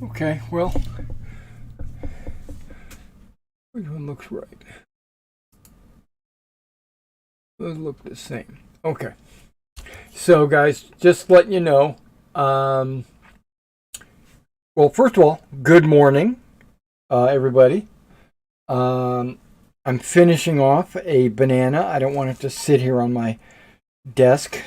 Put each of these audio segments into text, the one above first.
Okay, well, which one looks right? Those look the same. Okay. So, guys, just letting you know. Well, first of all, good morning, everybody. I'm finishing off a banana. I don't want it to sit here on my desk.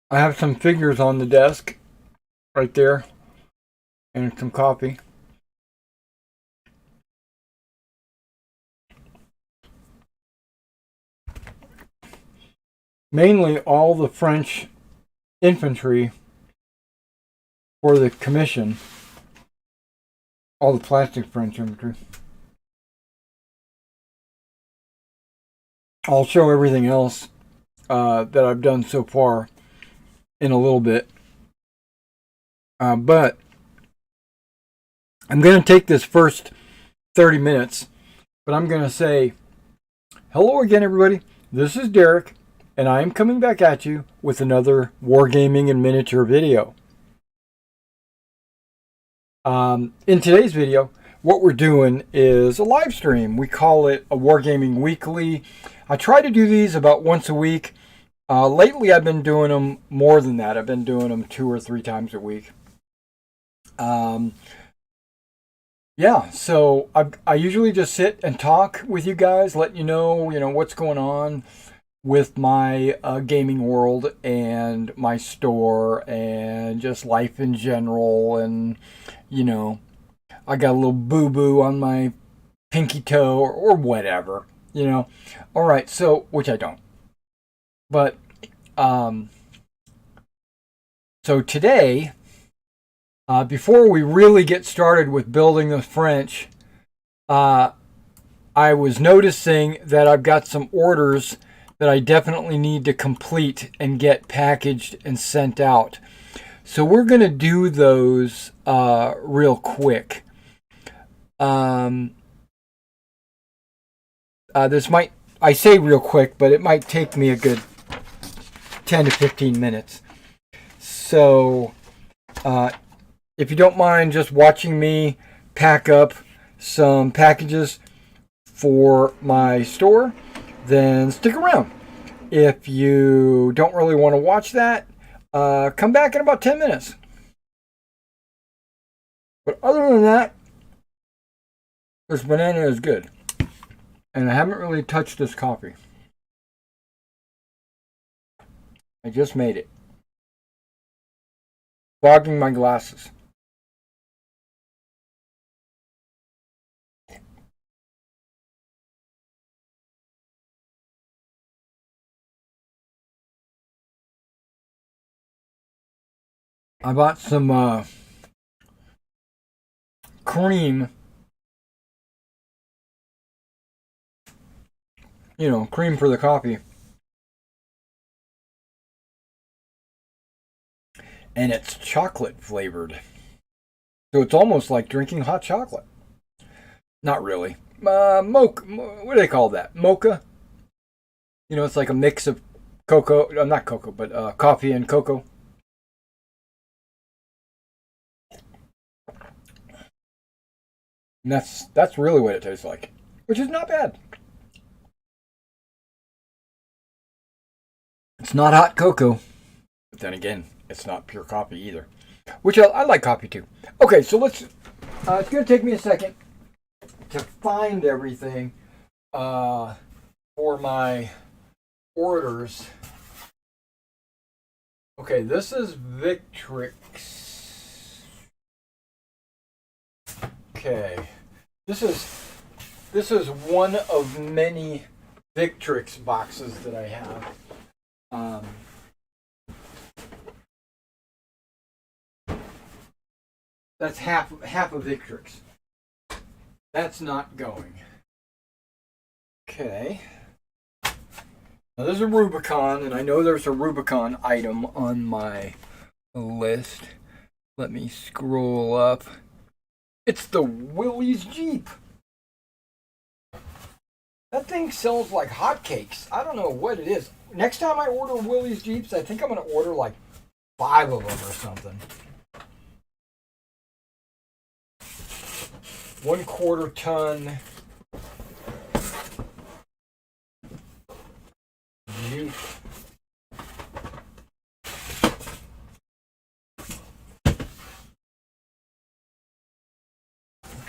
I have some figures on the desk right there and some coffee. Mainly all the French infantry for the commission. All the plastic French infantry. I'll show everything else that I've done so far in a little bit. But I'm going to take this first 30 minutes, but I'm going to say, hello again, everybody. This is Derek, and I am coming back at you with another Wargaming and miniature video. In today's video, what we're doing is a live stream. We call it a Wargaming Weekly. I try to do these about once a week. Lately, I've been doing them more than that. I've been doing them 2 or 3 times a week. Yeah, so I usually just sit and talk with you guys, let you know what's going on with my gaming world and my store and just life in general. And I got a little boo-boo on my pinky toe or whatever. All right, so which I don't. But so today, before we really get started with building the French, I was noticing that I've got some orders that I definitely need to complete and get packaged and sent out. So we're going to do those real quick. I say real quick, but it might take me a good 10 to 15 minutes. So, if you don't mind just watching me pack up some packages for my store, then stick around. If you don't really want to watch that, come back in about 10 minutes. But other than that, this banana is good. And I haven't really touched this coffee. I just made it. Fogging my glasses. I bought some cream. Cream for the coffee. And it's chocolate flavored. So it's almost like drinking hot chocolate. Not really. Mocha. What do they call that? Mocha? It's like a mix of cocoa. Not cocoa, but coffee and cocoa. And that's really what it tastes like. Which is not bad. It's not hot cocoa. But then again, it's not pure coffee either. Which I like coffee too. Okay, so let's... it's going to take me a second to find everything for my orders. Okay, this is Victrix. Okay. This is one of many Victrix boxes that I have. That's half of Victrix. That's not going. Okay. Now there's a Rubicon, and I know there's a Rubicon item on my list. Let me scroll up. It's the Willys Jeep. That thing sells like hotcakes. I don't know what it is. Next time I order Willys Jeeps, I think I'm going to order like 5 of them or something. 1/4 ton Jeep.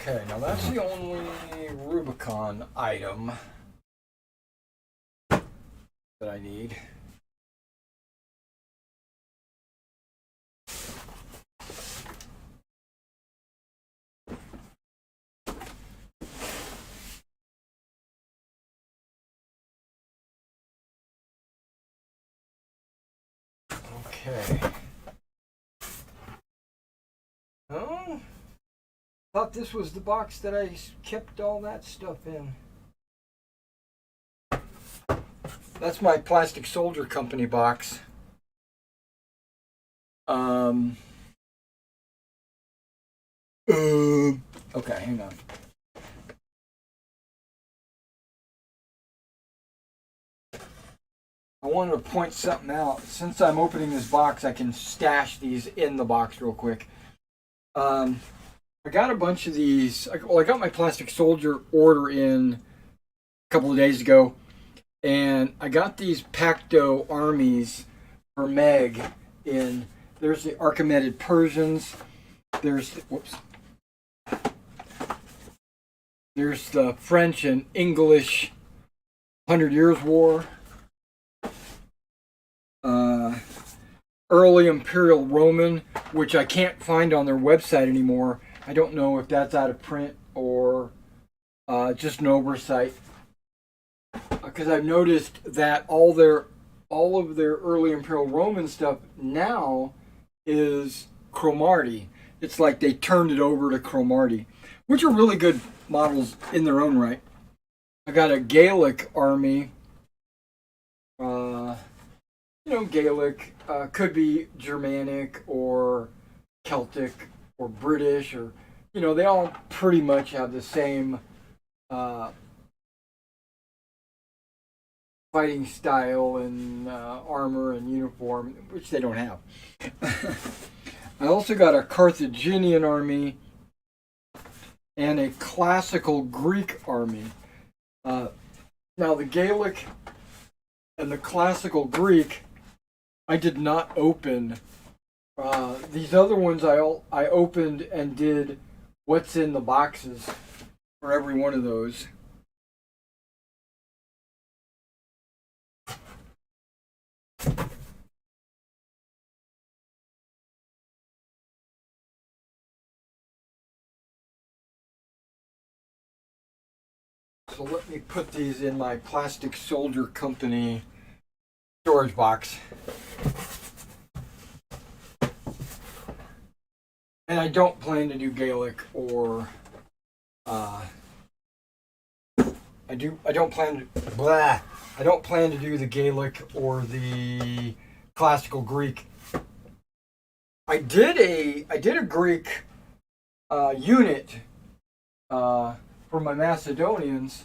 Okay, now that's the only Rubicon item that I need. Okay. Oh, thought this was the box that I kept all that stuff in. That's my Plastic Soldier Company box. Okay, hang on. I wanted to point something out. Since I'm opening this box, I can stash these in the box real quick. I got a bunch of these. Well, I got my Plastic Soldier order in a couple of days ago, and I got these Pacto armies for Meg in. There's the Archimedes Persians. There's the French and English 100 Years War. Early Imperial Roman, which I can't find on their website anymore. I don't know if that's out of print or just an oversight. Because I've noticed that all of their early Imperial Roman stuff now is Cromartie. It's like they turned it over to Cromartie, which are really good models in their own right. I got a Gaelic army. Gaelic could be Germanic or Celtic or British, or they all pretty much have the same fighting style and armor and uniform, which they don't have. I also got a Carthaginian army and a classical Greek army. Now the Gaelic and the classical Greek, I did not open. These other ones I opened and did what's in the boxes for every one of those. So let me put these in my Plastic Soldier Company storage box. And I don't plan to do Gaelic or I don't plan to do the Gaelic or the classical Greek. I did a Greek unit for my Macedonians.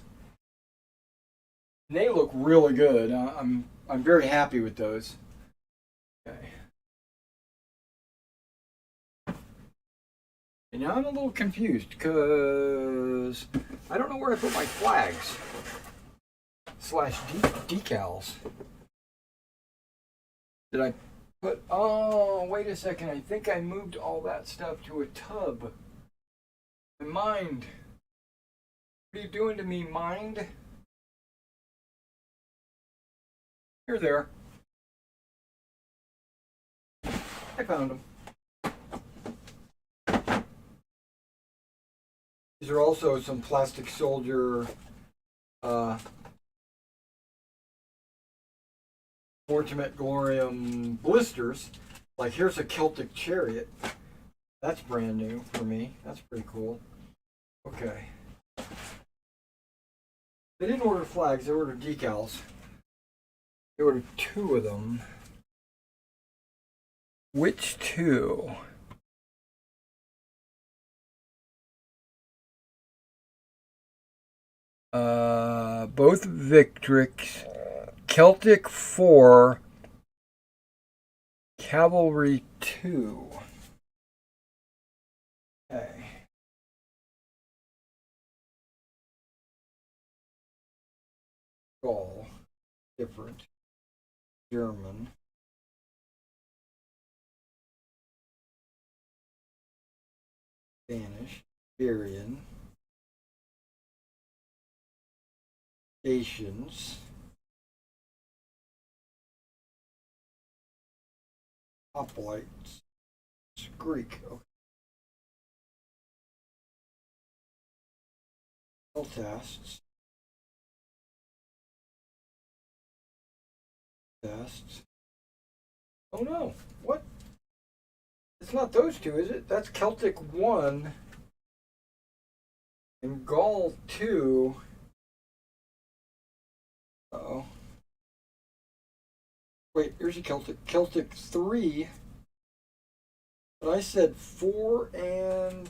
And they look really good. I'm very happy with those. Okay. And now I'm a little confused because I don't know where I put my flags / decals. Did I put? Oh, wait a second. I think I moved all that stuff to a tub. My mind. What are you doing to me, mind? Here they are. I found them. These are also some Plastic Soldier Fortunate Glorium blisters. Like here's a Celtic Chariot. That's brand new for me. That's pretty cool. Okay. They didn't order flags, they ordered decals. They ordered 2 of them. Which 2? Both Victrix, Celtic 4, Cavalry 2. Okay. Gaul, different. German. Spanish. Syrian. Asians. Hoplites. Greek. Okay. Tests. Tests. Oh no! What? It's not those two, is it? That's Celtic 1 and Gaul 2. Uh-oh. Wait, here's a Celtic 3. But I said 4 and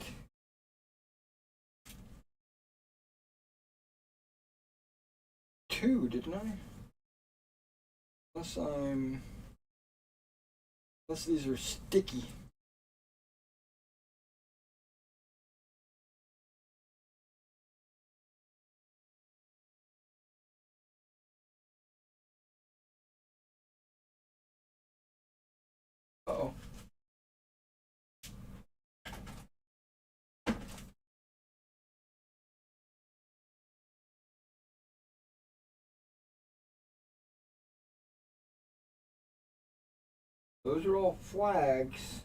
2, didn't I? Unless these are sticky. Uh-oh. Those are all flags.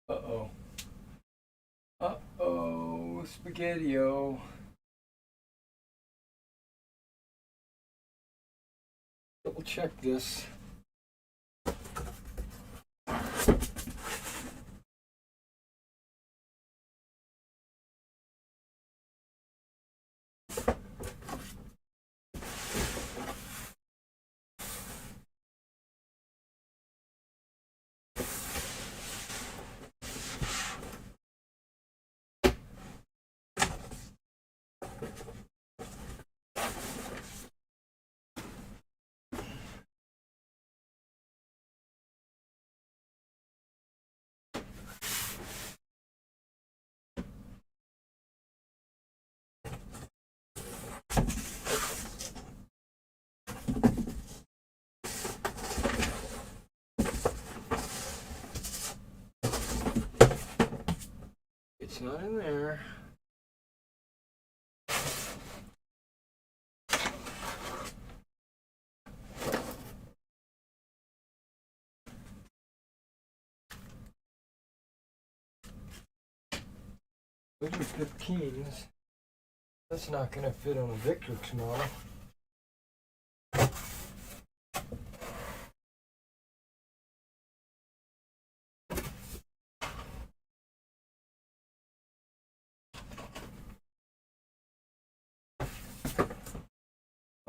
Uh-oh. Uh-oh, spaghetti-o. Double check this. It's not in there. Those are 15s. That's not going to fit on a Victrix model.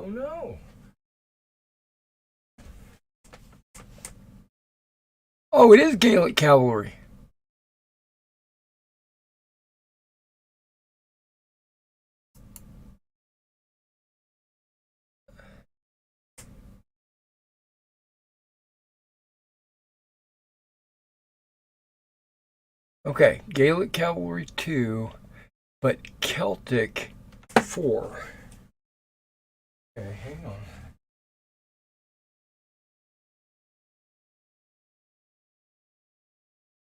Oh no! Oh, it is Gaelic cavalry. Okay, Gaelic cavalry 2, but Celtic 4. Okay, hang on.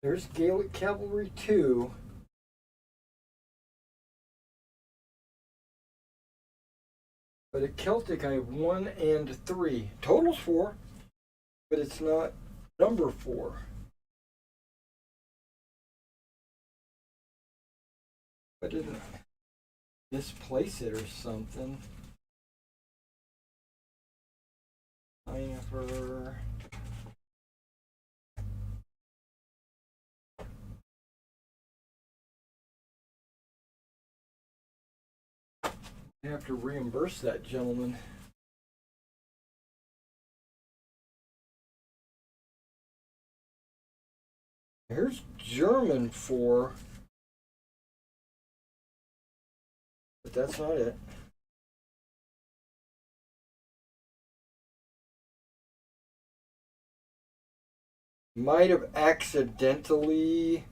There's Gaelic cavalry 2. But at Celtic, I have 1 and 3. Total's 4, but it's not number 4. I didn't misplace it or something. Pineapple. I have to reimburse that gentleman. Here's German for, but that's not it. Might have accidentally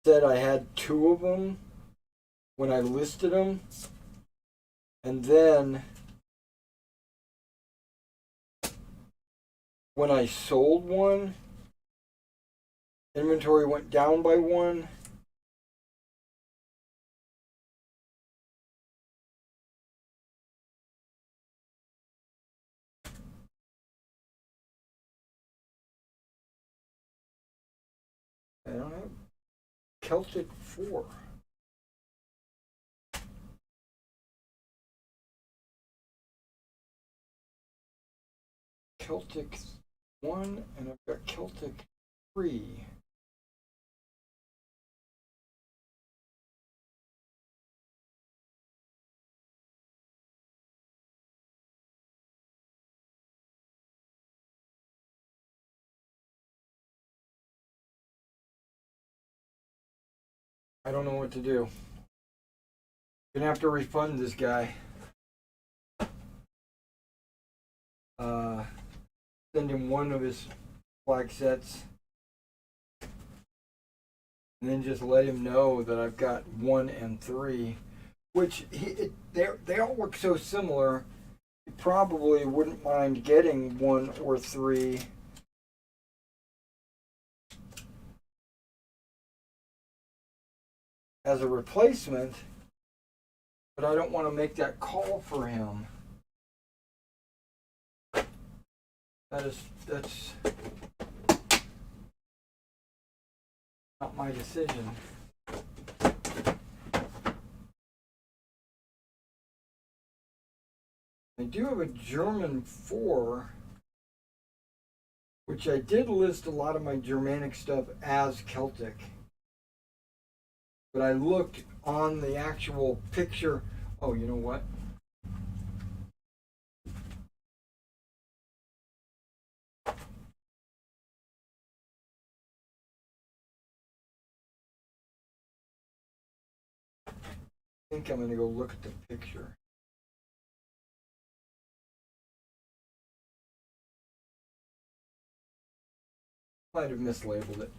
said I had two of them when I listed them, and then when I sold one, inventory went down by one. I don't have Celtic 4. Celtic 1, and I've got Celtic 3. I don't know what to do. Gonna have to refund this guy. Send him one of his flag sets, and then just let him know that I've got 1 and 3, which they all look so similar. He probably wouldn't mind getting 1 or 3. As a replacement, but I don't want to make that call for him. That's not my decision. I do have a German 4, which I did list a lot of my Germanic stuff as Celtic. But I looked on the actual picture. Oh, you know what? I think I'm going to go look at the picture. Might have mislabeled it.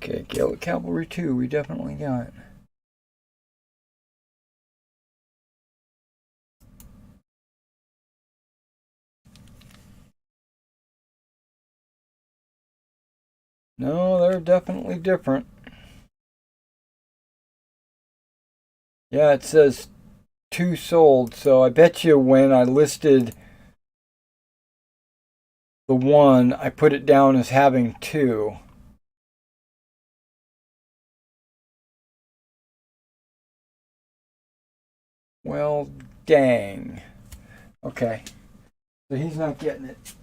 Okay, Gaelic Cavalry 2, we definitely got. No, they're definitely different. Yeah, it says 2 sold, so I bet you when I listed the 1, I put it down as having 2. Well, dang. Okay. So he's not getting it. He's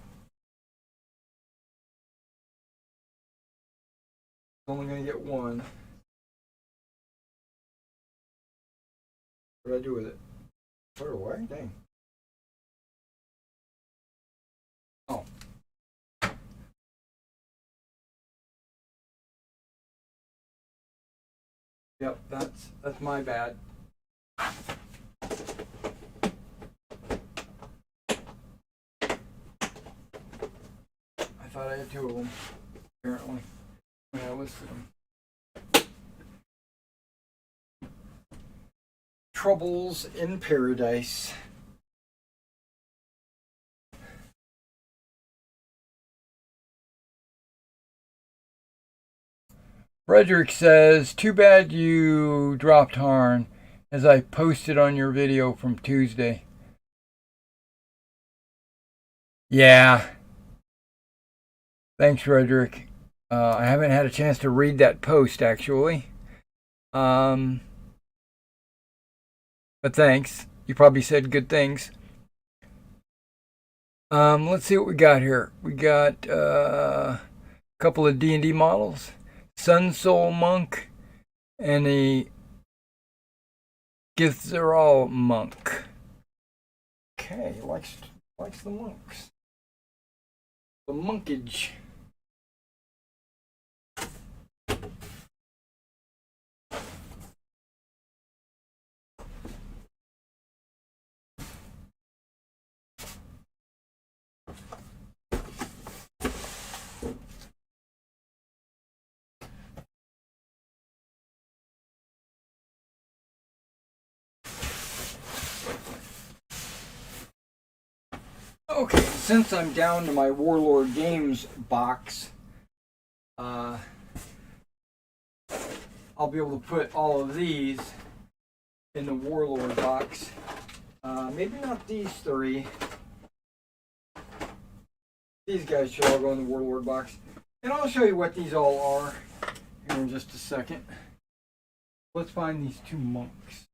only going to get 1. What do I do with it? Put it away? Dang. Oh. Yep, that's my bad. I thought I had 2 of them, apparently, when I listed them. Troubles in Paradise. Frederick says, too bad you dropped Harn, as I posted on your video from Tuesday. Yeah. Thanks, Frederick. I haven't had a chance to read that post, actually. But thanks. You probably said good things. Let's see what we got here. We got a couple of D&D models. Sun Soul Monk, and a Githzeral Monk. Okay, likes the monks. The monkage. Okay, since I'm down to my Warlord Games box, I'll be able to put all of these in the Warlord box. Maybe not these three. These guys should all go in the Warlord box. And I'll show you what these all are here in just a second. Let's find these two monks.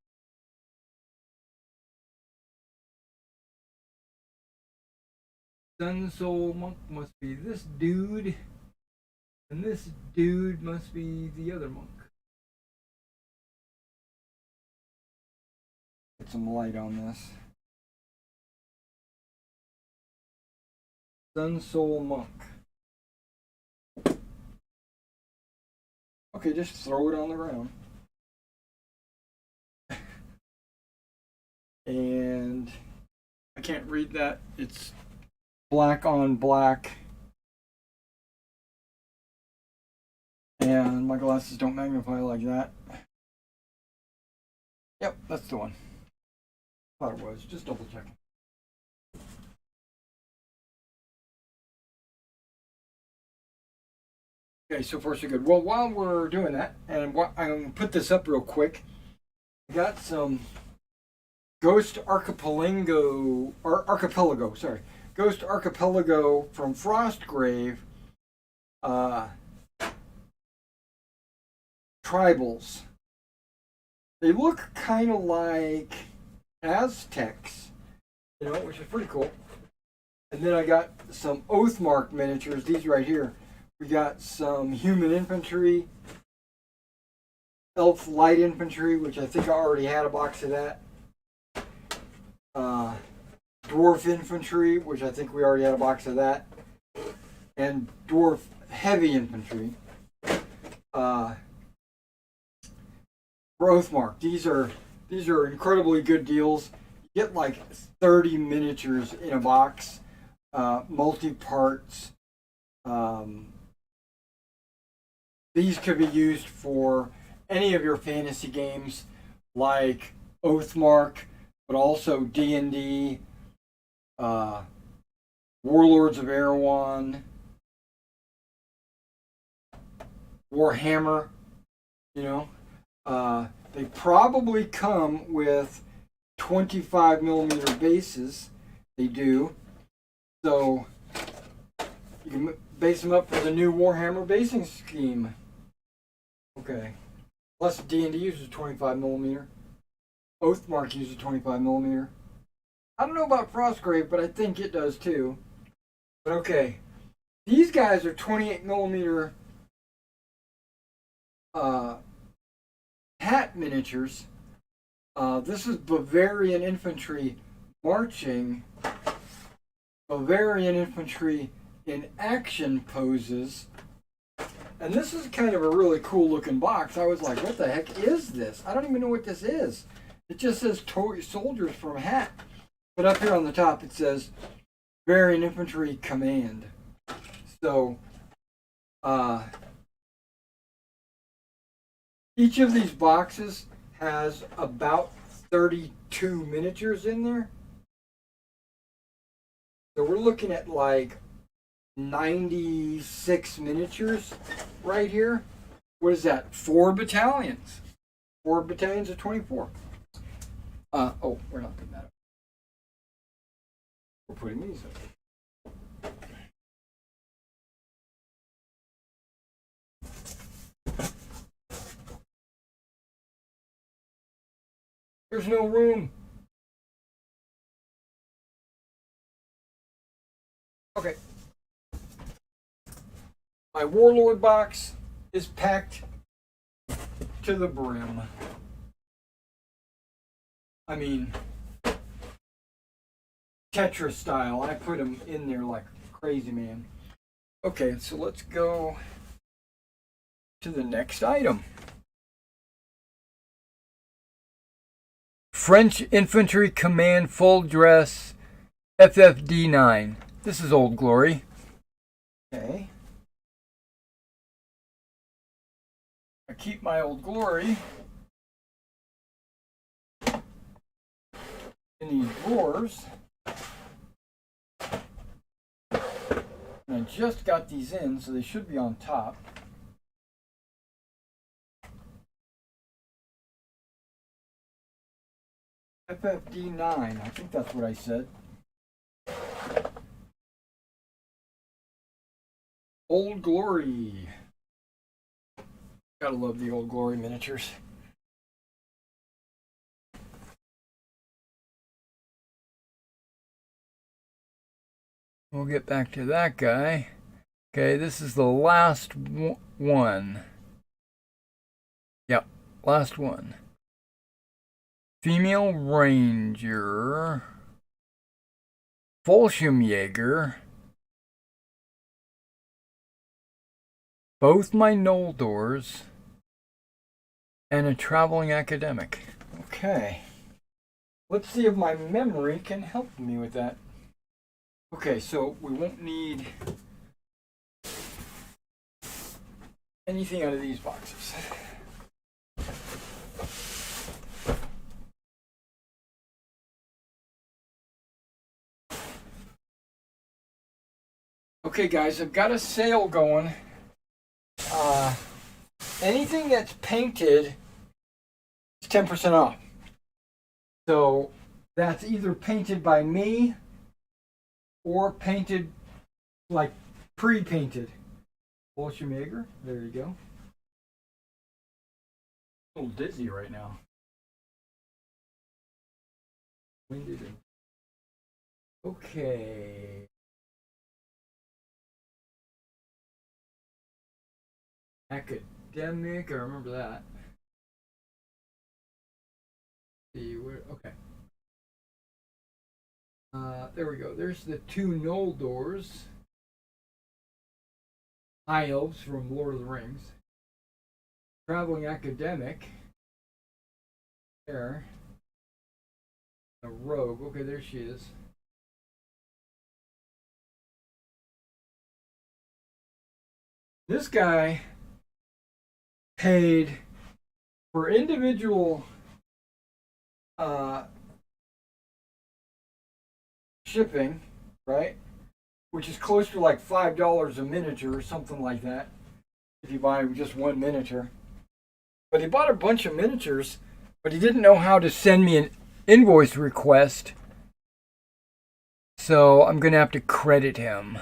Sun Soul Monk must be this dude, and this dude must be the other monk. Get some light on this. Sun Soul Monk. Okay, just throw it on the ground. And I can't read that. It's black on black. And my glasses don't magnify like that. Yep, that's the one. Thought it was. Just double checking. Okay, so far so good. Well, while we're doing that, and I'm going to put this up real quick. I got some Ghost Archipelago, Ghost Archipelago from Frostgrave tribals. They look kind of like Aztecs, you know, which is pretty cool. And then I got some Oathmark miniatures, these right here. We got some human infantry, elf light infantry, which I think I already had a box of that. Dwarf infantry, which I think we already had a box of that. And dwarf heavy infantry. For Oathmark, these are incredibly good deals. You get like 30 miniatures in a box, multi-parts. These could be used for any of your fantasy games, like Oathmark, but also D&D, Warlords of Erewhon, Warhammer. You know, they probably come with 25mm bases. They do. So you can base them up for the new Warhammer basing scheme. Okay. Plus D&D uses 25mm. Oathmark uses 25mm. I don't know about Frostgrave, but I think it does too. But okay. These guys are 28mm hat miniatures. This is Bavarian infantry marching. Bavarian infantry in action poses. And this is kind of a really cool looking box. I was like, what the heck is this? I don't even know what this is. It just says soldiers from hat. But up here on the top it says Bavarian Infantry Command. So each of these boxes has about 32 miniatures in there. So we're looking at like 96 miniatures right here. What is that? 4 battalions. 4 battalions of 24. Oh, we're not putting that up. We're putting these up. There's no room. Okay. My Warlord box is packed to the brim. I mean, Tetris style. I put them in there like crazy, man. Okay, so let's go to the next item. French Infantry Command Full Dress FFD9. This is Old Glory. Okay. I keep my Old Glory in these drawers. And I just got these in, so they should be on top. FFD9, I think that's what I said. Old Glory. Gotta love the Old Glory miniatures. We'll get back to that guy. Okay, this is the last one. Yep, last one. Female Ranger. Fallschirmjäger. Both my Noldors. And a traveling academic. Okay. Let's see if my memory can help me with that. Okay, so we won't need anything out of these boxes. Okay, guys, I've got a sale going. Anything that's painted is 10% off. So that's either painted by me or painted, like pre-painted. Fallschirmjäger, there you go. A little dizzy right now. Winded. Okay. Academic, I remember that. See where? Okay. There we go. There's the two Noldors. High Elves from Lord of the Rings. Traveling academic. There. A rogue. Okay, there she is. This guy paid for individual shipping, right? Which is close to like $5 a miniature or something like that if you buy just one miniature. But he bought a bunch of miniatures, but he didn't know how to send me an invoice request. So I'm going to have to credit him.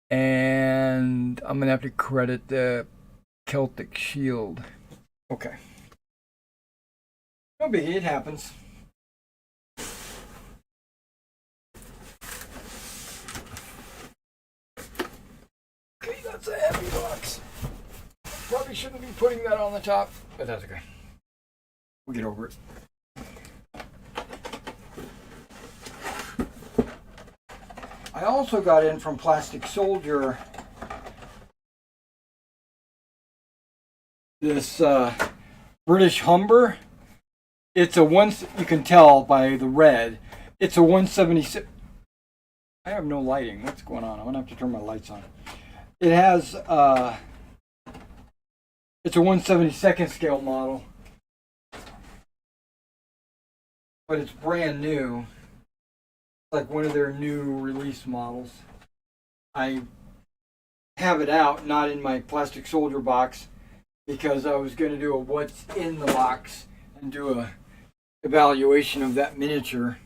And I'm going to have to credit the Celtic Shield. Okay. No biggie, it happens. Okay, that's a heavy box. Probably shouldn't be putting that on the top, but that's okay. We'll get over it. I also got in from Plastic Soldier this British Humber. It's a you can tell by the red. It's a 176. I have no lighting. What's going on? I'm gonna have to turn my lights on. It has it's a 1/72 scale model, but it's brand new. Like one of their new release models. I have it out, not in my Plastic Soldier box, because I was going to do a what's in the box and do a evaluation of that miniature.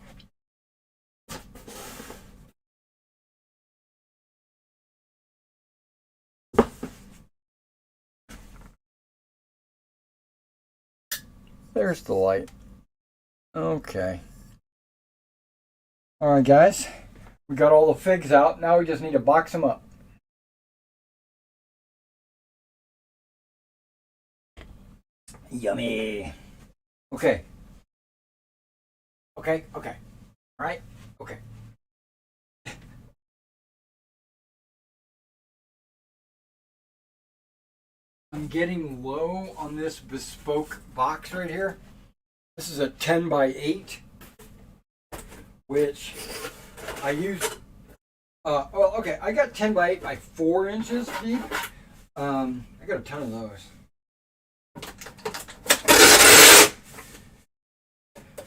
There's the light. Okay. All right, guys. We got all the figs out. Now we just need to box them up. Yummy. Okay. Okay. Okay. All right. Okay. I'm getting low on this bespoke box right here. This is a 10 by 8, which I used. Well, okay, I got 10 by 8 by 4 inches deep. I got a ton of those.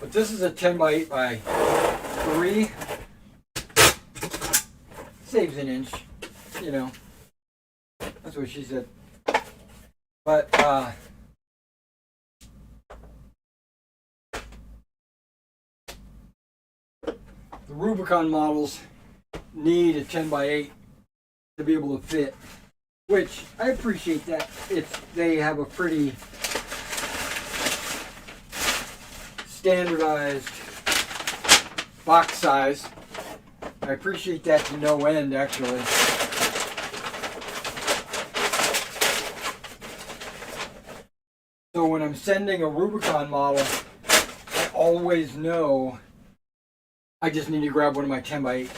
But this is a 10 by 8 by 3. Saves an inch, you know. That's what she said. But, the Rubicon models need a 10 by 8 to be able to fit, which I appreciate that. They have a pretty standardized box size. I appreciate that to no end, actually. So when I'm sending a Rubicon model, I always know I just need to grab one of my 10 by 8.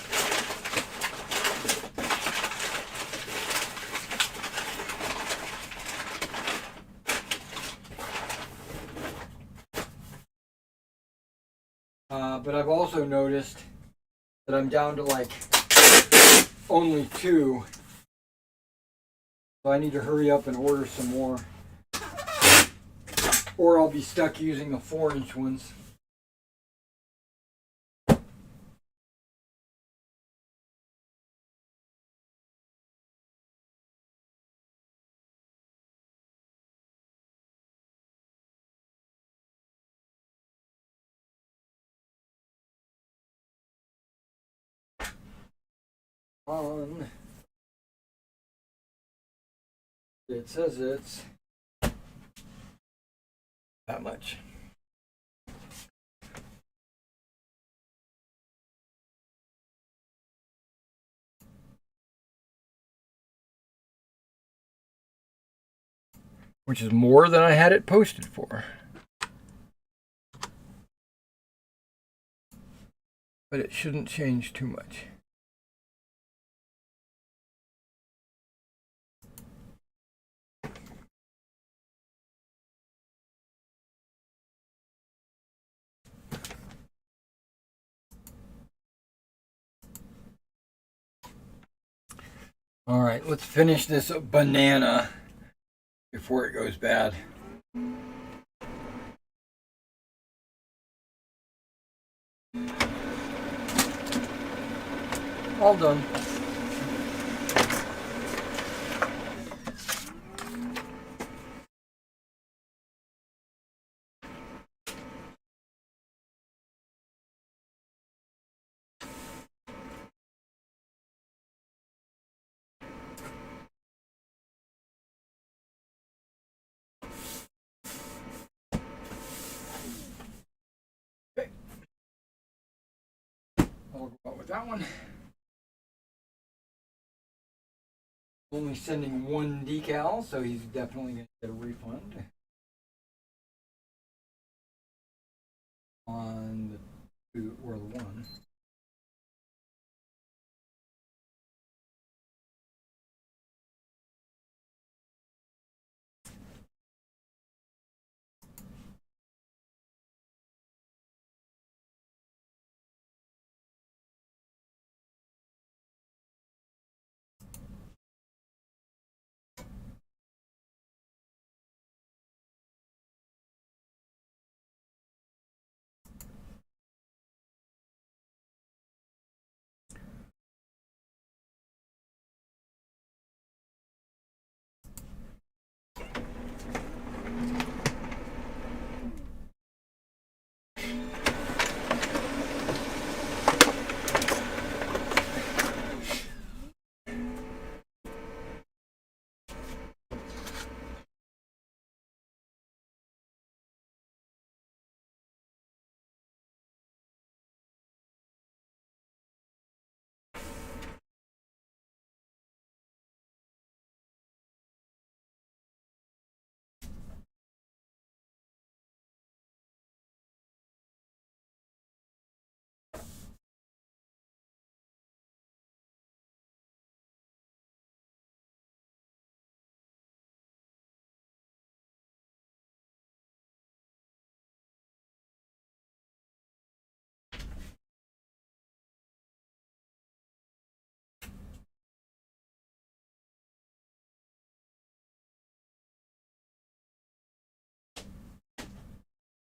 But I've also noticed that I'm down to like only 2. So I need to hurry up and order some more. Or I'll be stuck using the 4-inch ones. It says it's that much. Which is more than I had it posted for. But it shouldn't change too much. All right, let's finish this banana before it goes bad. All done. Okay. I'll go out with that one. Only sending 1 decal, so he's definitely going to get a refund on the 2 or the 1.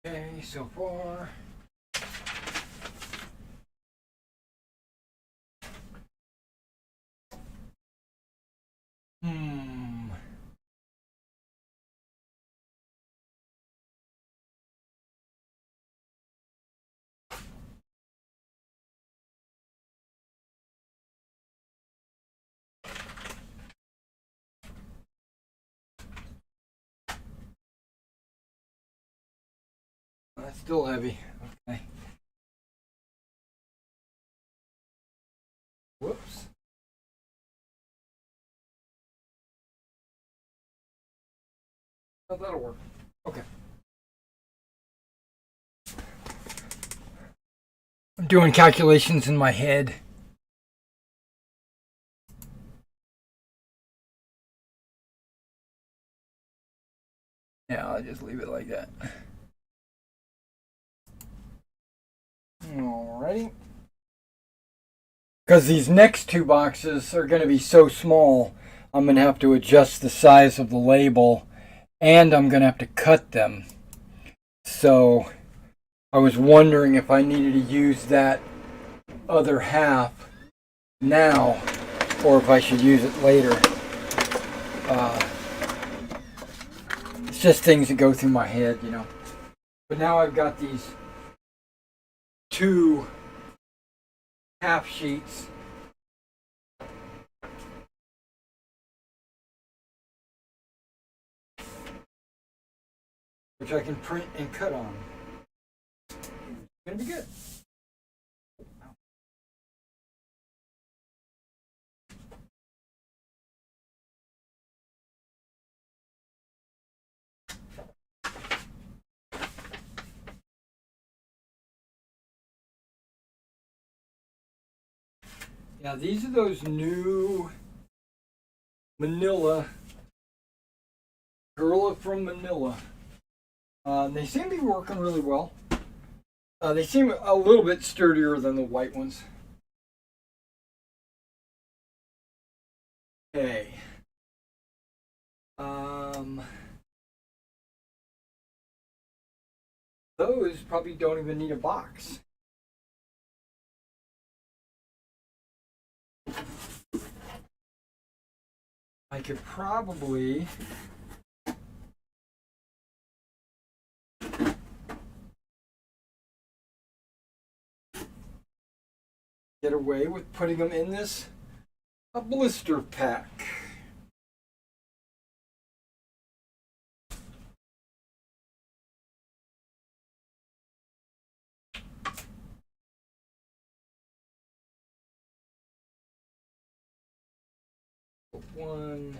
Okay, so far. That's still heavy. Okay. Whoops. Oh, that'll work. Okay. I'm doing calculations in my head. Yeah, I'll just leave it like that. Alrighty. Because these next two boxes are going to be so small, I'm going to have to adjust the size of the label, and I'm going to have to cut them. So I was wondering if I needed to use that other half now, or if I should use it later. It's just things that go through my head, you know. But now I've got these two half sheets. Which I can print and cut on. It's gonna be good. Now these are those new Manila, Gorilla from Manila. They seem to be working really well. They seem a little bit sturdier than the white ones. Okay. Those probably don't even need a box. I could probably get away with putting them in this blister pack. Put one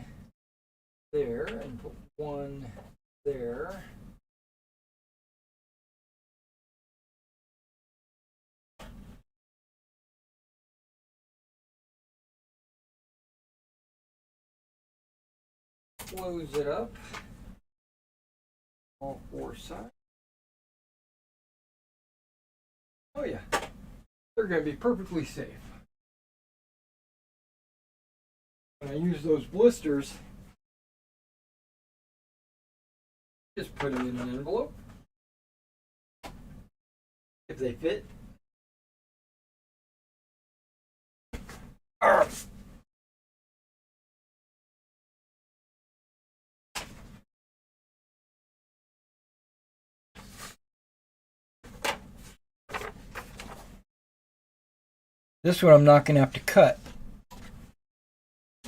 there and put one there. Close it up, all four sides. Oh yeah, they're going to be perfectly safe. When I use those blisters, just put them in an envelope. If they fit. Arrgh. This one I'm not going to have to cut.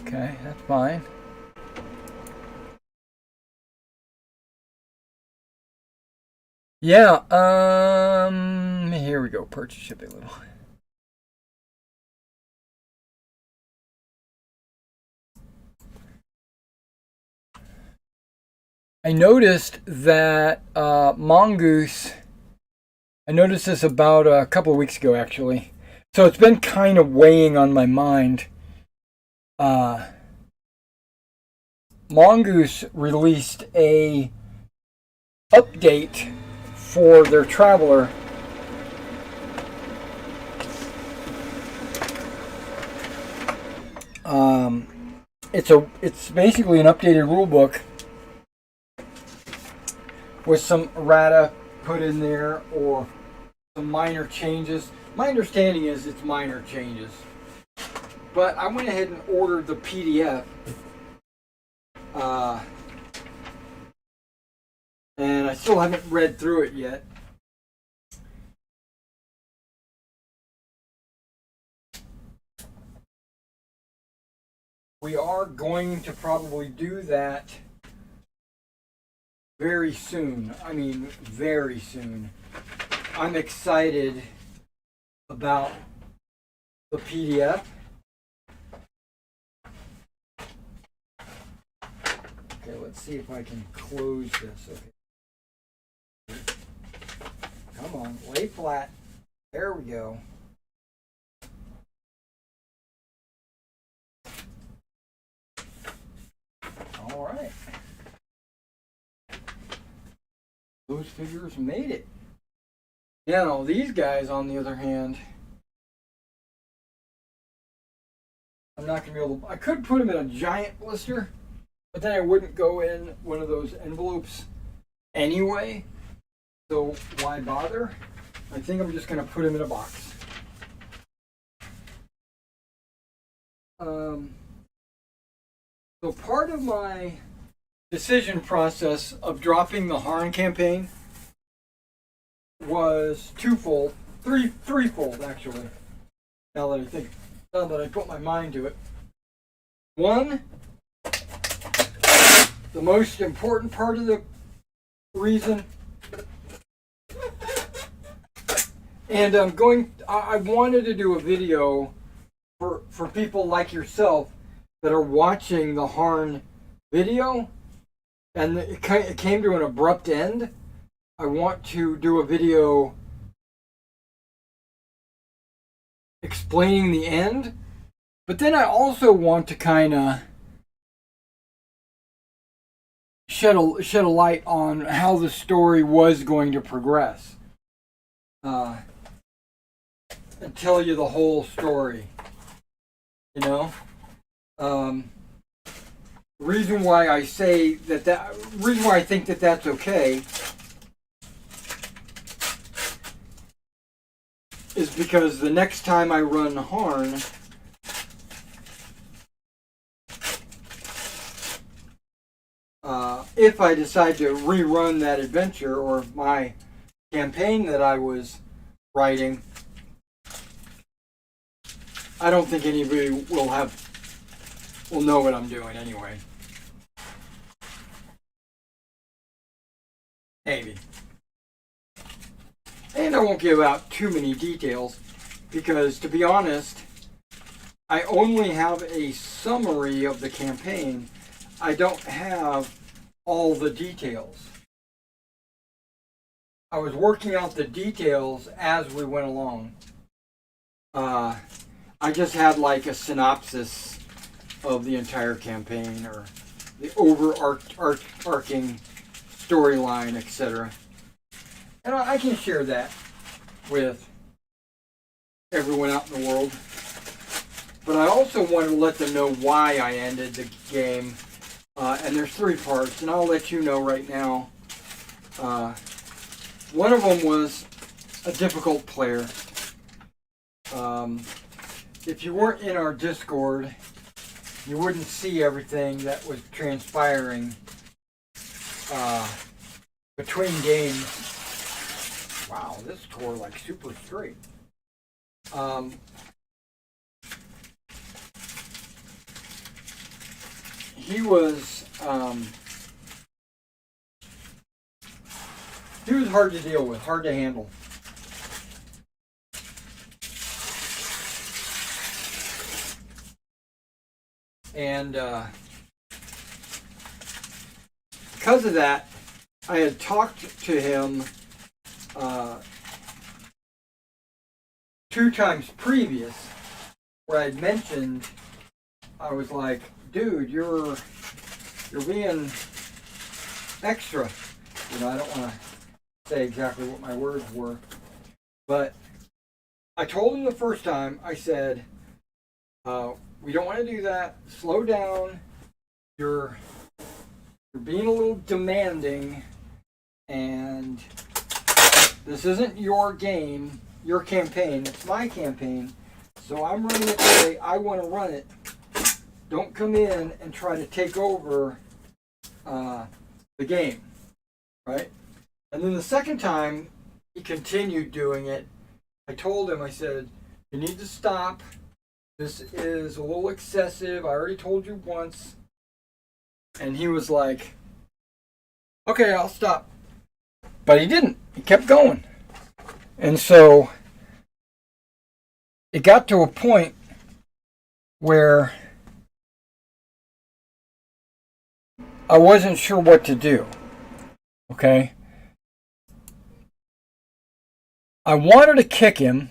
Okay, that's fine. Yeah, here we go. Purchase shipping little. I noticed that Mongoose, I noticed this about a couple of weeks ago actually. So it's been kind of weighing on my mind. Mongoose released a update for their Traveler. It's basically an updated rulebook with some errata put in there or some minor changes. My understanding is it's minor changes. But I went ahead and ordered the PDF. And I still haven't read through it yet. We are going to probably do that very soon. I mean, very soon. I'm excited about the PDF. Okay, let's see if I can close this. Okay. Come on, lay flat. There we go. All right. Those figures made it. Now, these guys, on the other hand, I'm not going to be able to... I could put them in a giant blister, but then I wouldn't go in one of those envelopes anyway. So why bother? I think I'm just going to put them in a box. So part of my decision process of dropping the Harn campaign was threefold actually. Now that I put my mind to it. One, the most important part of the reason, and I wanted to do a video for people like yourself that are watching the Harn video, and it came to an abrupt end. I want to do a video explaining the end, but then I also want to kind of shed a light on how the story was going to progress, and tell you the whole story. You know, reason why I say reason why I think that that's okay is because the next time I run Harn, if I decide to rerun that adventure or my campaign that I was writing, I don't think anybody will know what I'm doing anyway. Maybe. And I won't give out too many details because, to be honest, I only have a summary of the campaign. I don't have all the details. I was working out the details as we went along. I just had like a synopsis of the entire campaign or the overarching storyline, etc. And I can share that with everyone out in the world. But I also wanted to let them know why I ended the game. And there's 3 parts, and I'll let you know right now. One of them was a difficult player. If you weren't in our Discord, you wouldn't see everything that was transpiring between games. Wow, this tore like super straight. He was hard to deal with, hard to handle. And because of that, I had talked to him 2 times previous, where I'd mentioned, I was like, dude, you're being extra. You know, I don't want to say exactly what my words were, but I told him the first time, I said, we don't want to do that. Slow down. You're being a little demanding, and This isn't your game, your campaign. It's my campaign. So I'm running it the way I want to run it. Don't come in and try to take over the game, right? And then the second time, he continued doing it. I told him, I said, you need to stop. This is a little excessive. I already told you once. And he was like, okay, I'll stop. But he didn't. He kept going. And so it got to a point where I wasn't sure what to do. Okay? I wanted to kick him.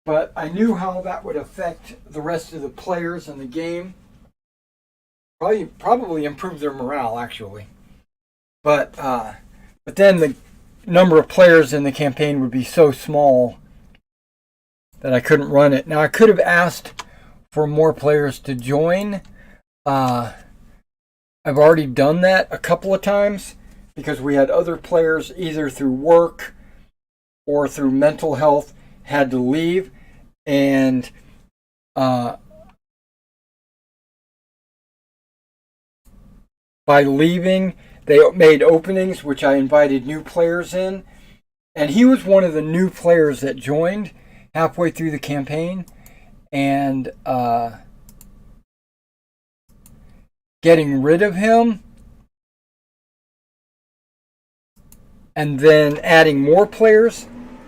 But I knew how that would affect the rest of the players in the game. Probably improve their morale, actually. But then the number of players in the campaign would be so small that I couldn't run it. Now, I could have asked for more players to join. I've already done that a couple of times because we had other players either through work or through mental health had to leave. And by leaving, they made openings, which I invited new players in. And he was one of the new players that joined halfway through the campaign. And getting rid of him and then adding more players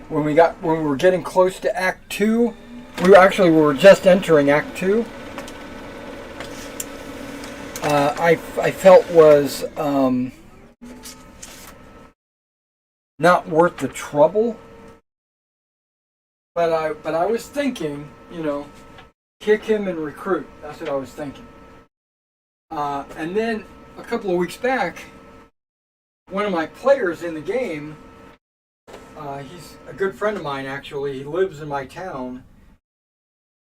when we were getting close to Act 2. We were just entering Act 2. I felt was not worth the trouble. But I was thinking, kick him and recruit. That's what I was thinking. And then a couple of weeks back, one of my players in the game, he's a good friend of mine actually. He lives in my town.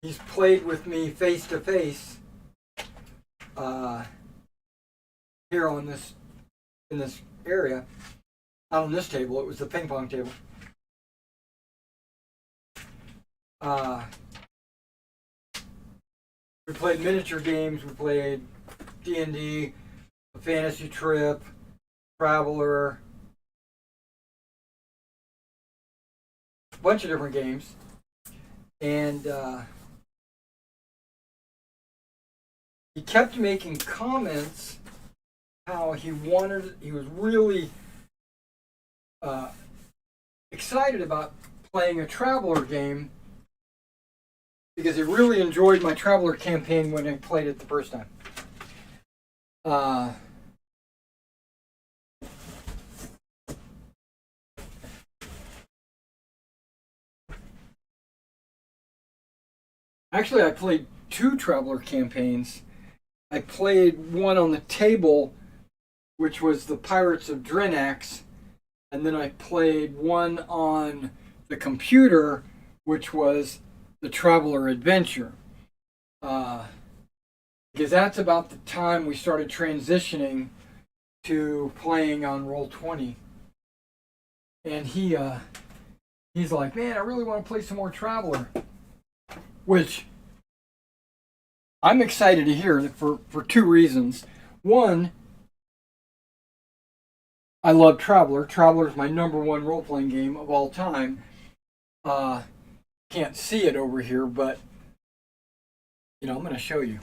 He's played with me face to face here in this area. Not on this table. It was the ping pong table. We played miniature games. We played D&D, a fantasy trip, Traveler, a bunch of different games. And he kept making comments how he was really excited about playing a Traveler game because he really enjoyed my Traveler campaign when I played it the first time. Actually, I played 2 Traveler campaigns. I played one on the table, which was the Pirates of Drinax, and then I played one on the computer, which was the Traveler Adventure. Because that's about the time we started transitioning to playing on Roll20. And he's like, man, I really want to play some more Traveler. Which I'm excited to hear for 2 reasons. One, I love Traveler. Traveler is my #1 role-playing game of all time. Can't see it over here, but I'm going to show you.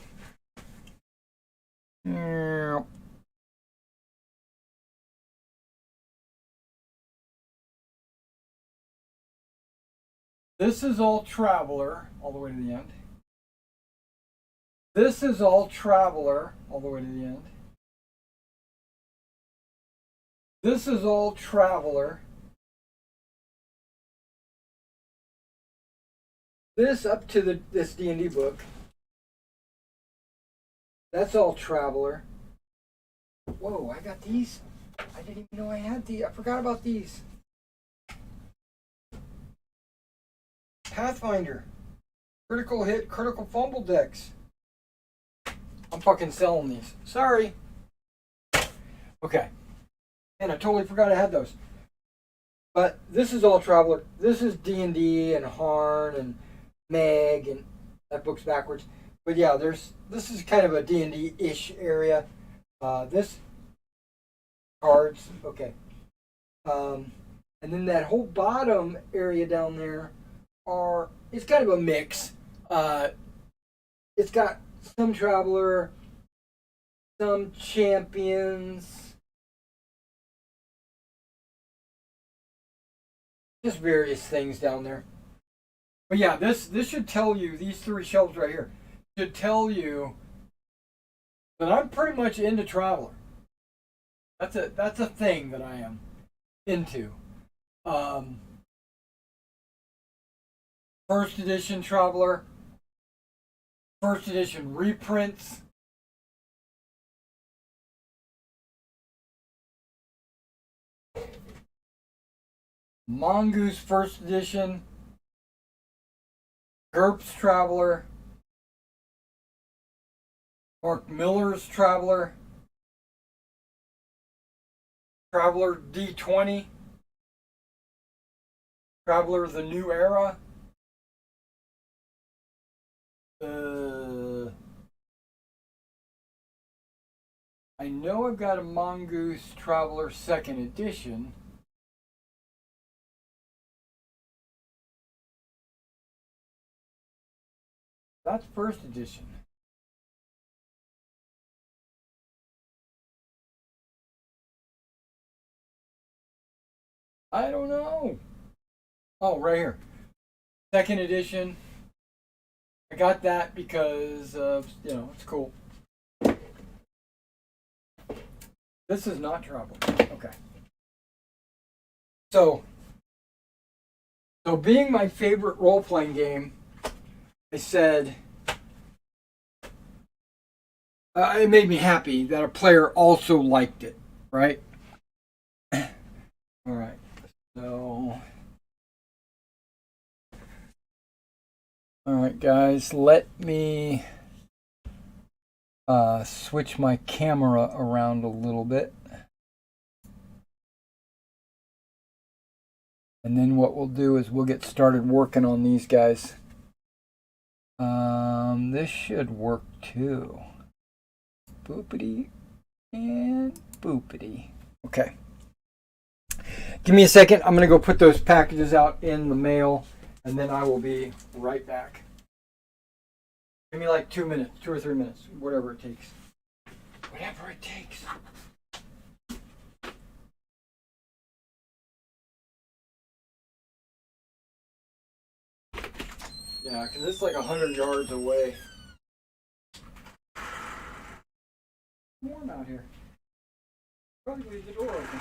This is all Traveler, all the way to the end. This is all Traveler, all the way to the end. This is all Traveler. This up to this D&D book. That's all Traveler. Whoa, I got these. I didn't even know I had these. I forgot about these. Pathfinder. Critical hit, critical fumble decks. I'm fucking selling these. Sorry. Okay. And I totally forgot I had those. But this is all Traveler. This is D&D and Harn and Meg, and that book's backwards. But yeah, this is kind of a D&D-ish area. This cards, okay. Um, and then that whole bottom area down there it's kind of a mix. Uh, it's got some Traveler, some Champions, just various things down there. But yeah, this should tell you, these three shelves right here should tell you that I'm pretty much into Traveler. That's a thing that I am into. Um, First edition Traveler, first edition reprints. Mongoose first edition, GURPS Traveler, Mark Miller's Traveler, Traveler D20, Traveler The New Era. I know I've got a Mongoose Traveler second edition. That's first edition. I don't know. Oh, right here. Second edition. I got that because it's cool. This is not Traveler. Okay. So, being my favorite role playing game, I said it made me happy that a player also liked it, right? All right. So, all right, guys, let me switch my camera around a little bit. And then what we'll do is we'll get started working on these guys. This should work too. Boopity and boopity. Okay. Give me a second. I'm going to go put those packages out in the mail, and then I will be right back. Give me like 2 minutes, 2 or 3 minutes, whatever it takes. Whatever it takes. Yeah, because it's like 100 yards away. Warm out here. Probably leave the door open.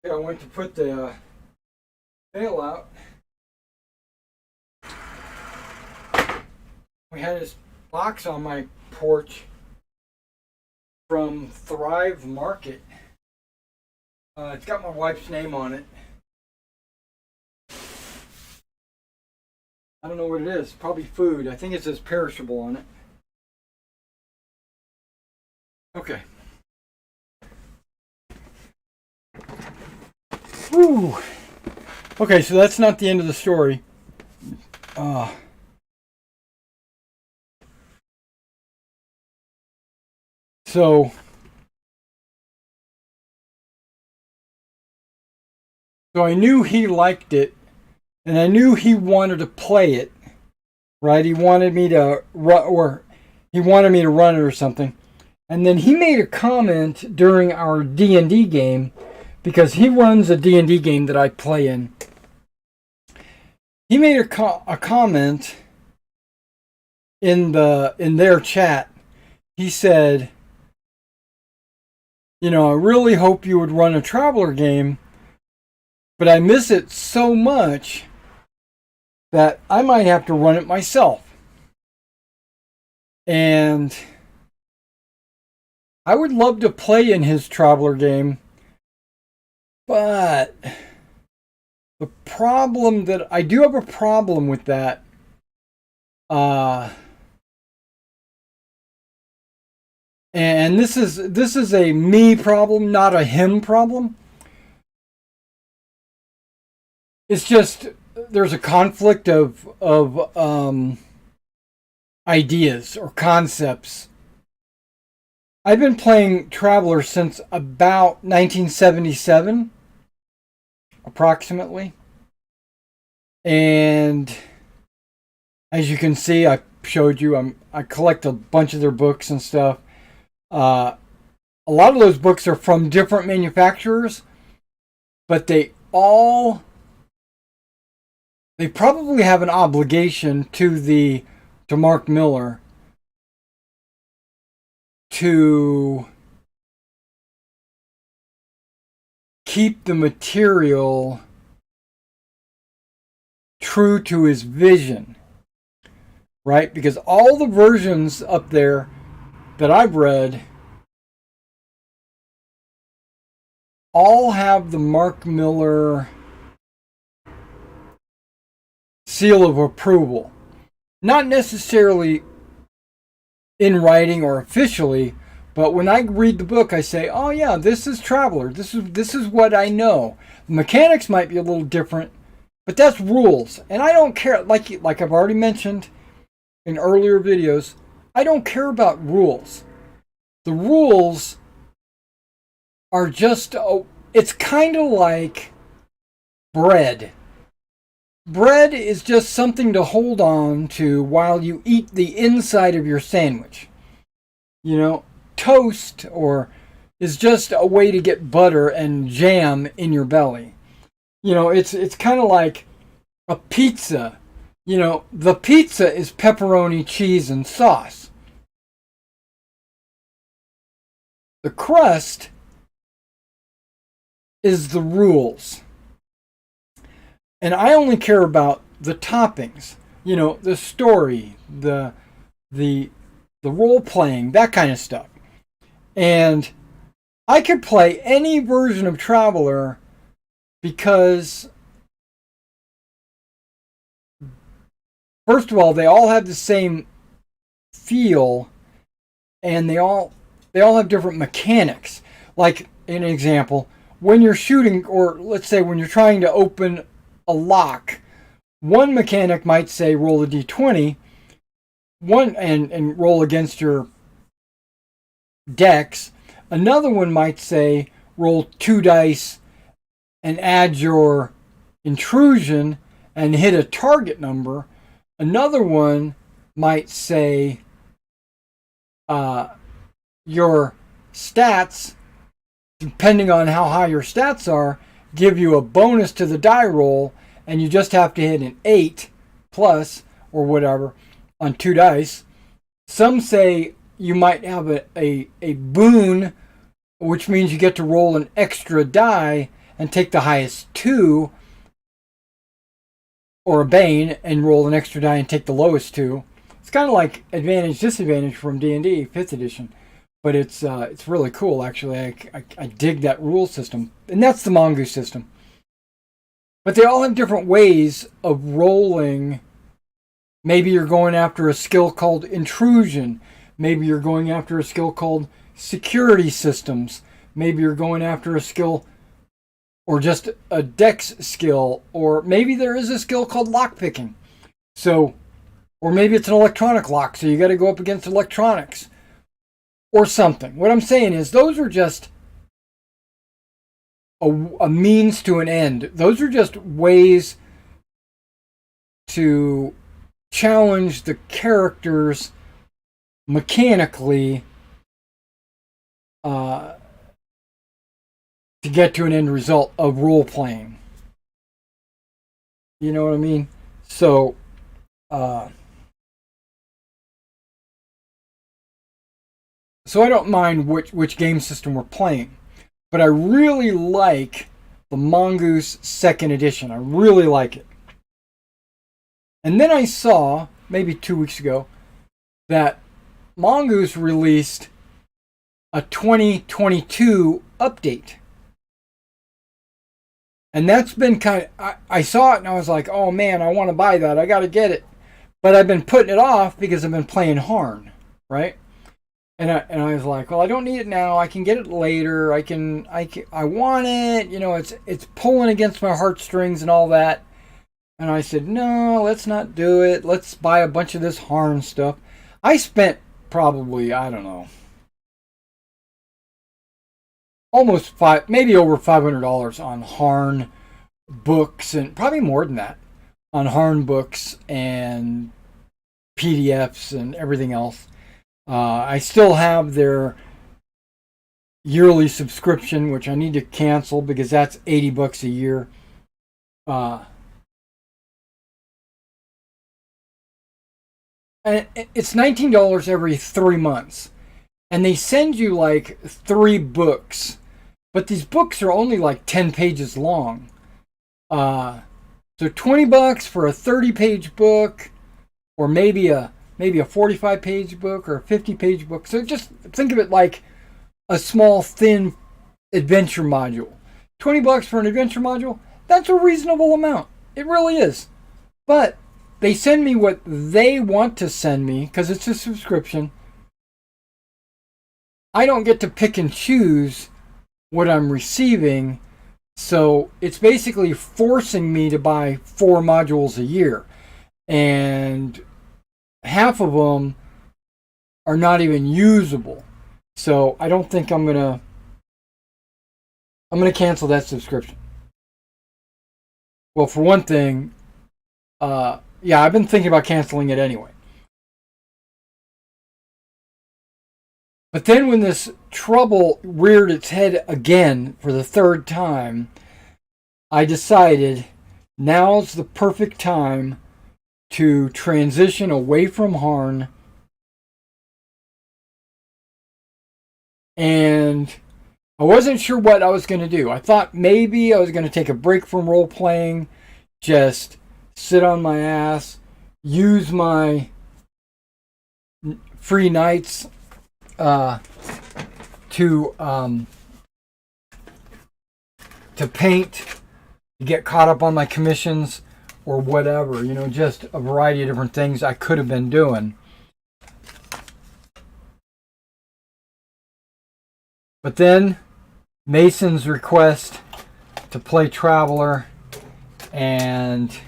Okay, I went to put the mail out. We had this box on my porch from Thrive Market. It's got my wife's name on it. I don't know what it is. Probably food. I think it says perishable on it. Okay. Whew. Okay, so that's not the end of the story. So I knew he liked it, and I knew he wanted to play it, right? He wanted me to run it or something. And then he made a comment during our D&D game, because he runs a D&D game that I play in. He made a comment in their chat. He said, I really hope you would run a Traveler game, but I miss it so much that I might have to run it myself. And I would love to play in his Traveler game, but the problem that I do have a problem with that, and this is a me problem, not a him problem. It's just there's a conflict of ideas or concepts. I've been playing Traveler since about 1977, approximately. And as you can see, I showed you, I collect a bunch of their books and stuff. A lot of those books are from different manufacturers, but they probably have an obligation to Mark Miller to keep the material true to his vision, right? Because all the versions up there that I've read all have the Mark Miller seal of approval. Not necessarily in writing or officially, but when I read the book, I say, oh yeah, this is Traveler. This is what I know. The mechanics might be a little different, but that's rules. And I don't care, like I've already mentioned in earlier videos, I don't care about rules. The rules are just, it's kind of like bread. Bread is just something to hold on to while you eat the inside of your sandwich. Toast is just a way to get butter and jam in your belly. It's kind of like a pizza. The pizza is pepperoni, cheese, and sauce. The crust is the rules. And I only care about the toppings, the story, the role playing, that kind of stuff. And I could play any version of Traveler because, first of all, they all have the same feel, and they all have different mechanics. Like, an example, when you're shooting, or let's say when you're trying to open a lock, one mechanic might say roll a d20, and roll against your dex. Another one might say roll 2 dice and add your intrusion and hit a target number. Another one might say your stats, depending on how high your stats are, give you a bonus to the die roll, and you just have to hit an 8 plus or whatever on 2 dice. Some say you might have a boon, which means you get to roll an extra die and take the highest 2, or a Bane and roll an extra die and take the lowest 2. It's kind of like advantage disadvantage from D&D 5th edition, but it's really cool actually. I dig that rule system, and that's the Mongoose system. But they all have different ways of rolling. Maybe you're going after a skill called intrusion. Maybe you're going after a skill called security systems. Maybe you're going after a skill or just a dex skill, or maybe there is a skill called lockpicking. So, or maybe it's an electronic lock, so you got to go up against electronics or something. What I'm saying is those are just a means to an end. Those are just ways to challenge the characters mechanically to get to an end result of role playing. You know what I mean? So, so I don't mind which game system we're playing, but I really like the Mongoose 2nd edition. I really like it. And then I saw, maybe 2 weeks ago, that Mongoose released a 2022 update. And that's been kind of, I saw it and I was like, oh man, I want to buy that. I got to get it. But I've been putting it off because I've been playing Harn, right? And I was like, well, I don't need it now. I can get it later. I want it. You know, it's pulling against my heartstrings and all that. And I said, no, let's not do it. Let's buy a bunch of this Harn stuff. I spent probably, I don't know, almost maybe over $500 on Harn books, and probably more than that on Harn books and PDFs and everything else. I still have their yearly subscription, which I need to cancel because that's $80 a year. And it's $19 every 3 months. And they send you like 3 books. But these books are only like 10 pages long. So $20 for a 30-page book, or maybe a 45-page book or a 50-page book. So just think of it like a small, thin adventure module. $20 for an adventure module, that's a reasonable amount. It really is. But they send me what they want to send me because it's a subscription. I don't get to pick and choose what I'm receiving. So it's basically forcing me to buy 4 modules a year. And half of them are not even usable. So I don't think I'm gonna cancel that subscription. Well, for one thing, yeah, I've been thinking about canceling it anyway. But then when this trouble reared its head again for the 3rd time, I decided now's the perfect time to transition away from Harn, and I wasn't sure what I was going to do. I thought maybe I was going to take a break from role playing, just sit on my ass, use my free nights to paint, to get caught up on my commissions, or whatever, you know, just a variety of different things I could have been doing. But then Mason's request to play Traveler, and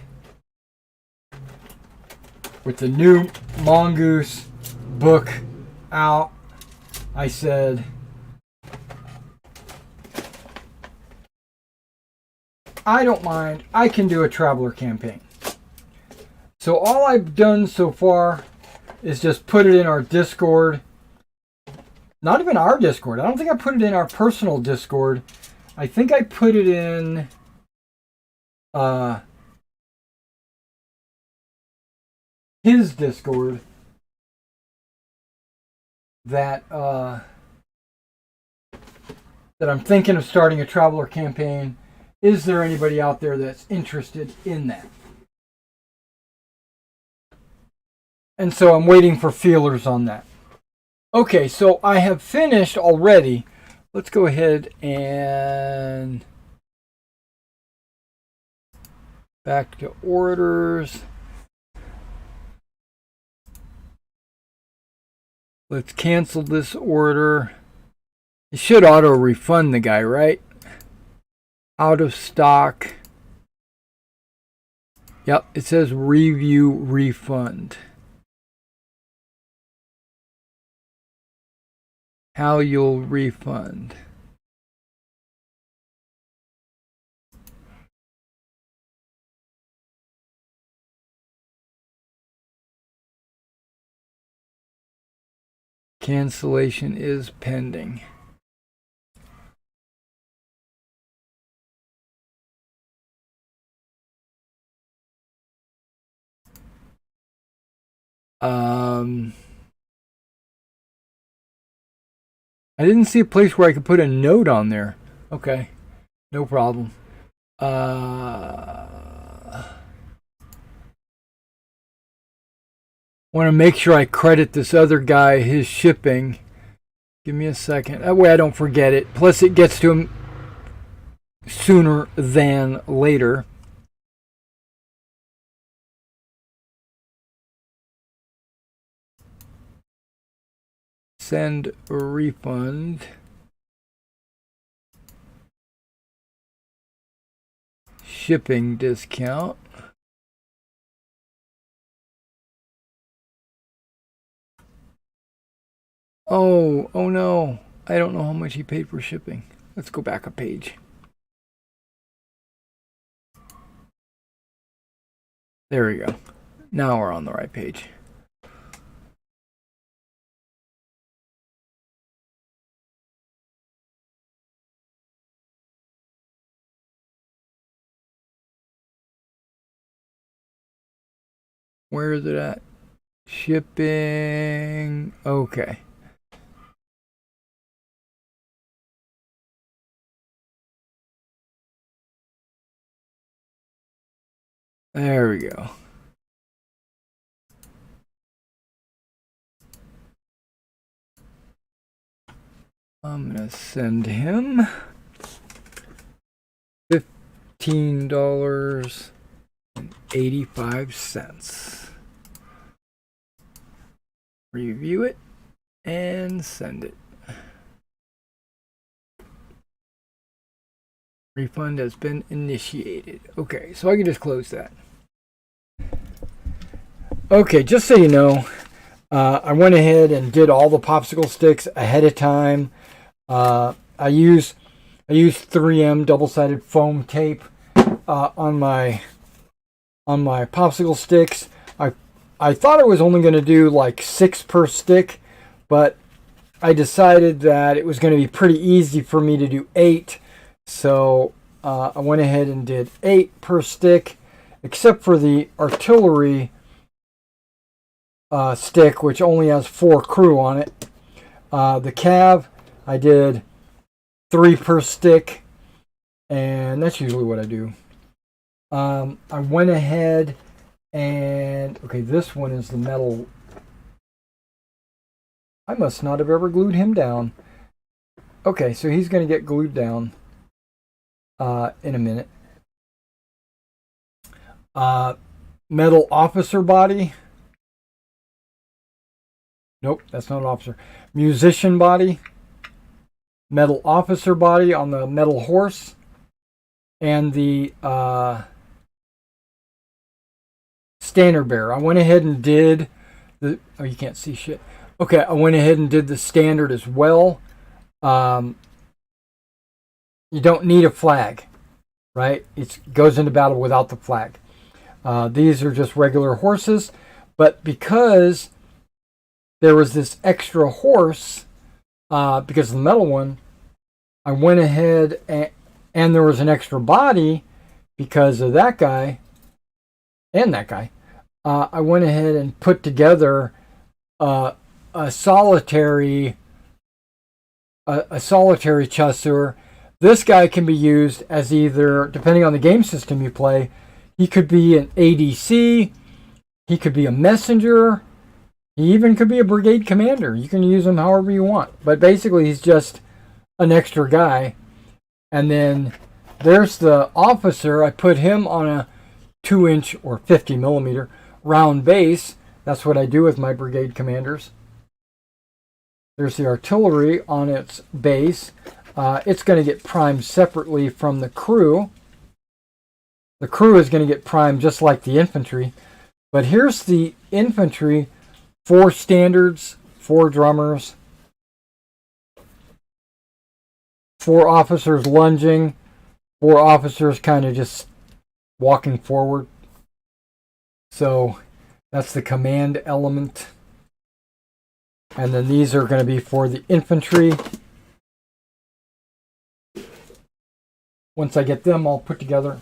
with the new Mongoose book out, I said, I don't mind. I can do a Traveler campaign. So all I've done so far is just put it in our Discord. Not even our Discord. I don't think I put it in our personal Discord. I think I put it in his Discord that I'm thinking of starting a Traveler campaign. Is there anybody out there that's interested in that? And so I'm waiting for feelers on that. Okay, so I have finished already. Let's go ahead and back to orders. Let's cancel this order. It should auto refund the guy, right? Out of stock. Yep, it says review refund. How you'll refund. Cancellation is pending. I didn't see a place where I could put a note on there. Okay, no problem. Want to make sure I credit this other guy his shipping. Give me a second. That way I don't forget it. Plus it gets to him sooner than later. Send a refund. Shipping discount. Oh no. I don't know how much he paid for shipping. Let's go back a page. There we go. Now we're on the right page. Where is it at? Shipping. Okay. There we go. I'm going to send him $15.85. Review it and send it. Refund has been initiated. Okay, so I can just close that. Okay, just so you know, I went ahead and did all the popsicle sticks ahead of time. I use 3M double-sided foam tape on my popsicle sticks. I thought I was only going to do like 6 per stick, but I decided that it was going to be pretty easy for me to do 8. So I went ahead and did 8 per stick, except for the artillery stick, which only has 4 crew on it. The cav, I did 3 per stick, and that's usually what I do. I went ahead and, okay, this one is the metal. I must not have ever glued him down. Okay, so he's going to get glued down in a minute. Metal officer body. Nope, that's not an officer. Musician body. Metal officer body on the metal horse. And the standard bearer. I went ahead and did the... Oh, you can't see shit. Okay, I went ahead and did the standard as well. You don't need a flag, right? It goes into battle without the flag. These are just regular horses, but because there was this extra horse, because of the metal one, I went ahead and there was an extra body because of that guy and that guy. I went ahead and put together a solitary chasseur This guy can be used as either, depending on the game system you play, he could be an ADC, he could be a messenger, he even could be a brigade commander. You can use him however you want. But basically, he's just an extra guy. And then there's the officer. I put him on a 2-inch or 50 millimeter round base. That's what I do with my brigade commanders. There's the artillery on its base. It's going to get primed separately from the crew. The crew is going to get primed just like the infantry. But here's the infantry. 4 standards, 4 drummers, 4 officers lunging, 4 officers kind of just walking forward. So that's the command element. And then these are going to be for the infantry. Once I get them all put together.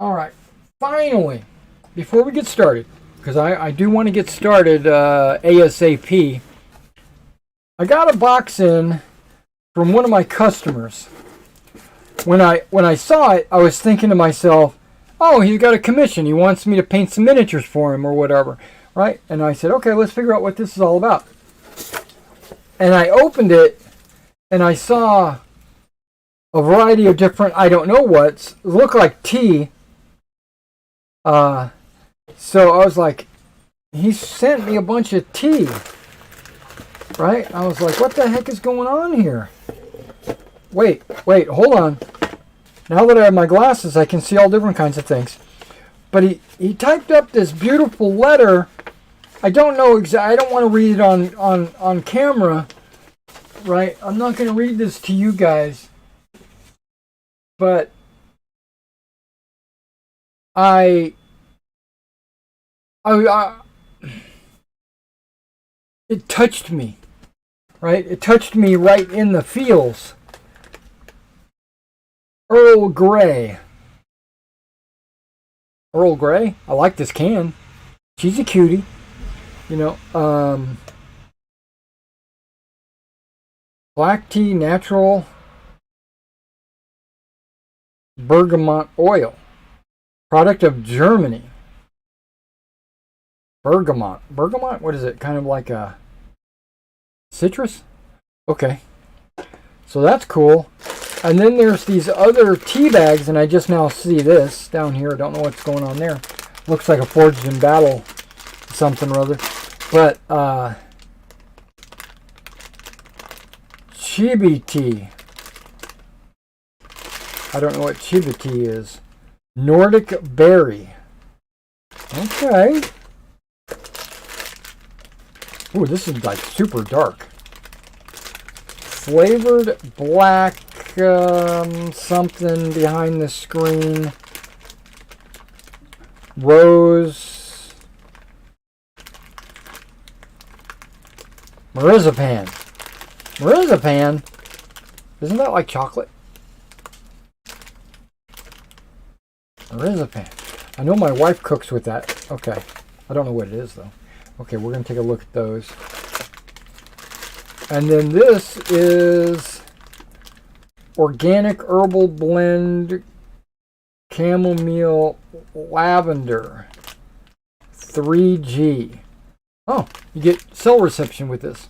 All right, finally, before we get started, because I do want to get started ASAP, I got a box in from one of my customers. When I saw it, I was thinking to myself, oh, he's got a commission. He wants me to paint some miniatures for him or whatever, right? And I said, okay, let's figure out what this is all about. And I opened it, and I saw a variety of different, I don't know what's, look like tea. So I was like, he sent me a bunch of tea, right? I was like, what the heck is going on here? Wait, hold on. Now that I have my glasses, I can see all different kinds of things. But he typed up this beautiful letter. I don't know exactly, I don't want to read it on camera, right? I'm not going to read this to you guys. But it touched me, right? It touched me right in the feels. Earl Grey. Earl Grey? I like this can. She's a cutie. You know, black tea, natural bergamot oil. Product of Germany. Bergamot. Bergamot? What is it? Kind of like a citrus? Okay. So that's cool. And then there's these other tea bags, and I just now see this down here. I don't know what's going on there. Looks like a Forged in Battle something or other. But, chibi tea. I don't know what chibi tea is. Nordic berry. Okay. Ooh, this is like super dark. Flavored black something behind the screen. Rose. Marzipan. Marzipan? Isn't that like chocolate? Marzipan. I know my wife cooks with that. Okay. I don't know what it is though. Okay, we're going to take a look at those. And then this is organic herbal blend chamomile lavender 3G. Oh, you get cell reception with this.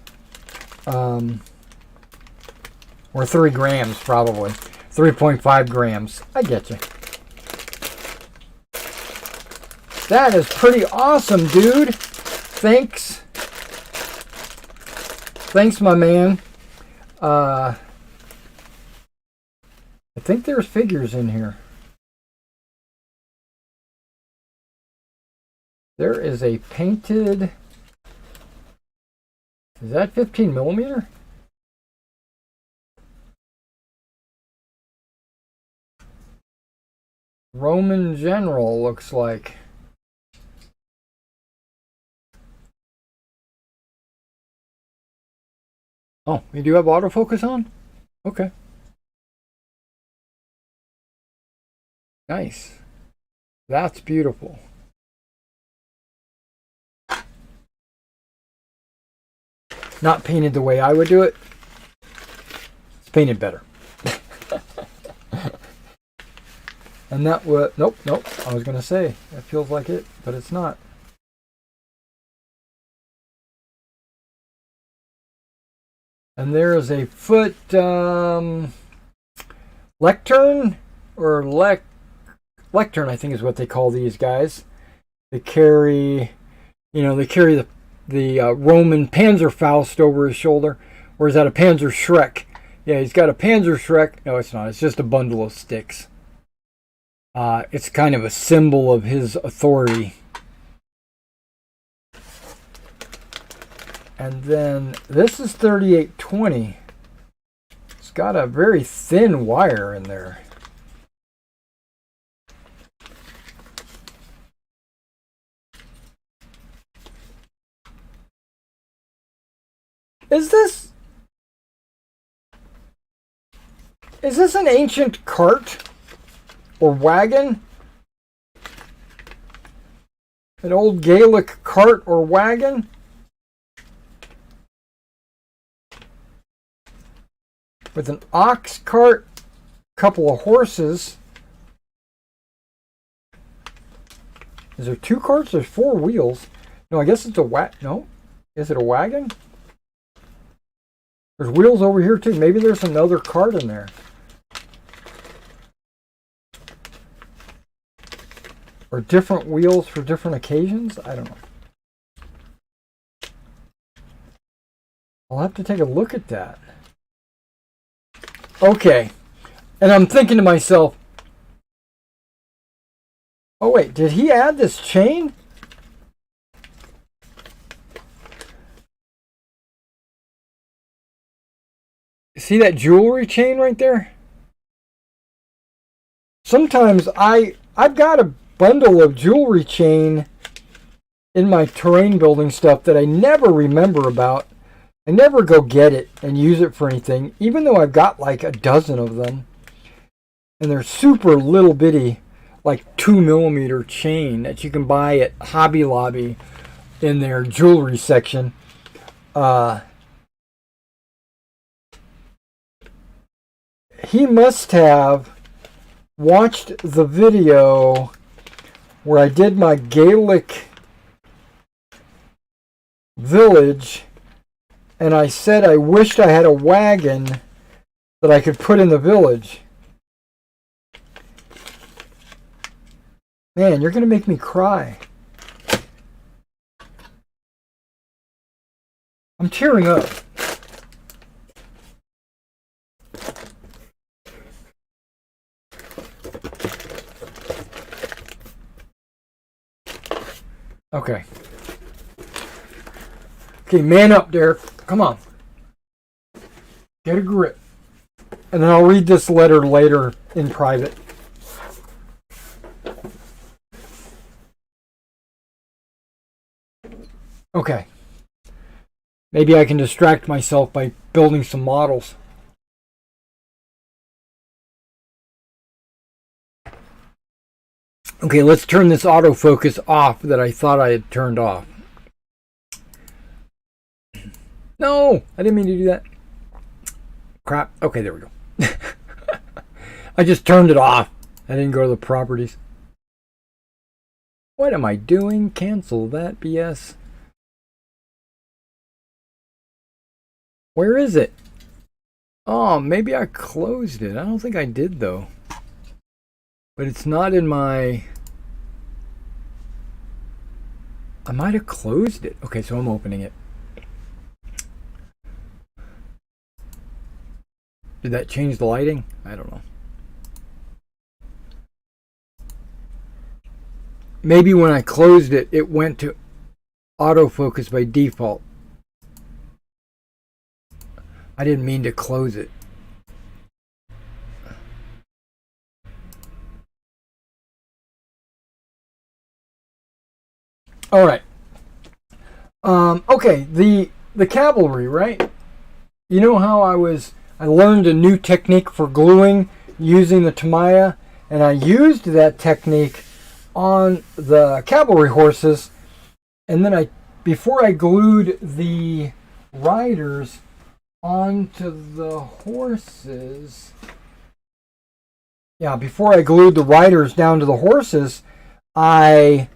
Or 3 grams probably. 3.5 grams. I get you. That is pretty awesome, dude. Thanks. Thanks, my man. I think there's figures in here. There is a painted... Is that 15 millimeter? Roman general looks like. Oh, you do have autofocus on? Okay. Nice. That's beautiful. Not painted the way I would do it. It's painted better. And that was, nope, I was going to say, it feels like it, but it's not. And there is a foot lectern, or lectern, I think is what they call these guys. They carry, the Roman Panzerfaust over his shoulder. Or is that a Panzer Shrek? Yeah, he's got a Panzer Shrek. No, it's not. It's just a bundle of sticks. It's kind of a symbol of his authority. And then this is 3820. It's got a very thin wire in there. Is this an ancient cart or wagon? An old Gaelic cart or wagon? With an ox cart, a couple of horses. Is there 2 carts? There's 4 wheels. No, I guess it's a no. Is it a wagon? There's wheels over here too. Maybe there's another cart in there. Or different wheels for different occasions? I don't know. I'll have to take a look at that. Okay. And I'm thinking to myself, oh wait, did he add this chain? See that jewelry chain right there? Sometimes I've got a bundle of jewelry chain in my terrain building stuff that I never remember about. I never go get it and use it for anything, even though I've got like a dozen of them. And they're super little bitty, like 2mm chain that you can buy at Hobby Lobby in their jewelry section. He must have watched the video where I did my Gaelic village, and I said I wished I had a wagon that I could put in the village. Man, you're going to make me cry. I'm tearing up. Okay. Okay, man up, Derek. Come on. Get a grip. And then I'll read this letter later in private. Okay. Maybe I can distract myself by building some models. Okay, let's turn this autofocus off that I thought I had turned off. No, I didn't mean to do that. Crap. Okay, there we go. I just turned it off. I didn't go to the properties. What am I doing? Cancel that BS. Where is it? Oh, maybe I closed it. I don't think I did though. But it's not in my... I might have closed it. Okay, so I'm opening it. Did that change the lighting? I don't know. Maybe when I closed it, it went to autofocus by default. I didn't mean to close it. All right. Okay, the cavalry, right? You know how I learned a new technique for gluing using the Tamiya, And I used that technique on the cavalry horses, and then before I glued the riders onto the horses, before I glued the riders down to the horses, I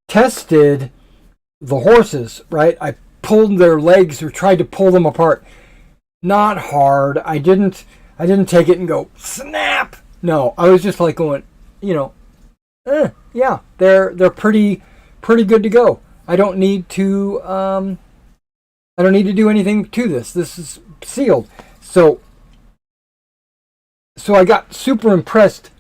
tested the horses, right? I pulled their legs or tried to pull them apart. Not hard. I didn't take it and go snap. No, I was just like going, yeah, they're pretty good to go. I don't need to do anything to this. This is sealed. So I got super impressed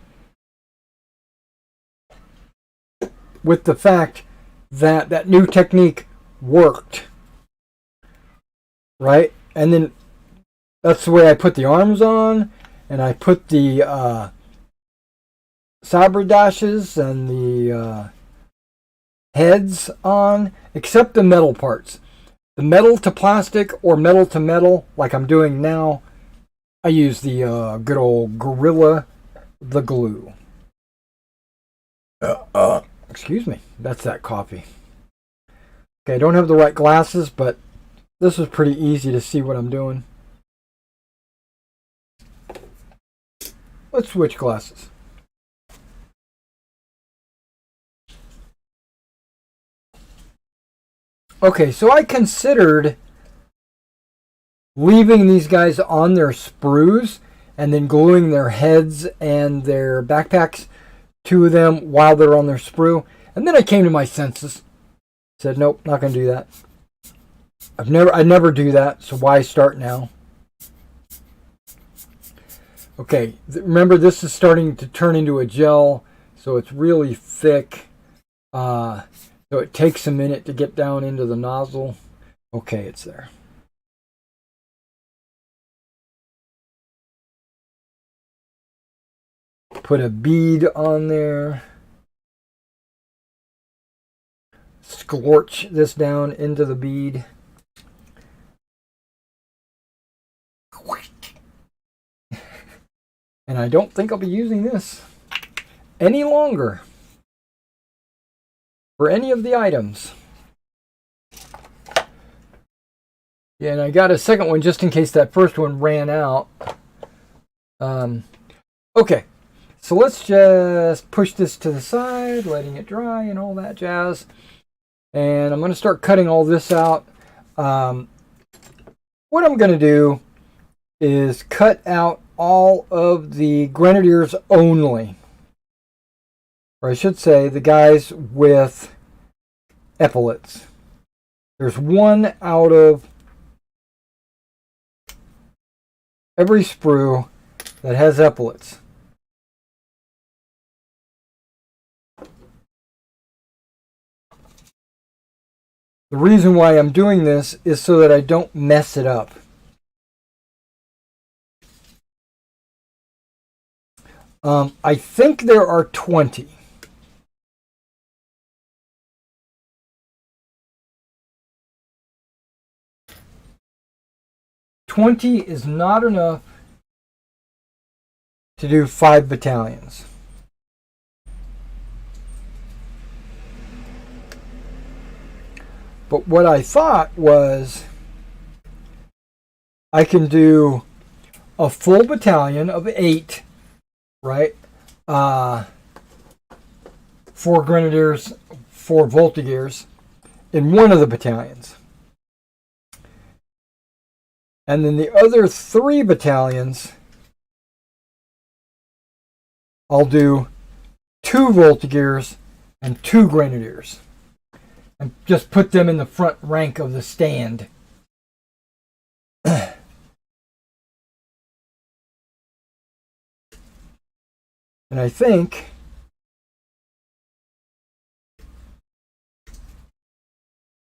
with the fact that that new technique worked. Right? And then that's the way I put the arms on, and I put the sabre dashes and the heads on, except the metal parts. The metal to plastic or metal to metal, like I'm doing now, I use the good old Gorilla the glue. Excuse me, that's that coffee. Okay, I don't have the right glasses, but this is pretty easy to see what I'm doing. Let's switch glasses. Okay, so I considered leaving these guys on their sprues and then gluing their heads and their backpacks to them while they're on their sprue. And then I came to my senses. Said, nope, not going to do that. I never do that, so why start now? Okay, remember this is starting to turn into a gel, so it's really thick. So it takes a minute to get down into the nozzle. Okay, it's there. Put a bead on there. Scorch this down into the bead. And I don't think I'll be using this any longer for any of the items. Yeah, and I got a second one just in case that first one ran out. Okay, so let's just push this to the side, letting it dry and all that jazz. And I'm going to start cutting all this out. What I'm going to do is cut out all of the grenadiers only. Or I should say the guys with epaulets. There's one out of every sprue that has epaulets. The reason why I'm doing this is so that I don't mess it up. I think there are 20. $20 is not enough to do 5 battalions. But what I thought was I can do a full battalion of 8, right? 4 grenadiers, 4 voltigeurs in one of the battalions. And then the other 3 battalions, I'll do 2 voltigeurs and 2 grenadiers. And just put them in the front rank of the stand. And I think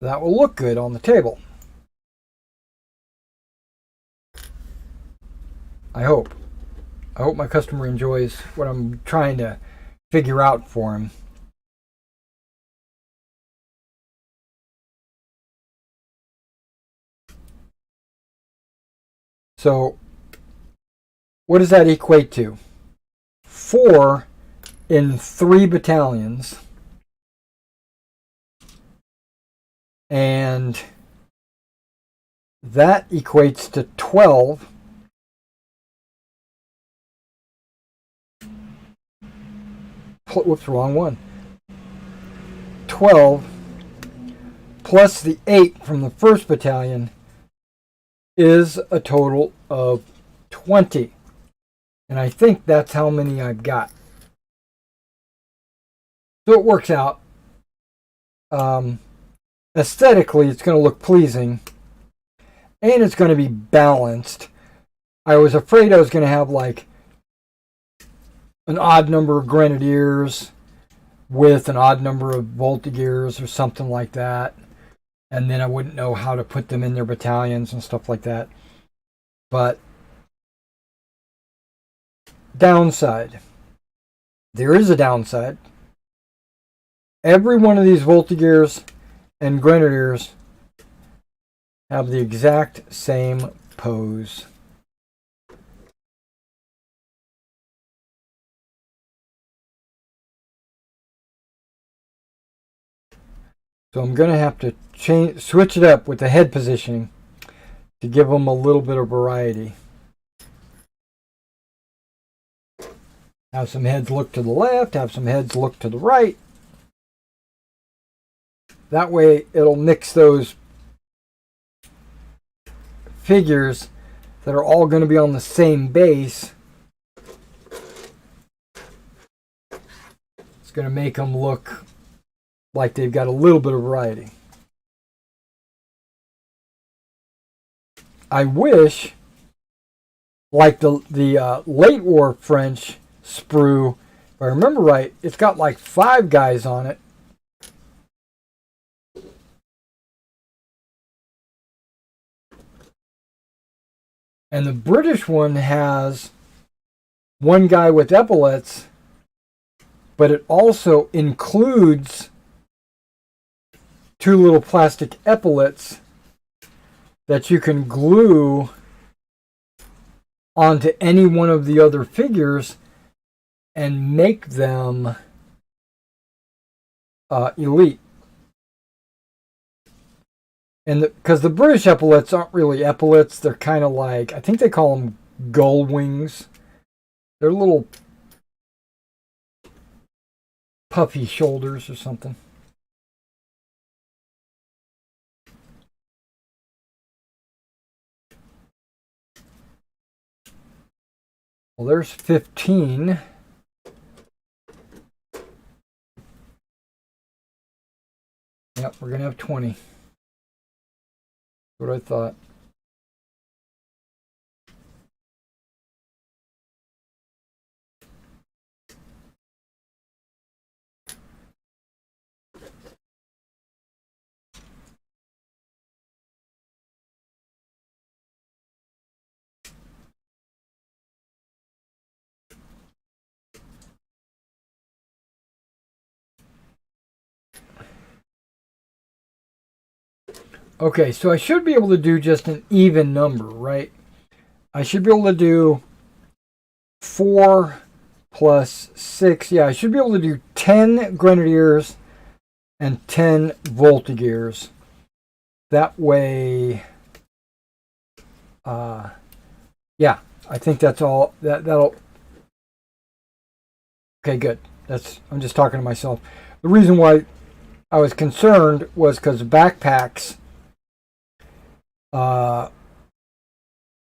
that will look good on the table. I hope. I hope my customer enjoys what I'm trying to figure out for him. So, what does that equate to? 4 in 3 battalions. And that equates to 12. Whoops, wrong one. 12 plus the 8 from the 1st battalion is a total of 20. And I think that's how many I've got. So it works out. Aesthetically, it's going to look pleasing. And it's going to be balanced. I was afraid I was going to have like an odd number of grenadiers with an odd number of voltigears or something like that. And then I wouldn't know how to put them in their battalions and stuff like that. But downside. There is a downside. Every one of these voltigears and grenadiers have the exact same pose. So I'm going to have to switch it up with the head positioning to give them a little bit of variety. Have some heads look to the left, have some heads look to the right. That way it'll mix those figures that are all going to be on the same base. It's going to make them look like they've got a little bit of variety. I wish, like the late war French sprue, if I remember right, it's got like 5 guys on it. And the British one has 1 guy with epaulets, but it also includes 2 little plastic epaulets that you can glue onto any one of the other figures and make them elite. And because the British epaulets aren't really epaulets, they're kind of like, I think they call them gull wings. They're little puffy shoulders or something. Well, there's 15. Yep, we're going to have 20. What I thought. Okay, so I should be able to do just an even number, right? I should be able to do 4 plus 6. Yeah, I should be able to do 10 grenadiers and 10 voltigears. That way, yeah, I think that's all. That'll. Okay, good. I'm just talking to myself. The reason why I was concerned was because backpacks.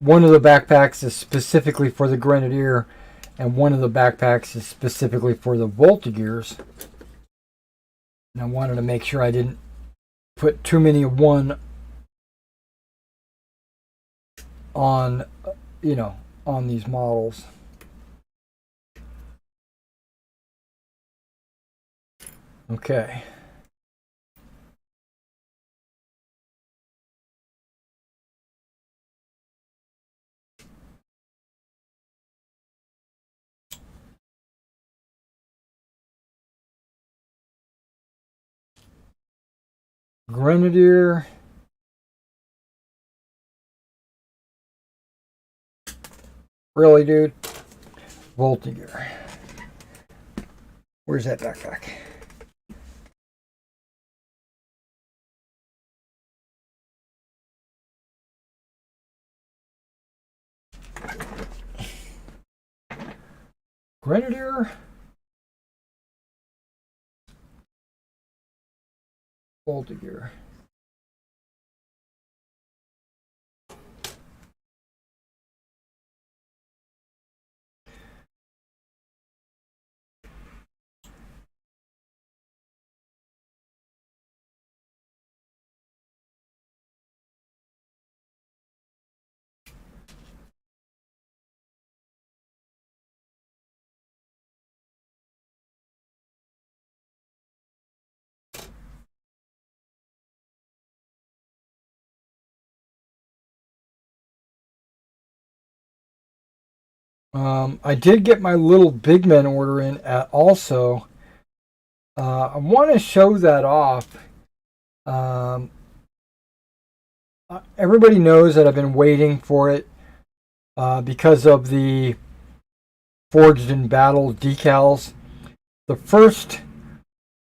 One of the backpacks is specifically for the grenadier, and one of the backpacks is specifically for the voltigears. And I wanted to make sure I didn't put too many of one on, on these models. Okay. Grenadier. Really, dude? Voltigear. Where's that backpack? Grenadier. Voltigeur. I did get my little big men order in also. I want to show that off. Everybody knows that I've been waiting for it because of the Forged in Battle decals. The first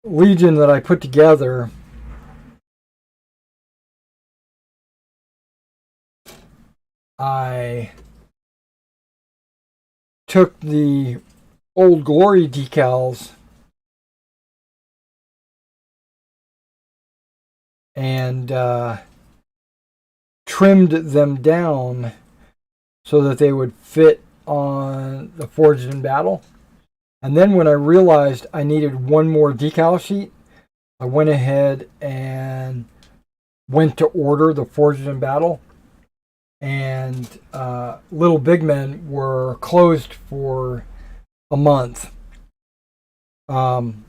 Legion that I put together, I took the Old Glory decals and trimmed them down so that they would fit on the Forged in Battle. And then when I realized I needed one more decal sheet, I went ahead and went to order the Forged in Battle. And Little Big Men were closed for a month. And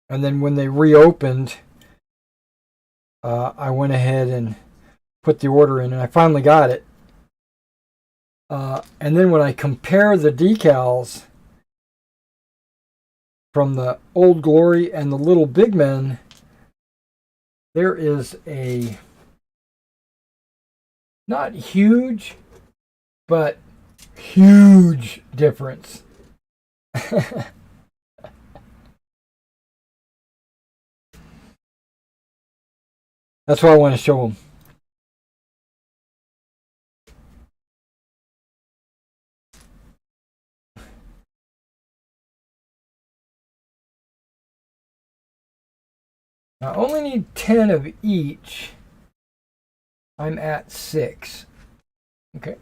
then when they reopened, I went ahead and put the order in, and I finally got it. And then when I compare the decals from the Old Glory and the Little Big Men, there is a not huge, but huge difference. That's why I want to show them. I only need 10 of each. I'm at 6. Okay.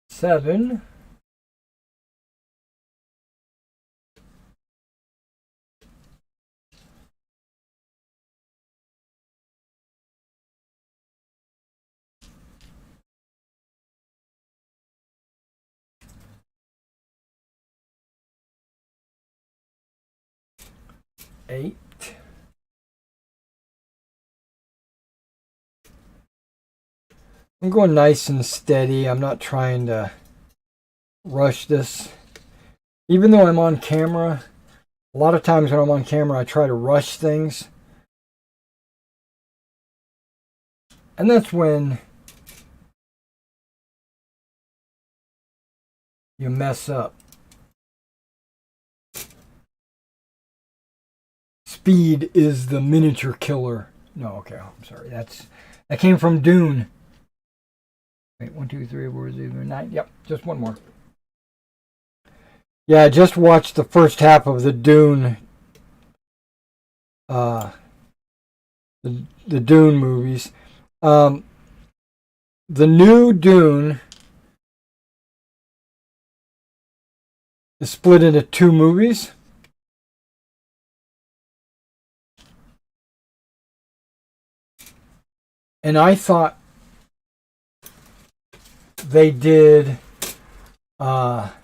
Seven. Eight. I'm going nice and steady. I'm not trying to rush this. Even though I'm on camera, a lot of times when I'm on camera, I try to rush things. And that's when you mess up. Speed is the miniature killer. No, okay, I'm sorry. That came from Dune. Wait, 1, 2, 3, 4, 5, 9. Yep, just one more. Yeah, I just watched the first half of the Dune, the Dune movies. The new Dune is split into 2 movies. And I thought they did what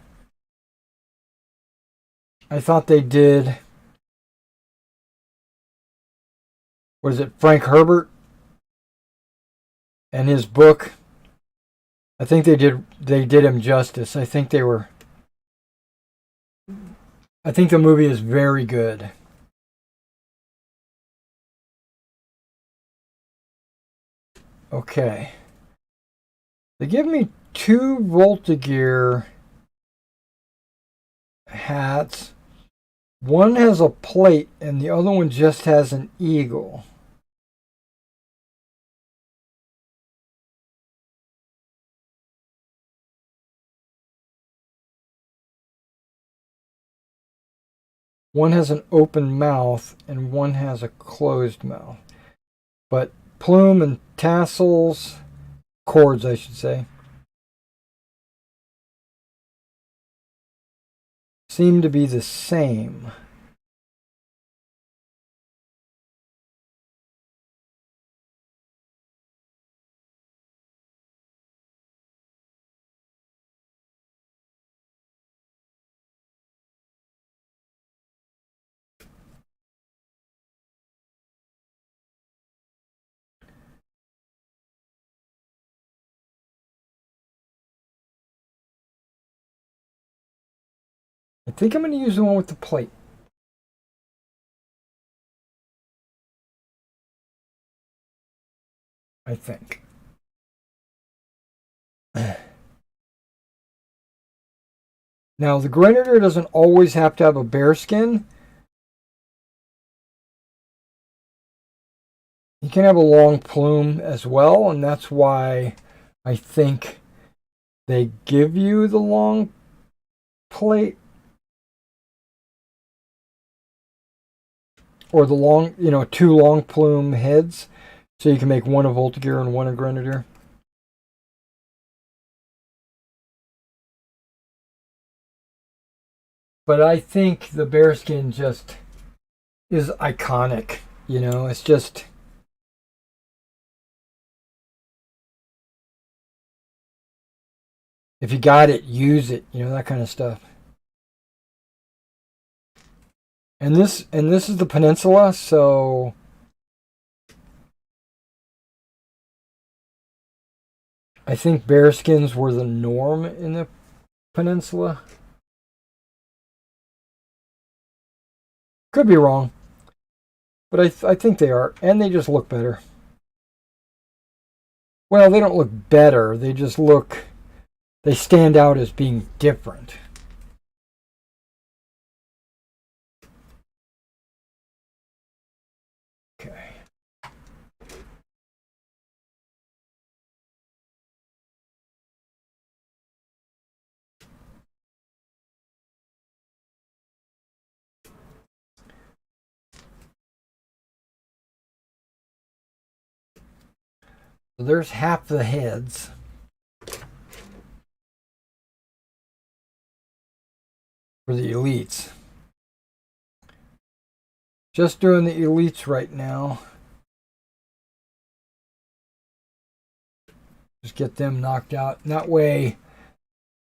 is it, Frank Herbert and his book I think they did him justice. I think the movie is very good. Okay. They give me 2 Voltigear hats. One has a plate and the other one just has an eagle. One has an open mouth and one has a closed mouth. But plume and tassels, cords I should say, seem to be the same. I think I'm going to use the one with the plate. I think. Now, the Grenadier doesn't always have to have a bear skin. He can have a long plume as well, and that's why I think they give you the long plate. Or the long, 2 long plume heads. So you can make one a Voltigear and one a Grenadier. But I think the bearskin just is iconic. It's just... If you got it, use it. That kind of stuff. And this is the peninsula, so... I think bearskins were the norm in the peninsula. Could be wrong. But I think they are. And they just look better. Well, they don't look better. They just look... They stand out as being different. Okay. So there's half the heads. For the elites. Just doing the elites right now. Just get them knocked out. And that way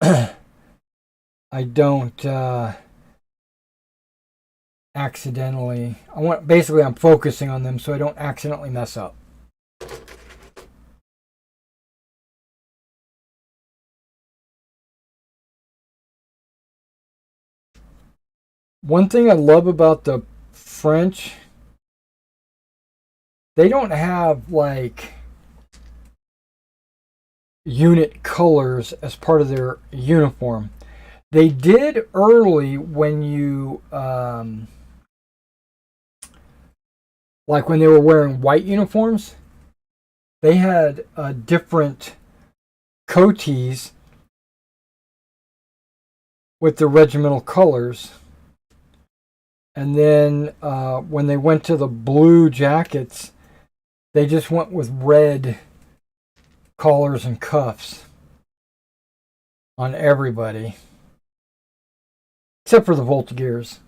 I don't accidentally... Basically I'm focusing on them so I don't accidentally mess up. One thing I love about the French, they don't have like unit colors as part of their uniform. They did early when you like when they were wearing white uniforms, they had different coatees with the regimental colors. And then when they went to the blue jackets, they just went with red collars and cuffs on everybody. Except for the Voltigears.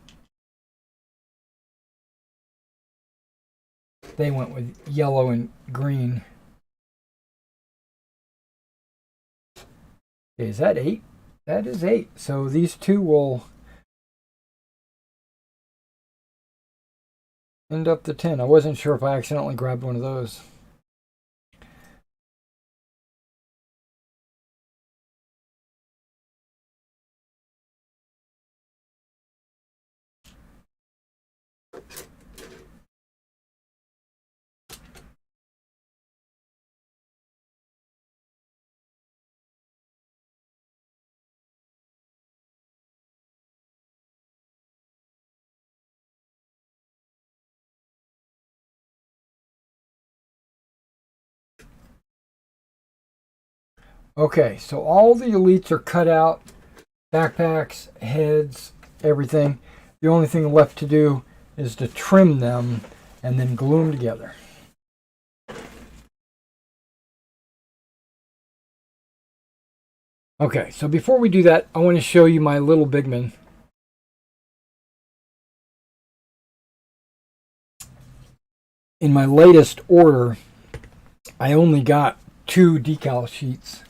They went with yellow and green. Okay, is that 8? That is 8. So these two will end up the 10. I wasn't sure if I accidentally grabbed one of those. Okay, so all the elites are cut out. Backpacks, heads, everything. The only thing left to do is to trim them and then glue them together. Okay, so before we do that, I want to show you my little bigman. In my latest order, I only got 2 decal sheets.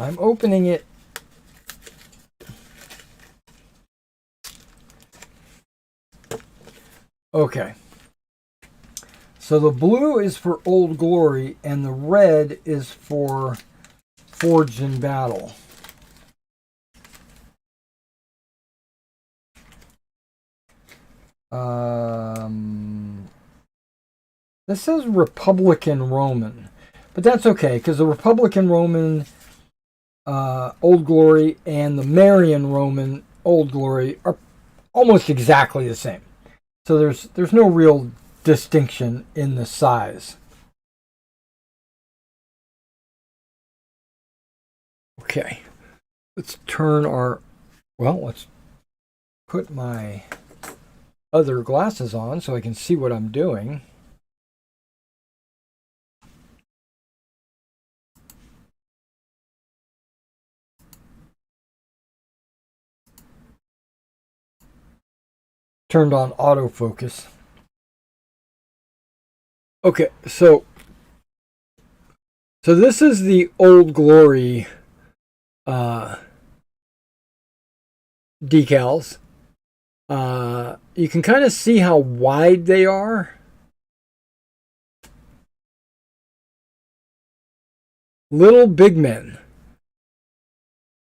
I'm opening it. Okay. So the blue is for Old Glory and the red is for Forged in Battle. This says Republican Roman, but that's okay because the Republican Roman Old Glory and the Marian Roman Old Glory are almost exactly the same. So there's no real distinction in the size. Okay, let's put my other glasses on so I can see what I'm doing. Turned on autofocus. Okay, so this is the Old Glory decals. You can kind of see how wide they are. Little big men.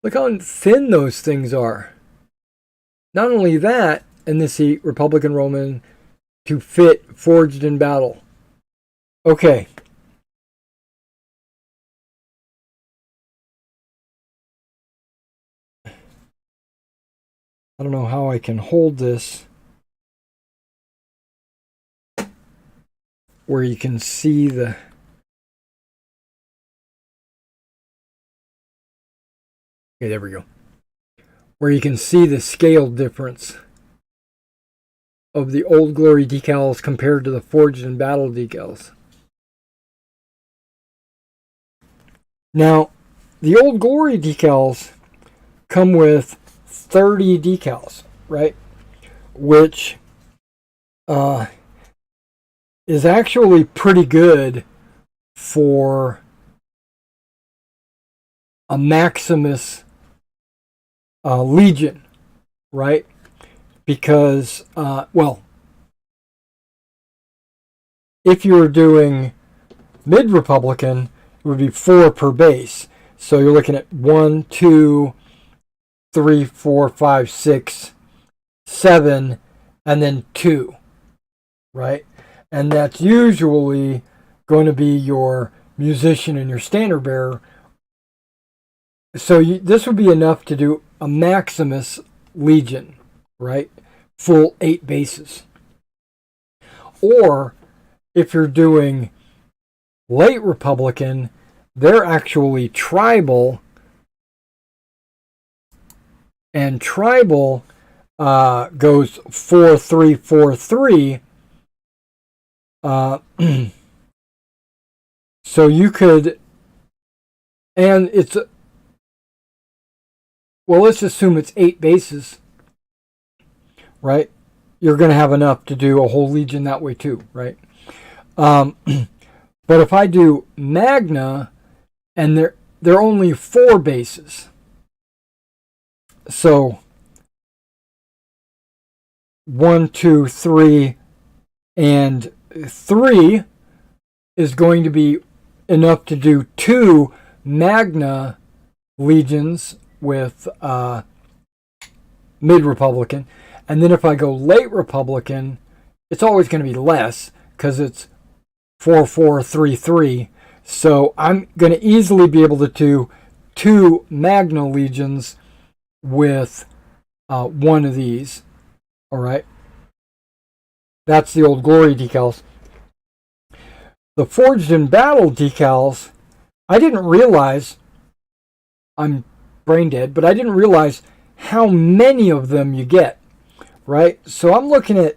Look how thin those things are. Not only that, and this is Republican Roman to fit Forged in Battle. Okay. I don't know how I can hold this where you can see the... Okay, there we go. Where you can see the scale difference of the Old Glory decals compared to the Forged in Battle decals. Now, the Old Glory decals come with 30 decals, right? Which is actually pretty good for a Maximus Legion, right? Because, if you were doing mid-Republican, it would be 4 per base. So you're looking at 1, 2, 3, 4, 5, 6, 7, and then 2, right? And that's usually going to be your musician and your standard bearer. So this would be enough to do a Maximus Legion, right? Full 8 bases. Or if you're doing late Republican, they're actually tribal. And tribal goes 4, 3, 4, 3. So you could, and it's, well, let's assume it's 8 bases, right? You're going to have enough to do a whole legion that way too, right? But if I do Magna, and they're only 4 bases, so 1, 2, 3, and 3 is going to be enough to do 2 Magna legions with mid-Republican. And then if I go late Republican, it's always going to be less because it's 4, 4, 3, 3. So I'm going to easily be able to do 2 Magna Legions with one of these. All right. That's the Old Glory decals. The Forged in Battle decals, I didn't realize, I'm brain dead, but I didn't realize how many of them you get, right? So I'm looking at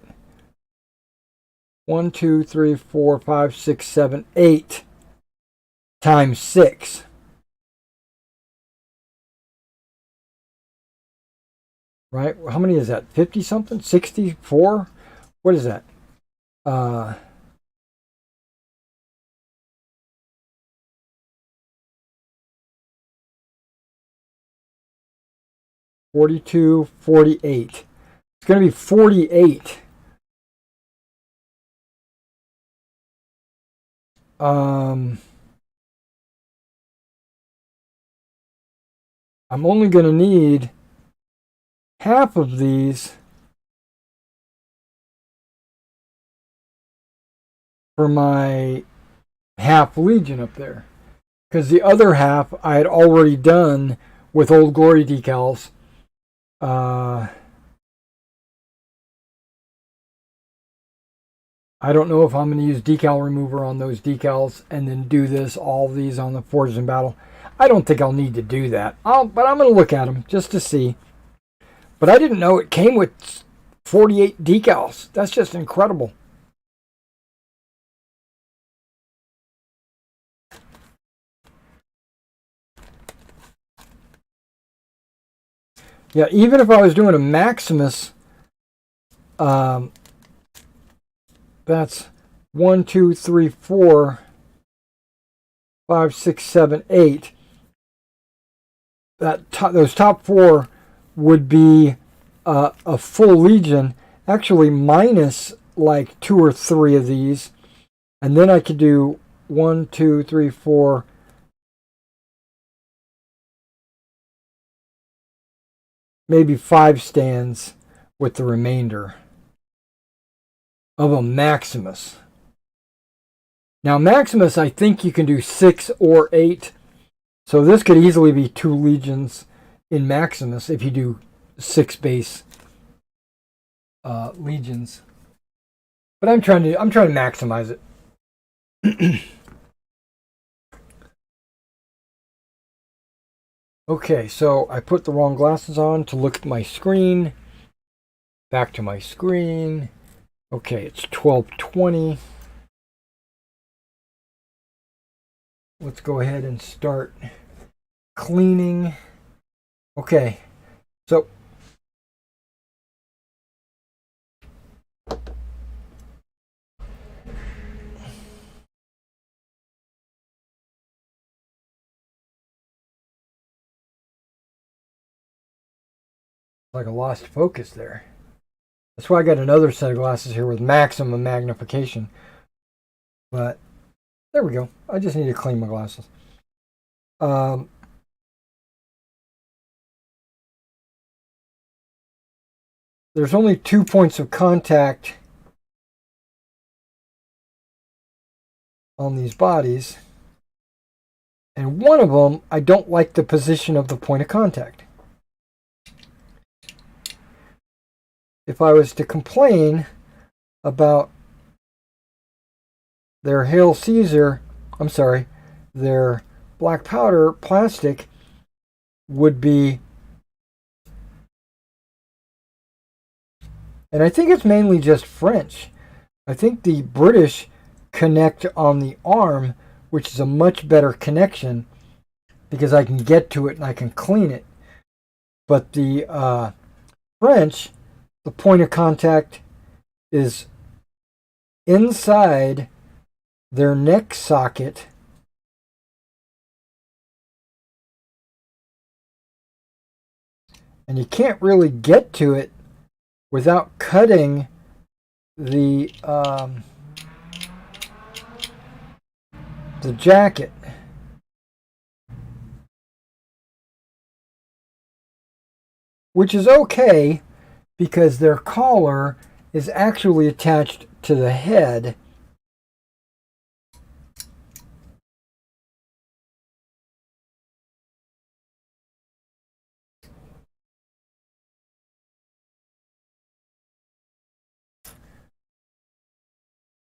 1, 2, 3, 4, 5, 6, 7, 8 times 6. Right? How many is that? 50 something? 64? What is that? 42, 48. It's going to be 48. I'm only going to need half of these for my half Legion up there. Because the other half I had already done with Old Glory decals. I don't know if I'm going to use decal remover on those decals and then do this, all these on the Forged in Battle. I don't think I'll need to do that. But I'm going to look at them just to see. But I didn't know it came with 48 decals. That's just incredible. Yeah, even if I was doing a Maximus, that's 1, 2, 3, 4, 5, 6, 7, 8. Those top 4 would be a full Legion, actually minus like 2 or 3 of these, and then I could do 1, 2, 3, 4. Maybe 5 stands with the remainder of a Maximus. Now, Maximus, I think you can do 6 or 8. So this could easily be 2 Legions in Maximus if you do 6 base Legions. But I'm trying to maximize it. Okay, so I put the wrong glasses on to look at my screen. Back to my screen. Okay, it's 12:20. Let's go ahead and start cleaning. Okay, so like a lost focus there. That's why I got another set of glasses here with maximum magnification. But there we go. I just need to clean my glasses. There's only 2 points of contact on these bodies. And one of them, I don't like the position of the point of contact. If I was to complain about their Hail Caesar, their black powder plastic would be, and I think it's mainly just French. I think the British connect on the arm, which is a much better connection because I can get to it and I can clean it. But the French, the point of contact is inside their neck socket, and you can't really get to it without cutting the jacket. Which is okay because their collar is actually attached to the head.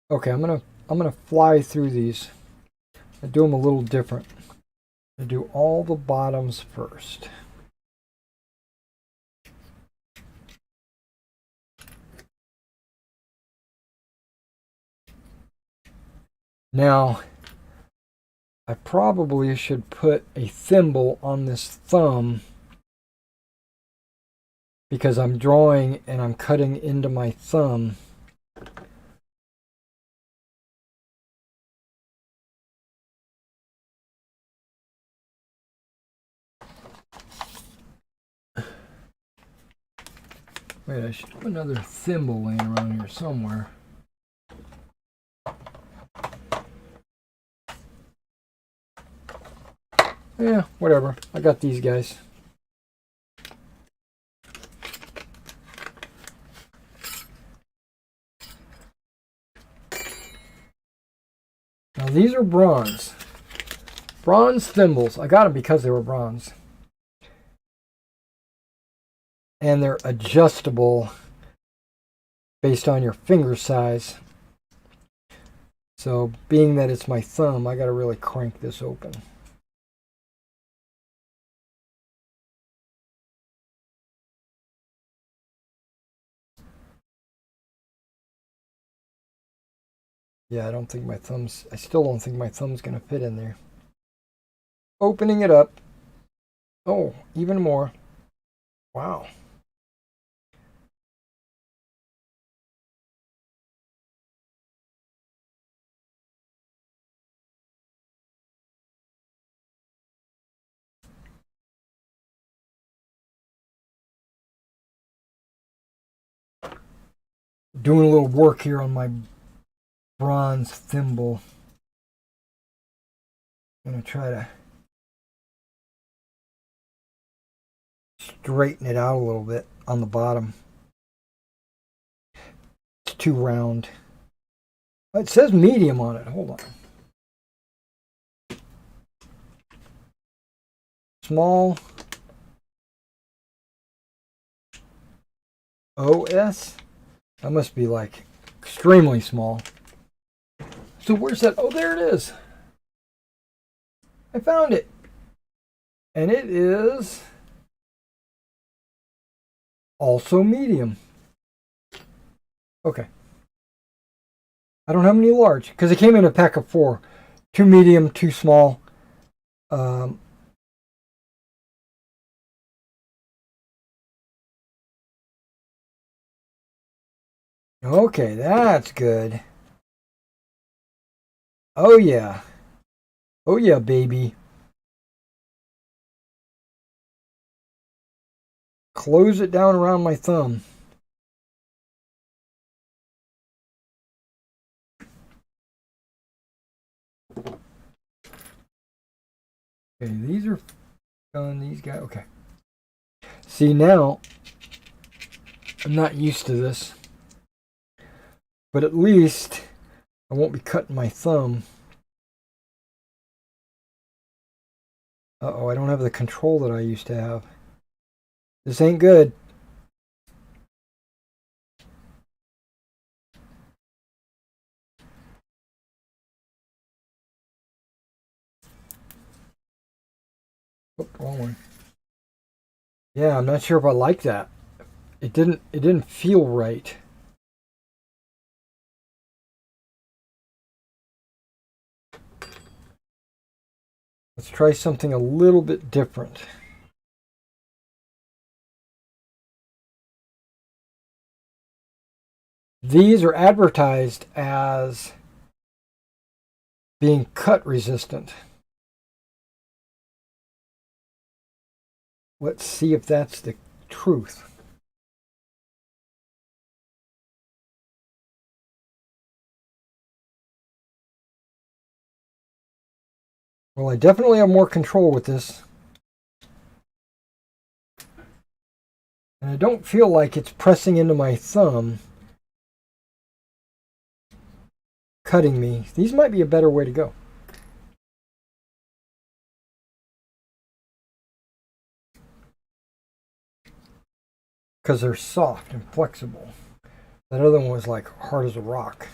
Okay, I'm gonna fly through these. I do them a little different. I do all the bottoms first. Now, I probably should put a thimble on this thumb because I'm drawing and I'm cutting into my thumb. Wait, I should have another thimble laying around here somewhere. Yeah, whatever. I got these guys. Now these are bronze. Bronze thimbles. I got them because they were bronze. And they're adjustable based on your finger size. So being that it's my thumb, I got to really crank this open. Yeah, I still don't think my thumb's going to fit in there. Opening it up. Oh, even more. Wow. Doing a little work here on my bronze thimble. I'm going to try to straighten it out a little bit on the bottom. It's too round. It says medium on it. Hold on. Small. OS? That must be like extremely small. So where's that? Oh, there it is. I found it. And it is also medium. Okay. I don't have any large because it came in a pack of 4. 2 medium, 2 small. Okay, that's good. Oh yeah. Oh yeah, baby. Close it down around my thumb. Okay, these are done. These guys. Okay. See, now I'm not used to this, but at least I won't be cutting my thumb. Uh-oh, I don't have the control that I used to have. This ain't good. Oh, wrong one. Yeah, I'm not sure if I like that. It didn't feel right. Let's try something a little bit different. These are advertised as being cut resistant. Let's see if that's the truth. Well, I definitely have more control with this. And I don't feel like it's pressing into my thumb, cutting me. These might be a better way to go. Because they're soft and flexible. That other one was like hard as a rock.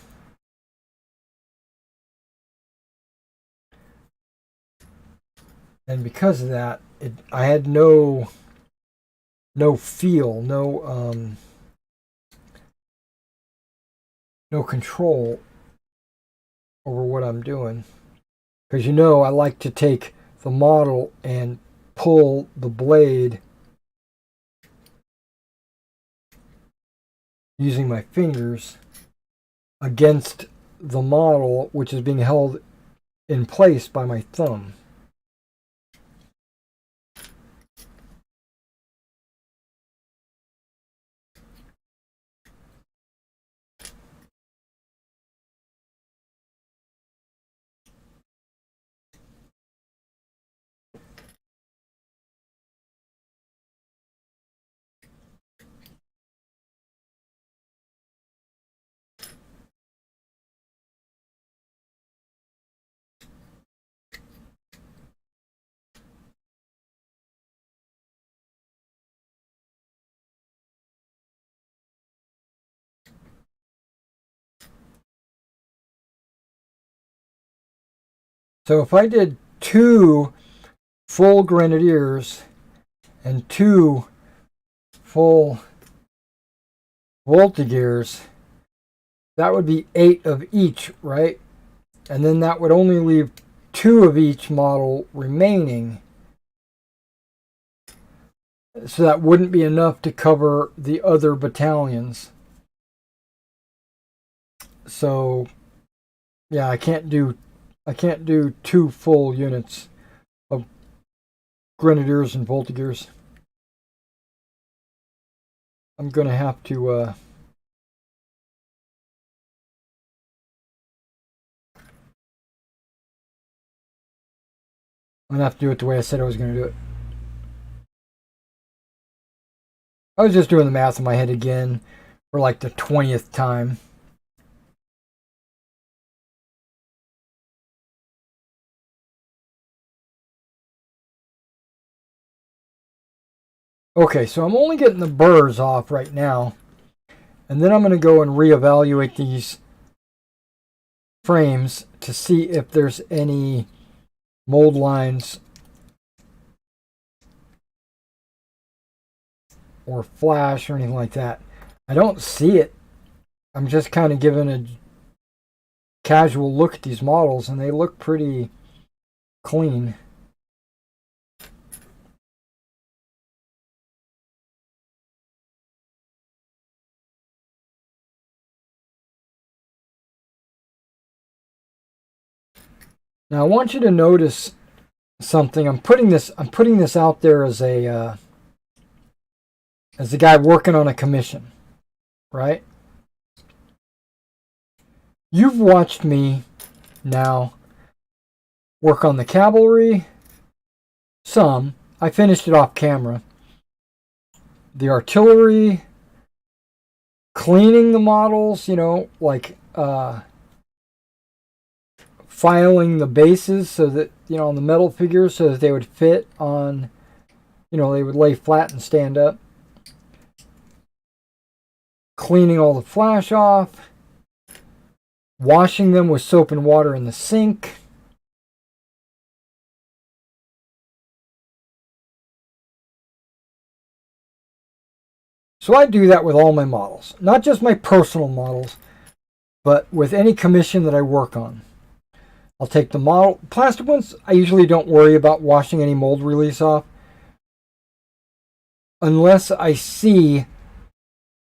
And because of that, I had no feel, no control over what I'm doing. Because I like to take the model and pull the blade using my fingers against the model, which is being held in place by my thumb. So if I did 2 full grenadiers and 2 full voltigears, that would be 8 of each, right? And then that would only leave 2 of each model remaining. So that wouldn't be enough to cover the other battalions. So yeah, I can't do 2 full units of grenadiers and voltigears. I'm gonna have to I'm gonna have to do it the way I said I was gonna do it. I was just doing the math in my head again for like the 20th time. Okay, so I'm only getting the burrs off right now. And then I'm going to go and reevaluate these frames to see if there's any mold lines or flash or anything like that. I don't see it. I'm just kind of giving a casual look at these models, and they look pretty clean. Now I want you to notice something. I'm putting this out there as a guy working on a commission, right? You've watched me now work on the cavalry. Some. I finished it off camera. The artillery, cleaning the models, like filing the bases so that, on the metal figures so that they would fit on, they would lay flat and stand up. Cleaning all the flash off. Washing them with soap and water in the sink. So I do that with all my models. Not just my personal models, but with any commission that I work on. I'll take the model. Plastic ones, I usually don't worry about washing any mold release off unless I see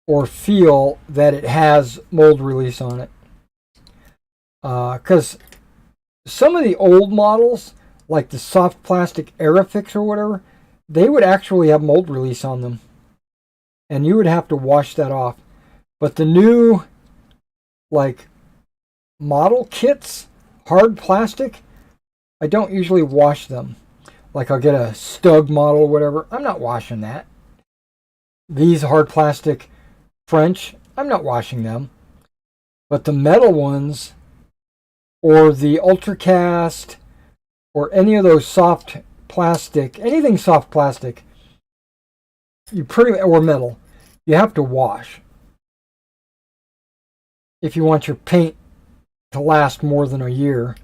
or feel that it has mold release on it. Because some of the old models, like the soft plastic Aerofix or whatever, they would actually have mold release on them. And you would have to wash that off. But the new, like, model kits, hard plastic, I don't usually wash them. Like, I'll get a Stug model or whatever. I'm not washing that. These hard plastic French, I'm not washing them. But the metal ones, or the Ultracast, or any of those soft plastic, anything soft plastic, or metal, you have to wash if you want your paint to last more than a year.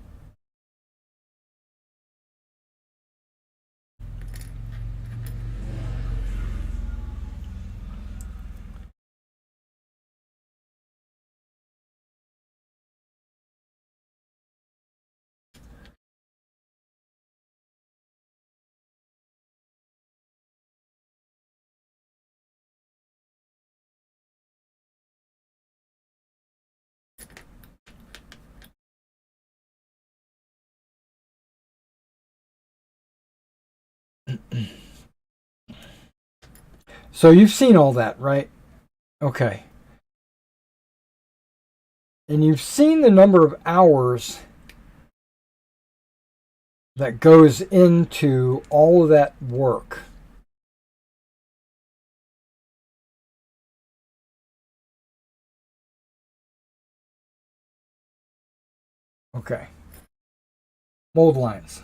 So you've seen all that, right? Okay. And you've seen the number of hours that goes into all of that work. Okay. Mold lines.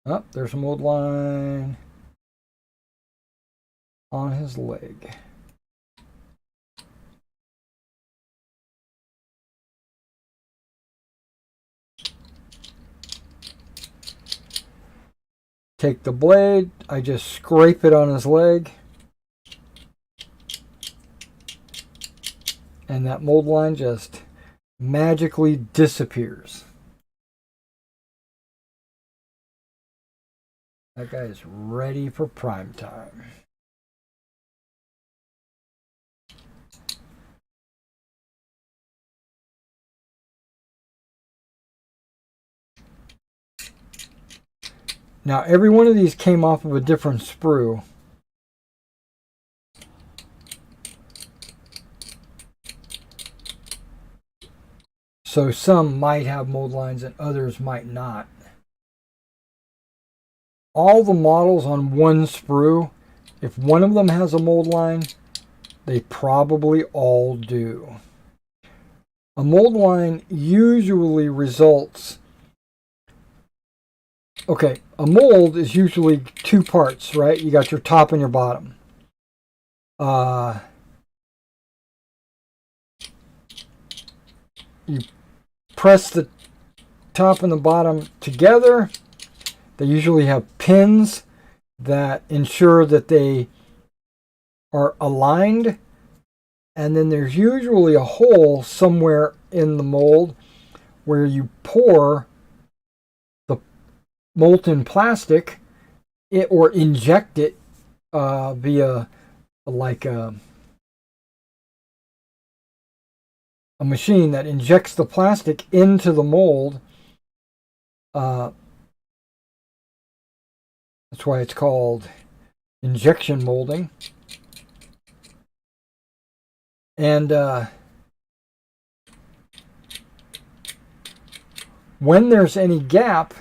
Oh, there's a mold line on his leg. Take the blade, I just scrape it on his leg, and that mold line just magically disappears. That guy is ready for prime time. Now, every one of these came off of a different sprue. So some might have mold lines and others might not. All the models on one sprue, if one of them has a mold line, they probably all do. A mold line usually results... Okay, a mold is usually two parts, right? You got your top and your bottom. You press the top and the bottom together. They usually have pins that ensure that they are aligned. And then there's usually a hole somewhere in the mold where you pour the molten plastic or inject it via like a machine that injects the plastic into the mold. That's why it's called injection molding. And when there's any gap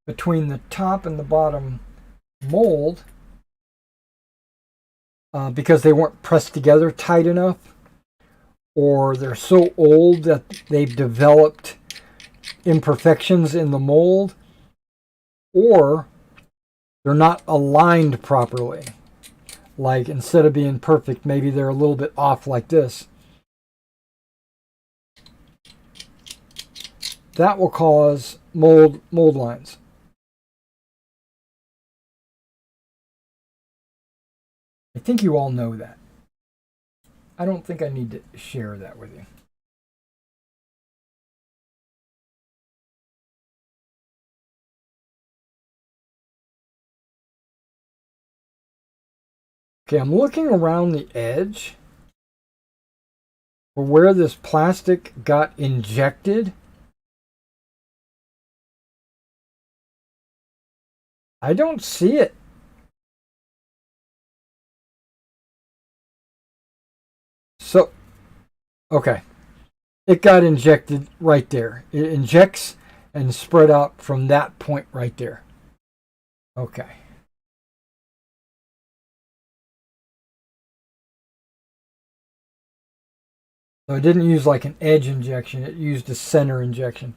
between the top and the bottom mold, because they weren't pressed together tight enough, or they're so old that they've developed imperfections in the mold, or they're not aligned properly. Like instead of being perfect, maybe they're a little bit off like this. That will cause mold lines. I think you all know that. I don't think I need to share that with you. Okay, I'm looking around the edge for where this plastic got injected. I don't see it. So, okay. It got injected right there. It injects and spread out from that point right there. Okay. So it didn't use like an edge injection. It used a center injection.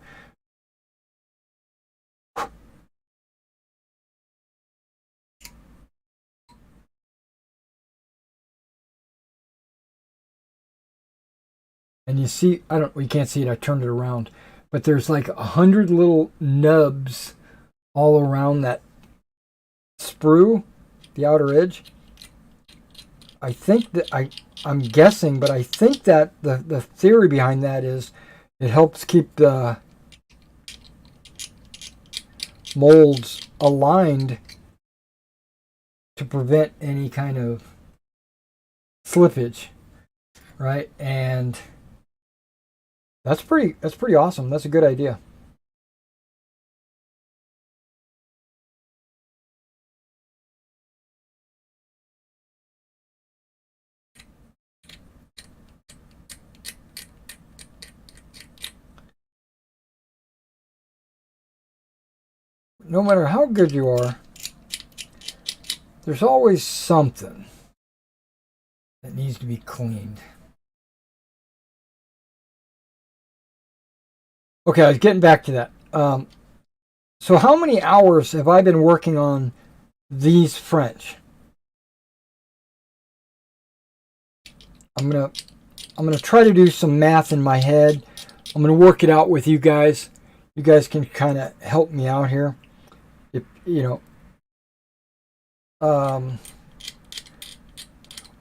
And you see, you can't see it. I turned it around, but there's like 100 little nubs all around that sprue, the outer edge. I think that I'm guessing, but I think that the theory behind that is it helps keep the molds aligned to prevent any kind of slippage, right? And that's pretty awesome. That's a good idea. no matter how good you are, there's always something that needs to be cleaned. Okay, I was getting back to that. So how many hours have I been working on these French? I'm gonna try to do some math in my head. I'm gonna work it out with you guys. You guys can kind of help me out here. If you know,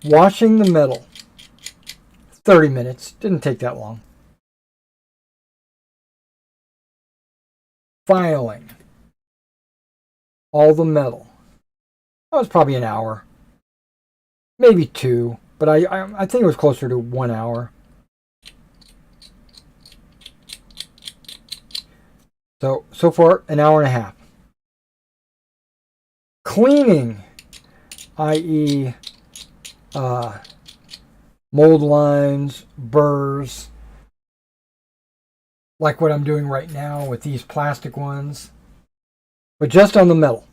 washing the metal, 30 minutes. Didn't take that long. Filing all the metal. That was probably an hour, maybe two, but I think it was closer to 1 hour. So far, an hour and a half. Cleaning, i.e., mold lines, burrs, like what I'm doing right now with these plastic ones, but just on the metal.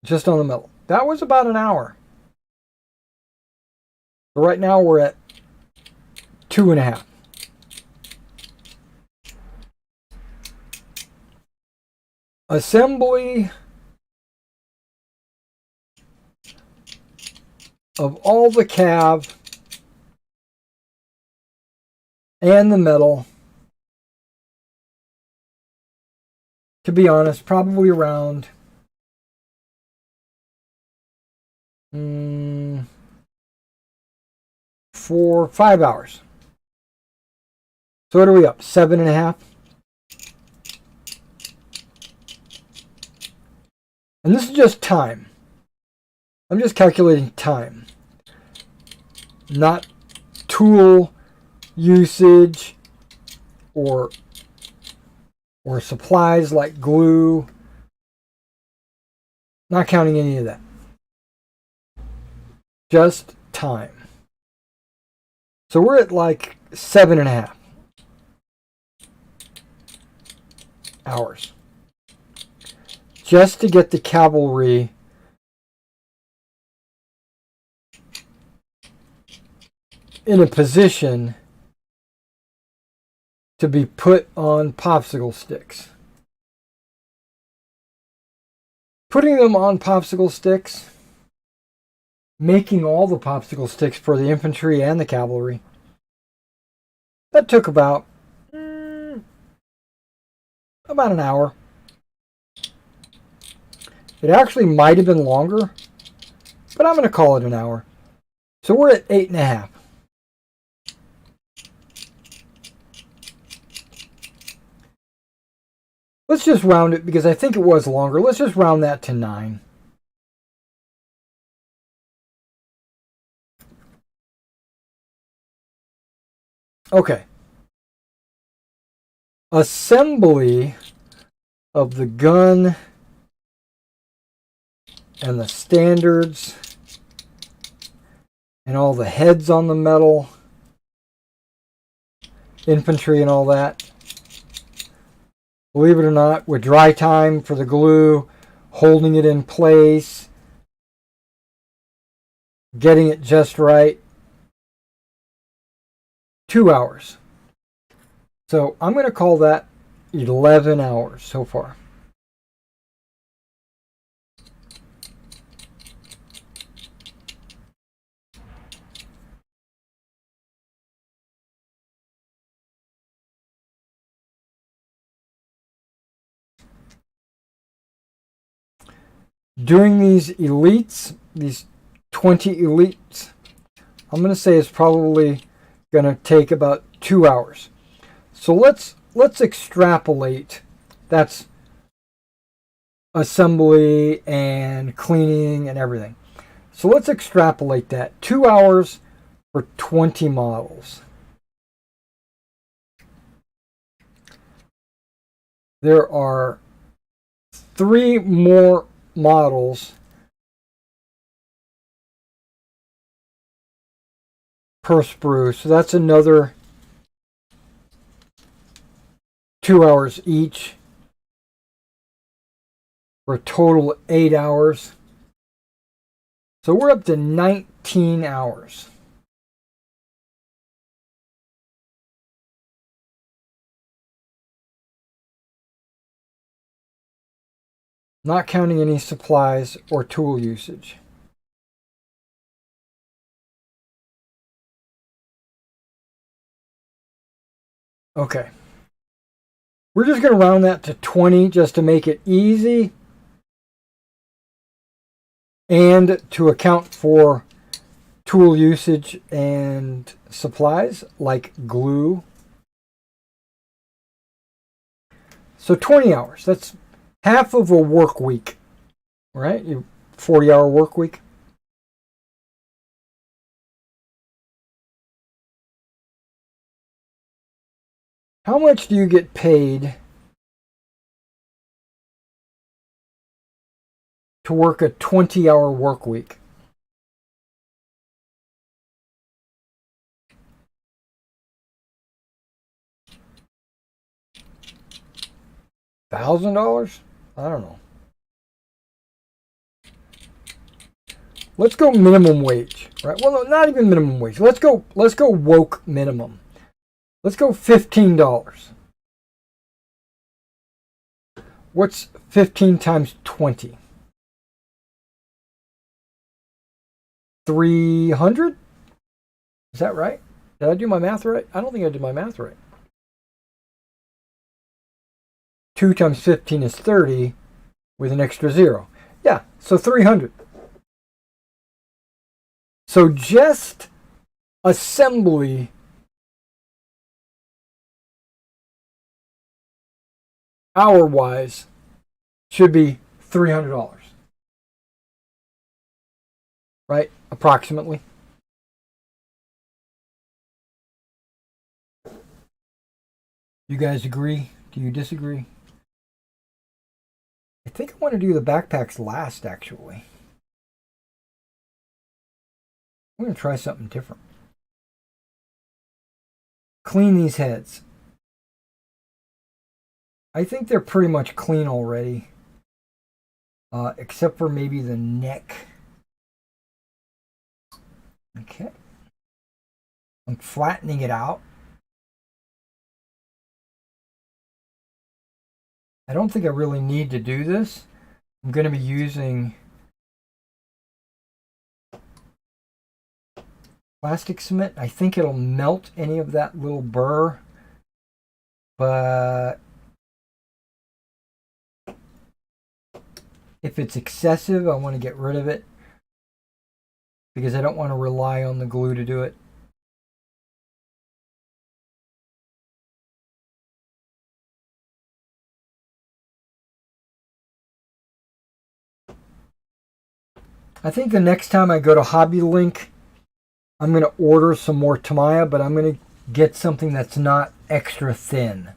Just on the metal. That was about an hour. But right now we're at 2.5. Assembly of all the cav and the metal, to be honest, probably around 5 hours. So what are we up? 7.5. And this is just time. I'm just calculating time, not tool usage or supplies like glue. Not counting any of that. Just time. So we're at like 7.5 hours just to get the cavalry in a position to be put on popsicle sticks. Putting them on popsicle sticks, making all the popsicle sticks for the infantry and the cavalry, that took about an hour. It actually might have been longer, but I'm going to call it an hour. So we're at 8.5. Let's just round it because I think it was longer. Let's just round that to 9. Okay. Assembly of the gun and the standards and all the heads on the metal, infantry and all that. Believe it or not, with dry time for the glue, holding it in place, getting it just right, 2 hours. So I'm going to call that 11 hours so far. Doing these elites, these 20 elites, I'm going to say it's probably going to take about 2 hours. So let's extrapolate. That's assembly and cleaning and everything. So let's extrapolate that. 2 hours for 20 models. There are 3 more models per sprue. So that's another 2 hours each. for a total of 8 hours. So we're up to 19 hours. Not counting any supplies or tool usage. Okay. We're just going to round that to 20 just to make it easy and to account for tool usage and supplies like glue. So 20 hours. That's half of a work week, right? 40-hour work week. How much do you get paid to work a 20-hour work week? $1,000? I don't know. Let's go minimum wage, right? Well, no, not even minimum wage. Let's go woke minimum. Let's go $15. What's 15 times 20? 300? Is that right? Did I do my math right? I don't think I did my math right. 2 times 15 is 30 with an extra 0. Yeah, so 300. So just assembly hour-wise should be $300. Right? Approximately. You guys agree? Do you disagree? I think I want to do the backpacks last, actually. I'm going to try something different. Clean these heads. I think they're pretty much clean already. Except for maybe the neck. Okay. I'm flattening it out. I don't think I really need to do this. I'm going to be using plastic cement. I think it'll melt any of that little burr. But if it's excessive, I want to get rid of it because I don't want to rely on the glue to do it. I think the next time I go to Hobby Link, I'm going to order some more Tamiya, but I'm going to get something that's not extra thin.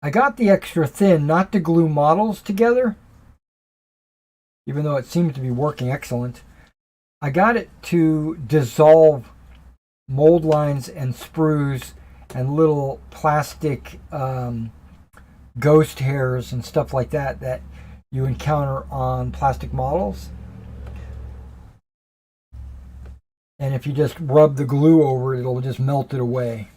I got the extra thin not to glue models together, even though it seems to be working excellent. I got it to dissolve mold lines and sprues and little plastic ghost hairs and stuff like that that you encounter on plastic models. And if you just rub the glue over it, it'll just melt it away.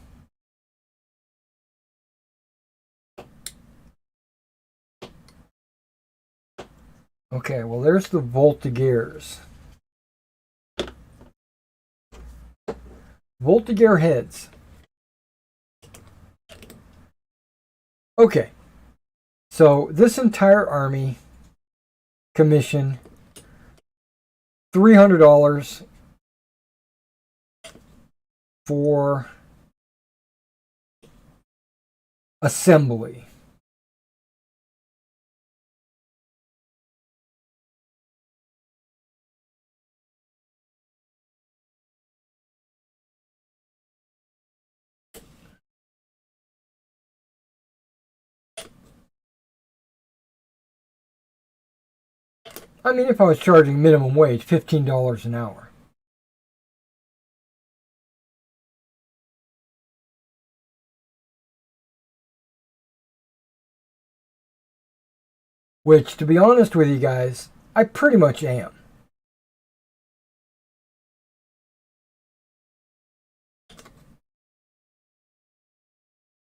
Okay, well, there's the Voltigears. Voltigear heads. Okay, so this entire army commission, $300 for assembly. I mean, if I was charging minimum wage, $15 an hour. which, to be honest with you guys, I pretty much am.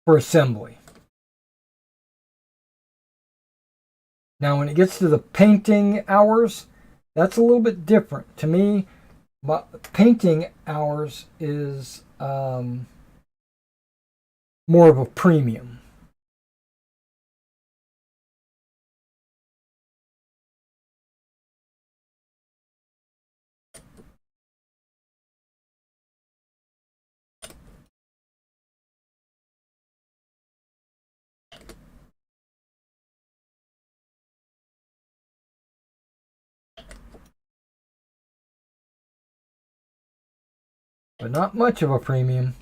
For assembly. Now, when it gets to the painting hours, that's a little bit different. To me, painting hours is more of a premium. But not much of a premium.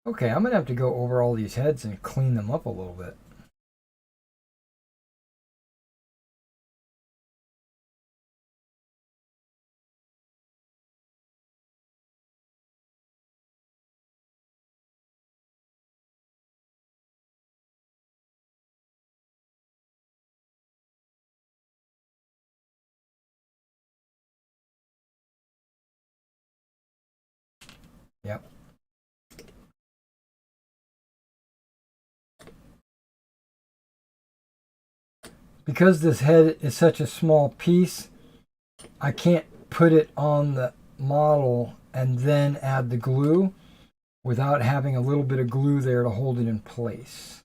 Okay, I'm going to have to go over all these heads and clean them up a little bit. Yep. Because this head is such a small piece, I can't put it on the model and then add the glue without having a little bit of glue there to hold it in place.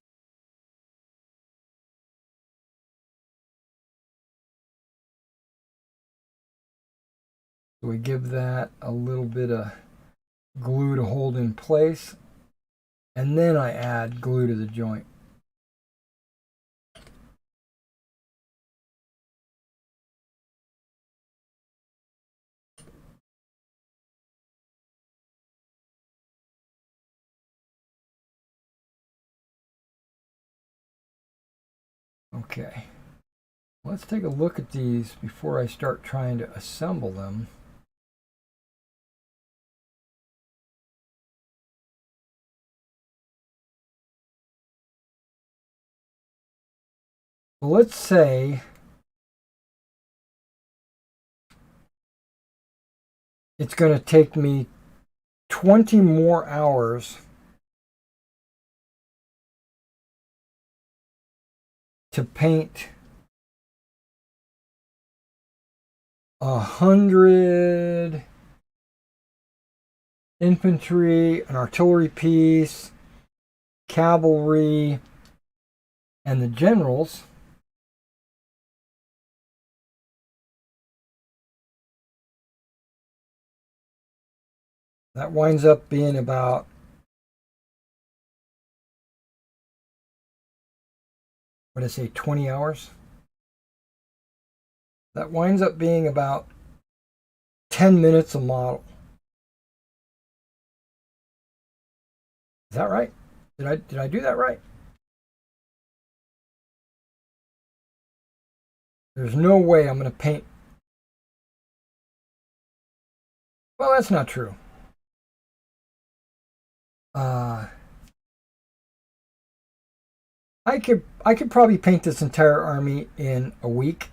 So we give that a little bit of glue to hold in place, and then I add glue to the joint. Okay, let's take a look at these before I start trying to assemble them. Well, let's say it's going to take me 20 more hours to paint 100 infantry, an artillery piece, cavalry, and the generals. That winds up being about, what did I say, 20 hours? That winds up being about 10 minutes a model. Is that right? Did I do that right? There's no way I'm going to paint. Well, that's not true. I could probably paint this entire army in a week.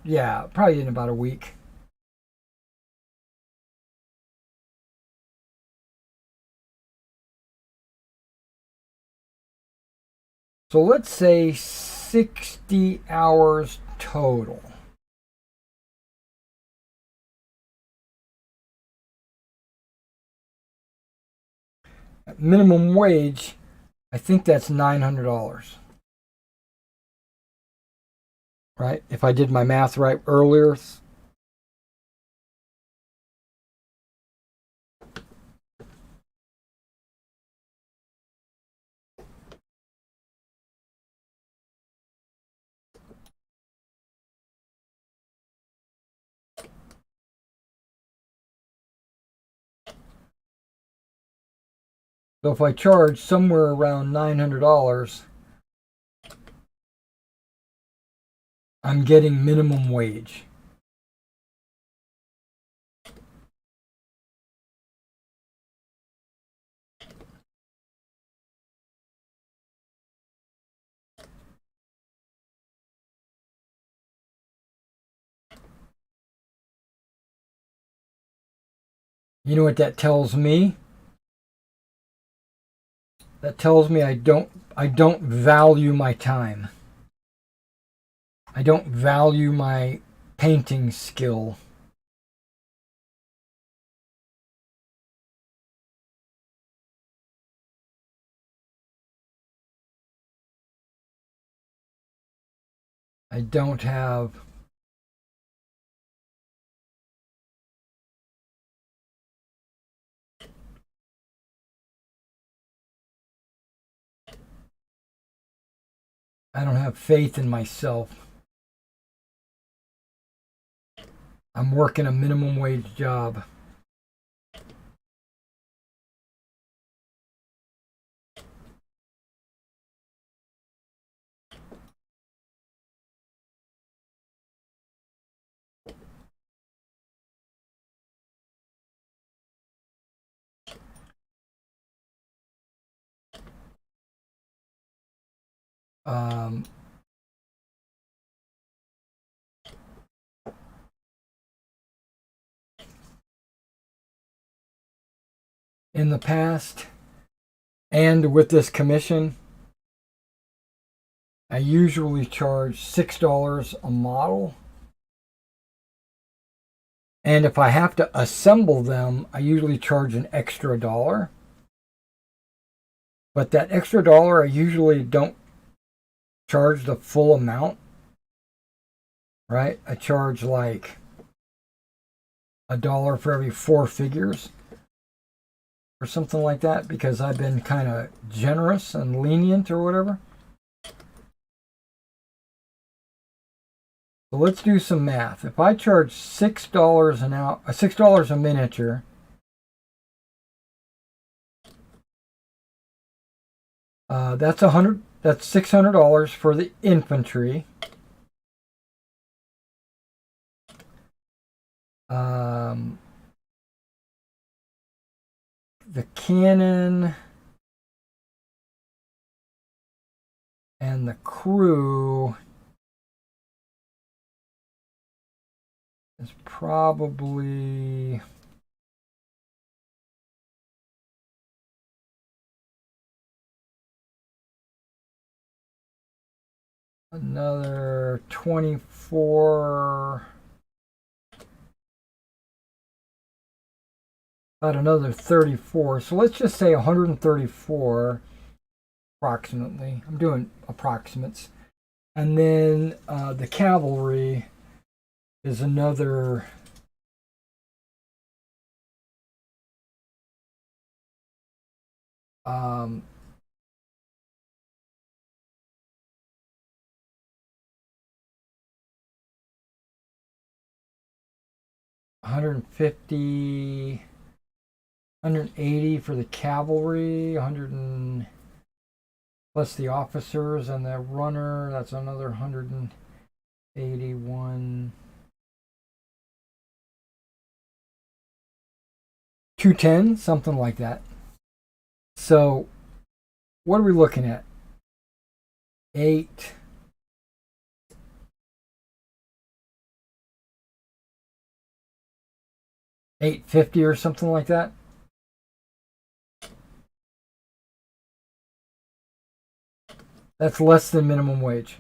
Yeah, probably in about a week. So let's say 60 hours total. At minimum wage, I think that's $900. Right? If I did my math right earlier. So if I charge somewhere around $900, I'm getting minimum wage. You know what that tells me? That tells me I don't value my time. I don't value my painting skill. I don't have I don't have faith in myself. I'm working a minimum wage job. Um, in the past, and with this commission, I usually charge $6 a model. And if I have to assemble them, I usually charge an extra dollar. But that extra dollar, I usually don't charge the full amount, right? I charge like a dollar for every 4 figures or something like that because I've been kind of generous and lenient or whatever. So let's do some math. If I charge $6 an hour, $6 a miniature, that's $600 for the infantry. The cannon and the crew is probably another 24, about another 34. So let's just say 134 approximately. I'm doing approximates. And then the cavalry is another um, $150, $180 for the cavalry, 100 and plus the officers and the runner. That's another 181. 210, something like that. So, what are we looking at? 8. $850 or something like that. That's less than minimum wage.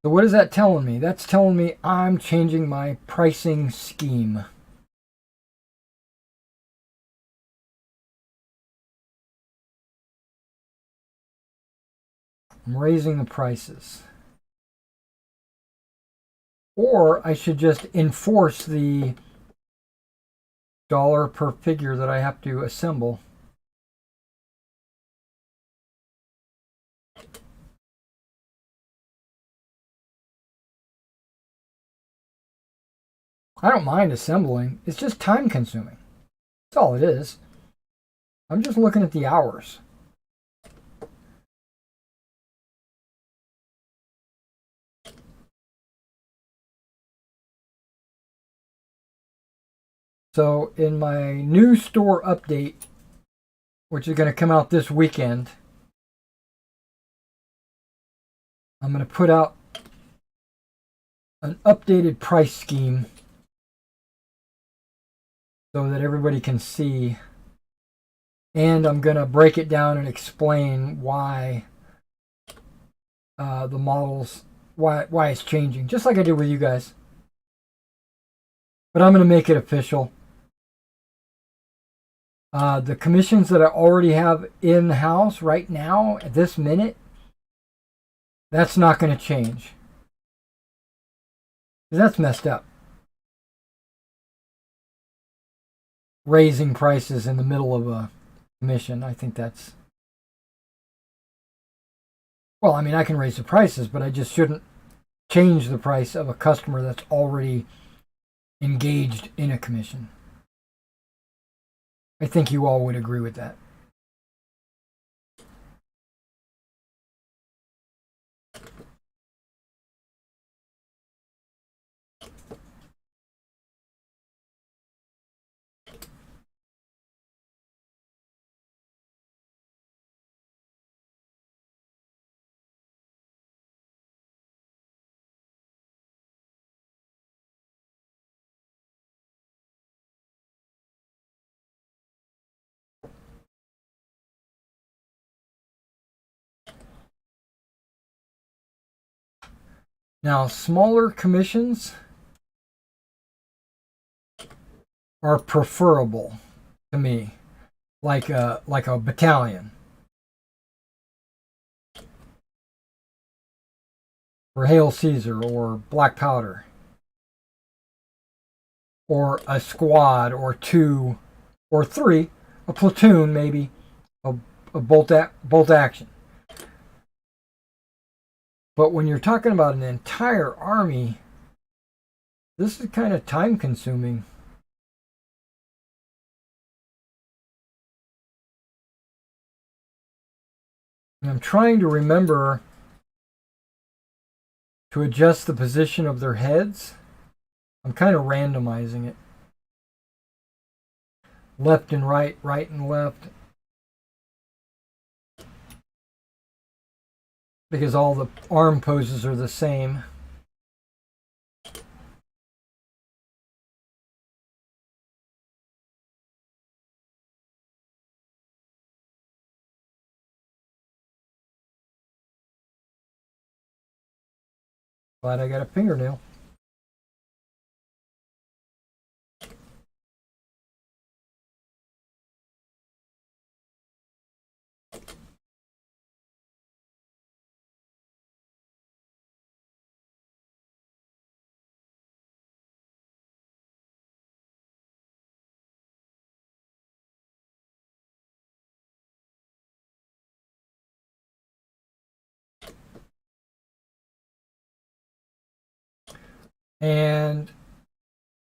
So what is that telling me? That's telling me I'm changing my pricing scheme. I'm raising the prices. Or I should just enforce the dollar per figure that I have to assemble. I don't mind assembling. It's just time consuming. That's all it is. I'm just looking at the hours. So in my new store update, which is going to come out this weekend, I'm going to put out an updated price scheme so that everybody can see. And I'm going to break it down and explain why the models, why it's changing, just like I did with you guys. But I'm going to make it official. The commissions that I already have in the house right now, at this minute, that's not going to change. That's messed up. Raising prices in the middle of a commission, I think that's... Well, I mean, I can raise the prices, but I just shouldn't change the price of a customer that's already engaged in a commission. I think you all would agree with that. Now, smaller commissions are preferable to me, like a battalion or Hail Caesar or Black Powder, or a squad or two or three, a platoon maybe, a bolt action. But when you're talking about an entire army, this is kind of time consuming. And I'm trying to remember to adjust the position of their heads. I'm kind of randomizing it. Left and right, right and left. Because all the arm poses are the same. Glad I got a fingernail. And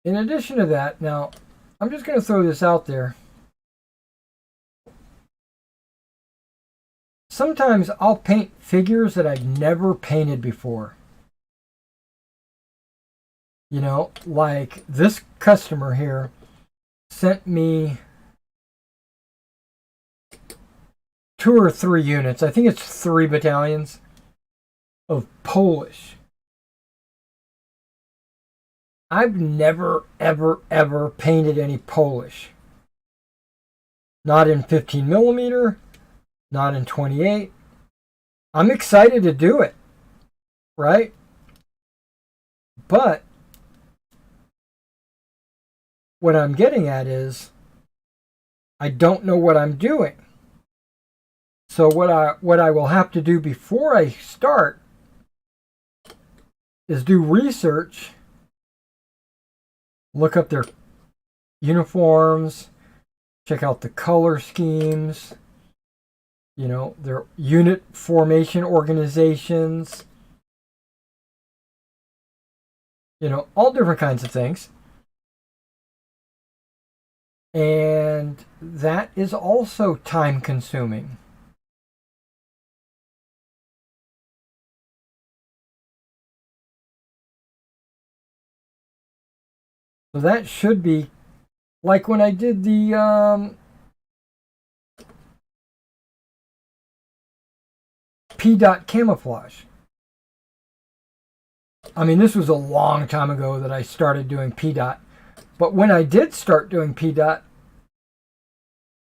in addition to that, now I'm just going to throw this out there. Sometimes I'll paint figures that I've never painted before. You know, like this customer here sent me 2 or 3 units. I think it's 3 battalions of Polish. I've never, ever, ever painted any Polish. Not in 15 millimeter, not in 28. I'm excited to do it, right? But what I'm getting at is I don't know what I'm doing. So what I will have to do before I start is do research, look up their uniforms, check out the color schemes, you know, their unit formation organizations, you know, all different kinds of things. And that is also time consuming. So that should be like when I did the P dot camouflage. I mean, this was a long time ago that I started doing P dot. But when I did start doing P dot,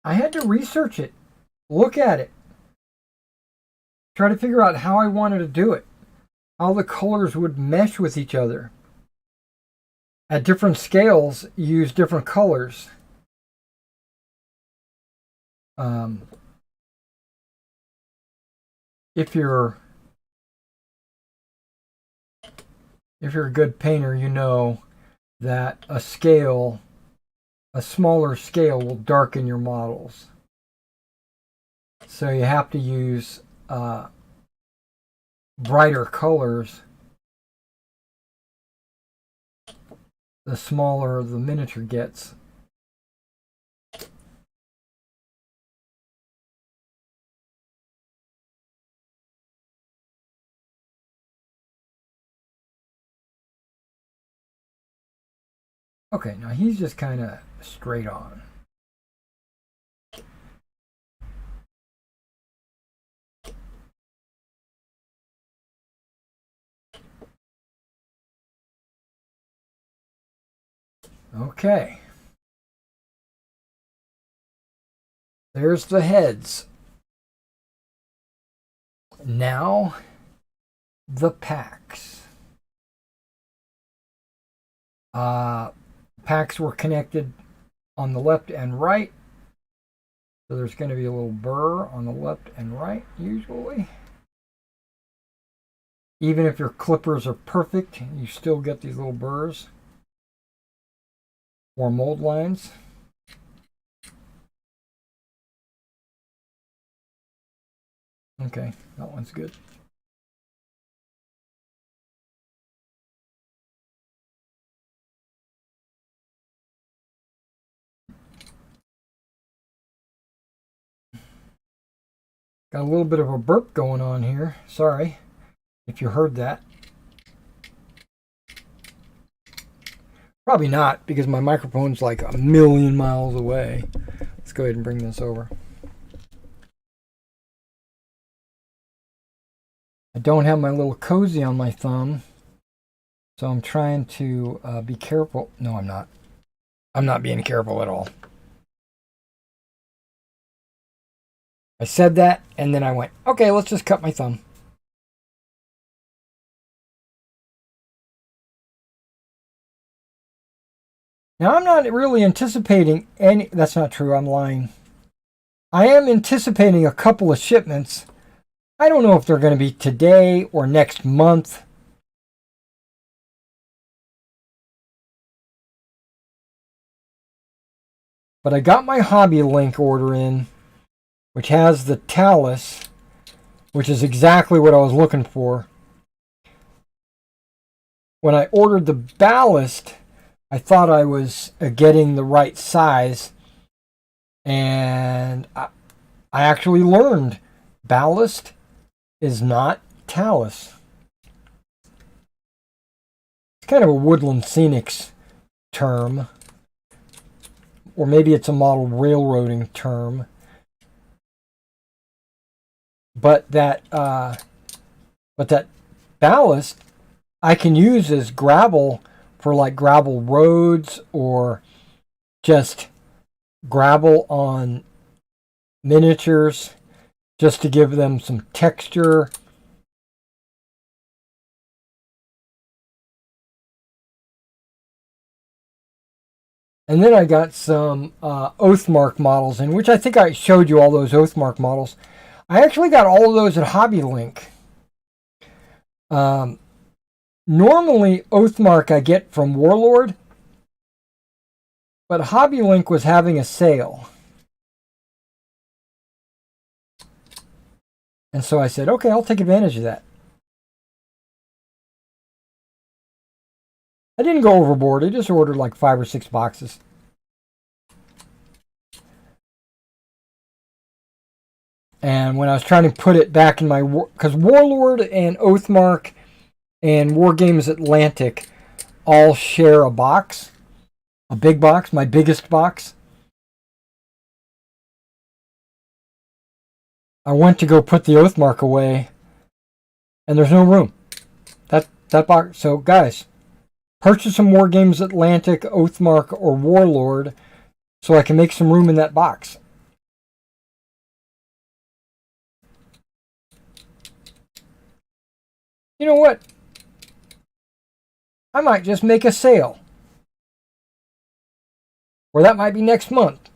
I had to research it, look at it, try to figure out how I wanted to do it, how the colors would mesh with each other. At different scales, you use different colors. If you're a good painter, you know that a smaller scale will darken your models. So you have to use brighter colors the smaller the miniature gets. Okay, now he's just kind of straight on. Okay. There's the heads. Now, the packs. Packs were connected on the left and right. So there's going to be a little burr on the left and right, usually. Even if your clippers are perfect, you still get these little burrs or mold lines. Okay, that one's good. Got a little bit of a burp going on here. Sorry if you heard that. Probably not, because my microphone's like a million miles away. Let's go ahead and bring this over. I don't have my little cozy on my thumb, so I'm trying to be careful. No, I'm not. I'm not being careful at all. I said that, and then I went, okay, let's just cut my thumb. Now, I'm not really anticipating any... That's not true, I'm lying. I am anticipating a couple of shipments. I don't know if they're going to be today or next month. But I got my Hobby Link order in, which has the talus, which is exactly what I was looking for. When I ordered the ballast, I thought I was getting the right size, and I actually learned ballast is not talus. It's kind of a Woodland Scenics term, or maybe it's a model railroading term. But that ballast I can use as gravel for like gravel roads, or just gravel on miniatures, just to give them some texture. And then I got some Oathmark models in, which I think I showed you all those Oathmark models. I actually got all of those at Hobby Link. Normally, Oathmark I get from Warlord, but Hobby Link was having a sale. And so I said, okay, I'll take advantage of that. I didn't go overboard. I just ordered like 5 or 6 boxes. And when I was trying to put it back in my... Because Warlord and Oathmark and Wargames Atlantic all share a box. A big box, my biggest box. I went to go put the Oathmark away, and there's no room. That box... So, guys, purchase some Wargames Atlantic, Oathmark, or Warlord so I can make some room in that box. You know what? I might just make a sale. Or that might be next month.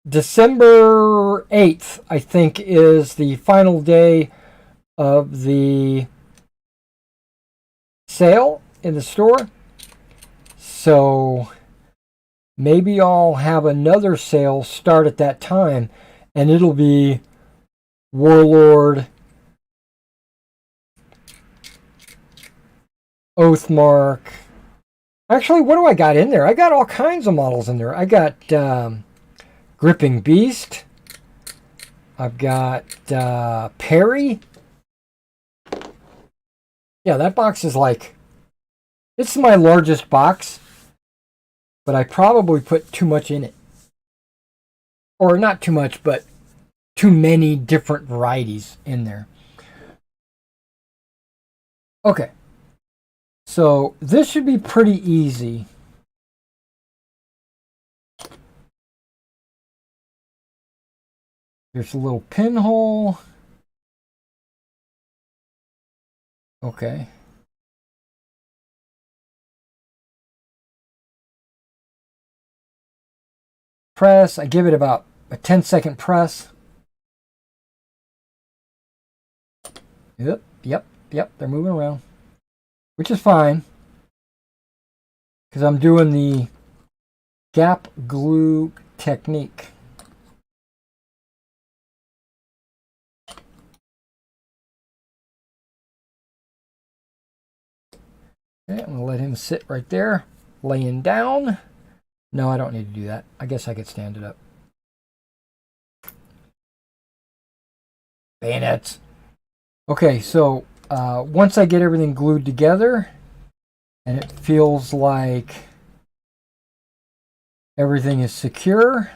December 8th, I think, is the final day of the sale in the store. So maybe I'll have another sale start at that time, and it'll be Warlord, Oathmark. Actually, what do I got in there? I got all kinds of models in there. I got Gripping Beast. I've got Perry. Yeah, that box is like... It's my largest box, but I probably put too much in it. Or not too much, but too many different varieties in there. Okay. So this should be pretty easy. There's a little pinhole. Okay. Press. I give it about a 10-second press. Yep. They're moving around, which is fine because I'm doing the gap glue technique. Okay, I'm going to let him sit right there, laying down. No, I don't need to do that. I guess I could stand it up. Bayonets. Okay, so once I get everything glued together and it feels like everything is secure,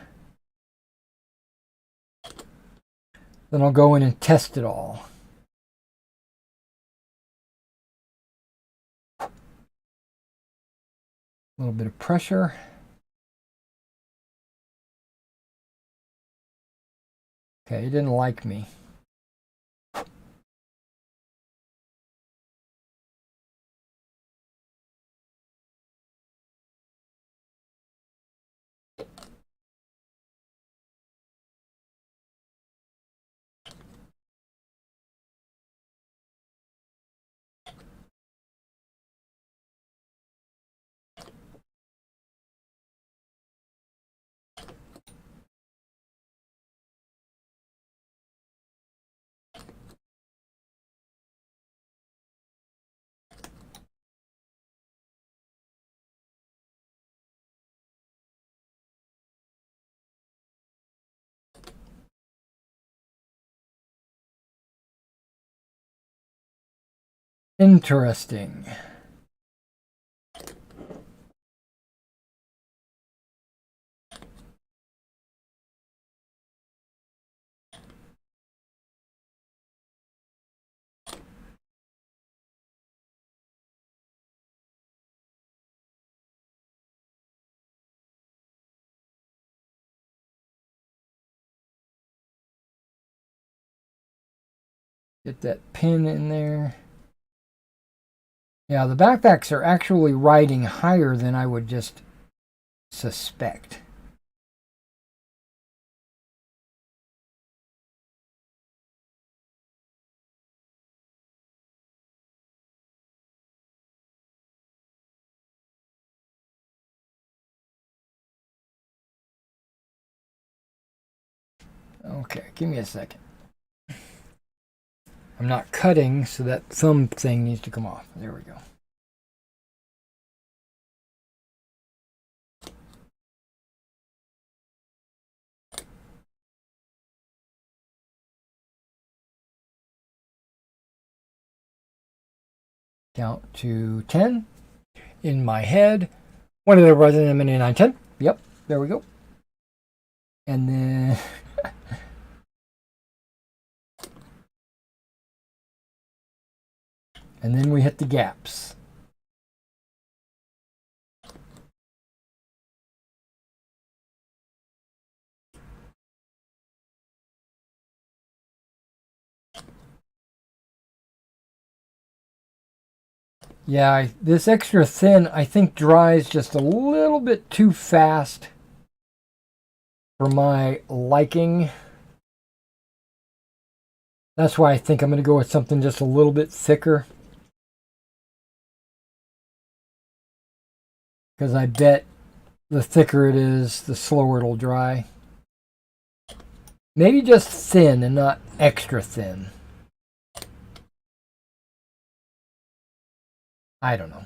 then I'll go in and test it all. A little bit of pressure. Okay, it didn't like me. Interesting. Get that pin in there. Yeah, the backpacks are actually riding higher than I would just suspect. Okay, give me a second. I'm not cutting, so that thumb thing needs to come off. There we go. Count to 10. In my head. 1 of the resident minute 9, 10. Yep, there we go. And then and then we hit the gaps. Yeah, this extra thin, I think, dries just a little bit too fast for my liking. That's why I think I'm going to go with something just a little bit thicker. Because I bet the thicker it is, the slower it'll dry. Maybe just thin and not extra thin. I don't know.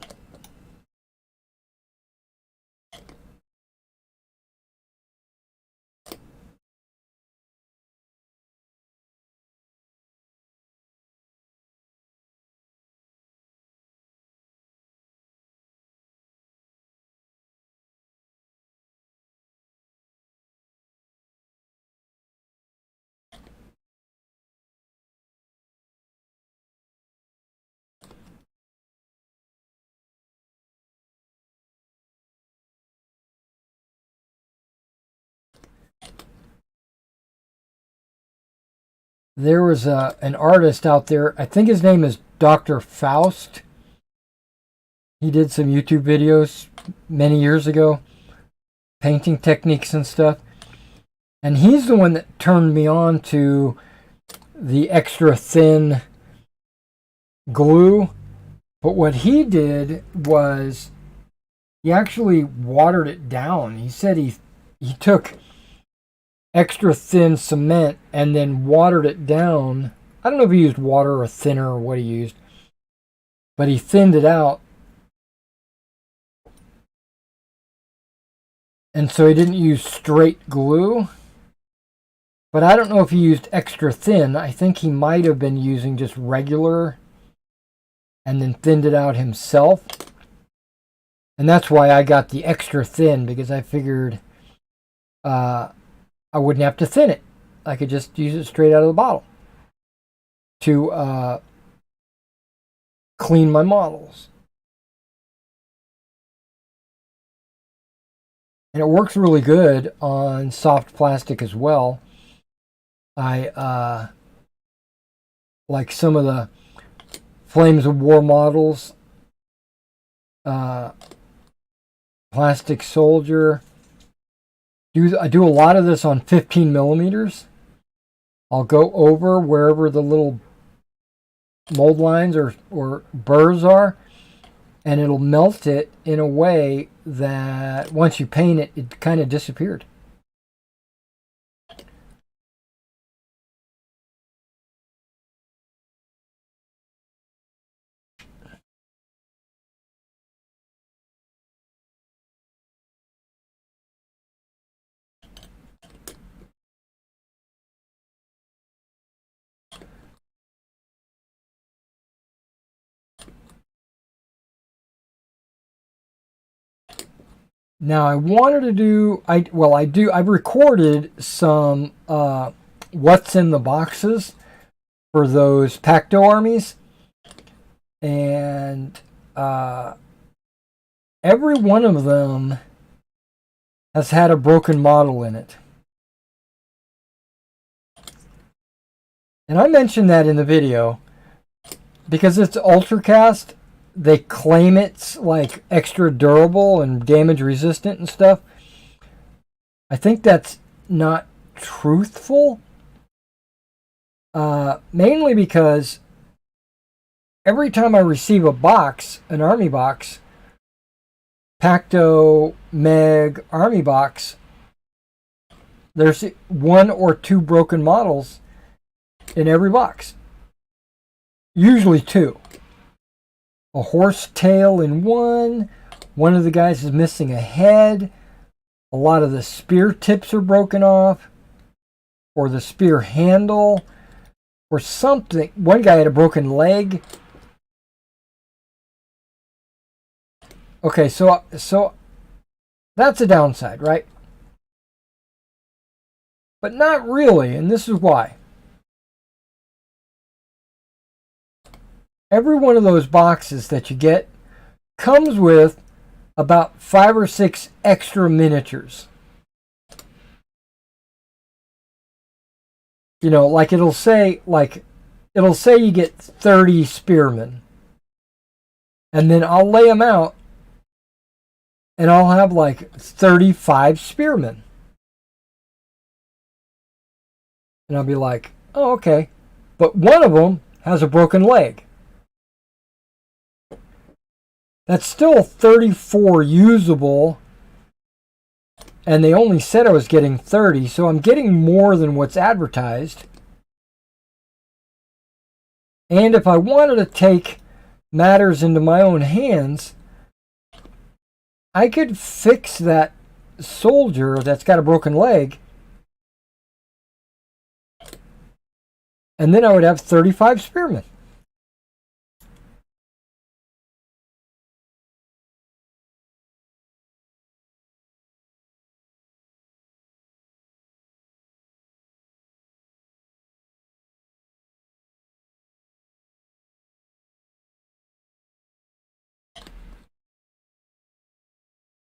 There was an artist out there, I think his name is Dr. Faust. He did some YouTube videos many years ago, painting techniques and stuff. And he's the one that turned me on to the extra thin glue. But what he did was he actually watered it down. He said he took extra thin cement and then watered it down. I don't know if he used water or thinner or what he used, but he thinned it out. And so he didn't use straight glue. But I don't know if he used extra thin. I think he might have been using just regular and then thinned it out himself. And that's why I got the extra thin, because I figured I wouldn't have to thin it. I could just use it straight out of the bottle to clean my models. And it works really good on soft plastic as well. I like some of the Flames of War models, Plastic Soldier. I do a lot of this on 15 millimeters. I'll go over wherever the little mold lines or burrs are, and it'll melt it in a way that once you paint it, it kind of disappeared. Now I wanted to do, I've recorded some what's in the boxes for those Pacto armies. And every one of them has had a broken model in it. And I mentioned that in the video because it's ultracast. They claim it's like extra durable and damage resistant and stuff. I think that's not truthful. Mainly because every time I receive a box, an army box, Pacto Meg army box, there's 1 or 2 broken models in every box. Usually 2. A horse tail in one of the guys is missing a head, a lot of the spear tips are broken off, or the spear handle, or something. One guy had a broken leg. Okay, so that's a downside, right? But not really, and this is why. Every one of those boxes that you get comes with about 5 or 6 extra miniatures. You know, like it'll say you get 30 spearmen. And then I'll lay them out and I'll have like 35 spearmen. And I'll be like, "Oh, okay." But one of them has a broken leg. That's still 34 usable, and they only said I was getting 30, so I'm getting more than what's advertised. And if I wanted to take matters into my own hands, I could fix that soldier that's got a broken leg, and then I would have 35 spearmen.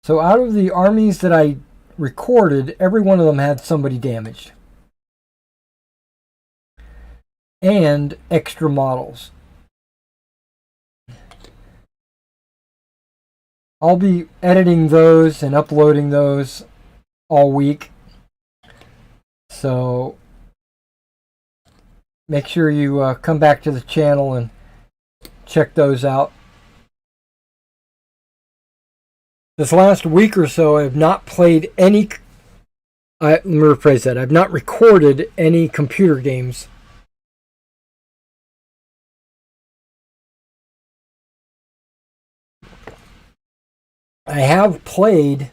So out of the armies that I recorded, every one of them had somebody damaged. And extra models. I'll be editing those and uploading those all week. So make sure you come back to the channel and check those out. This last week or so, I have not played any... let me rephrase that. I've not recorded any computer games. I have played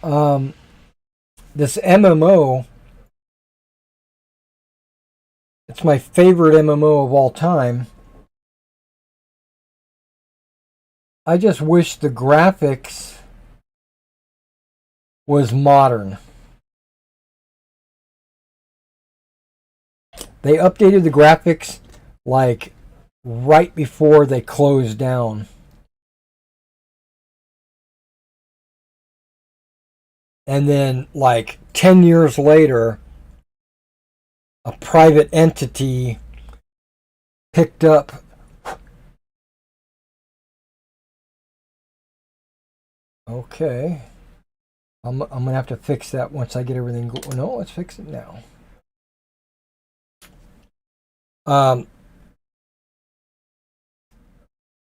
this MMO. It's my favorite MMO of all time. I just wish the graphics was modern. They updated the graphics like right before they closed down. And then like 10 years later, a private entity picked up okay. I'm gonna have to fix that once I get everything going. No, let's fix it now.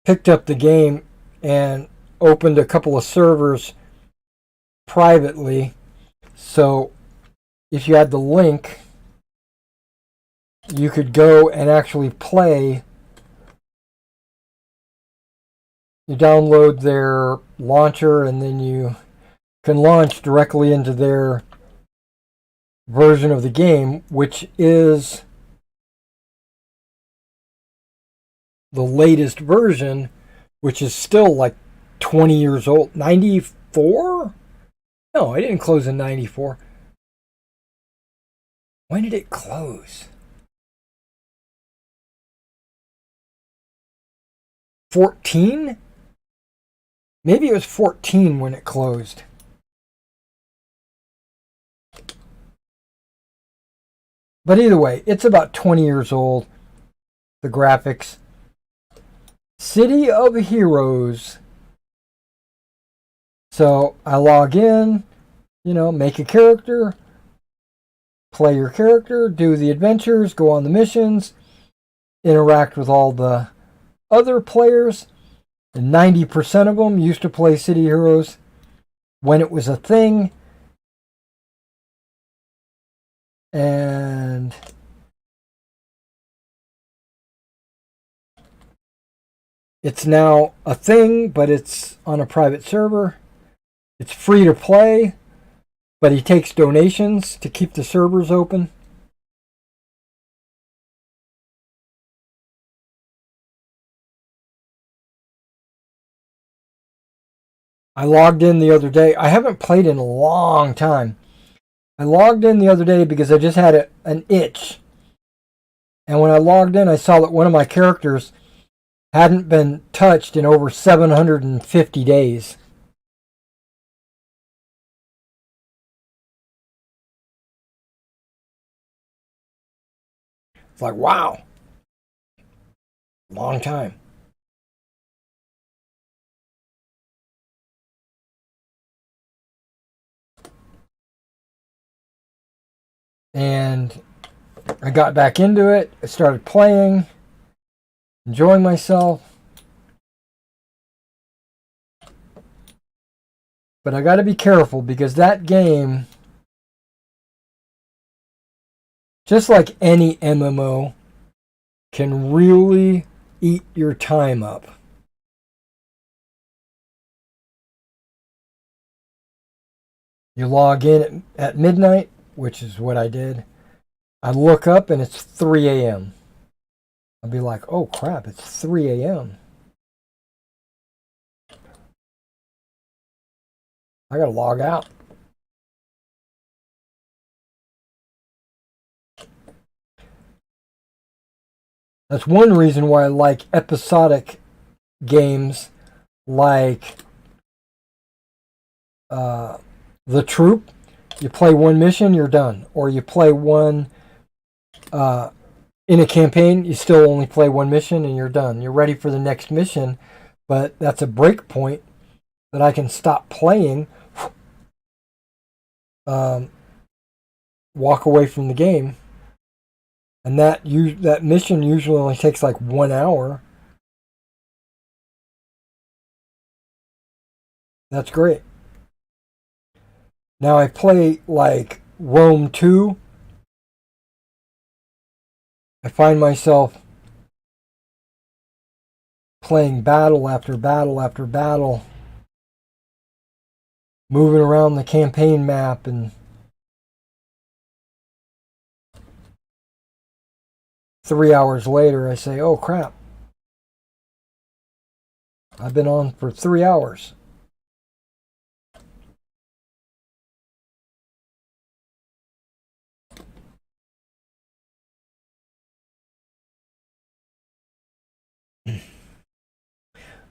Picked up the game and opened a couple of servers privately. So if you had the link, you could go and actually play. You download their launcher and then you can launch directly into their version of the game, which is the latest version, which is still like 20 years old. 94? No, I didn't close in 94. When did it close? 14? Maybe it was 14 when it closed. But either way, it's about 20 years old. The graphics. City of Heroes. So I log in, make a character, play your character, do the adventures, go on the missions, interact with all the other players. And 90% of them used to play City Heroes when it was a thing. And it's now a thing, but it's on a private server. It's free to play, but he takes donations to keep the servers open. I logged in the other day. I haven't played in a long time. I logged in the other day because I just had an itch. And when I logged in, I saw that one of my characters hadn't been touched in over 750 days. It's like, wow. Long time. And I got back into it. I started playing, enjoying myself. But I got to be careful because that game, just like any MMO, can really eat your time up. You log in at midnight, which is what I did. I look up and it's 3 a.m. I'll be like, oh crap, it's 3 a.m. I gotta log out. That's one reason why I like episodic games like The Troop. You play one mission, you're done. Or you play one in a campaign, you still only play one mission and you're done. You're ready for the next mission, but that's a break point that I can stop playing, walk away from the game, and that mission usually only takes like 1 hour. That's great. Now I play like Rome 2. I find myself playing battle after battle after battle, moving around the campaign map, and 3 hours later I say, oh crap, I've been on for 3 hours.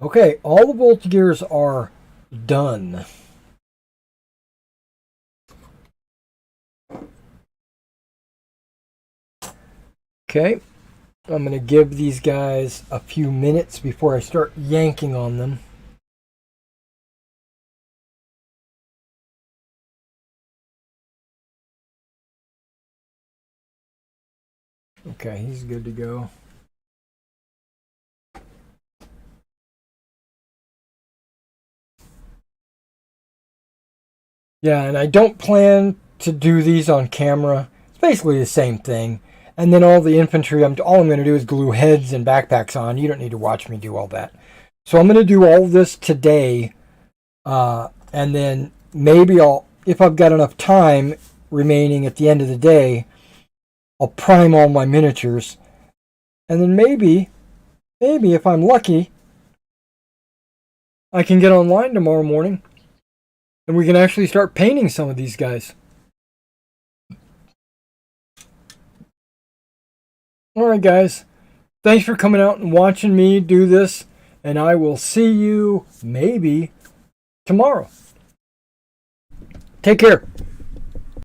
Okay, all the Volt gears are done. Okay, I'm going to give these guys a few minutes before I start yanking on them. Okay, he's good to go. Yeah, and I don't plan to do these on camera. It's basically the same thing. And then all the infantry, all I'm going to do is glue heads and backpacks on. You don't need to watch me do all that. So I'm going to do all this today. And then maybe if I've got enough time remaining at the end of the day, I'll prime all my miniatures. And then maybe if I'm lucky, I can get online tomorrow morning. And we can actually start painting some of these guys. Alright guys, thanks for coming out and watching me do this, and I will see you maybe tomorrow. Take care.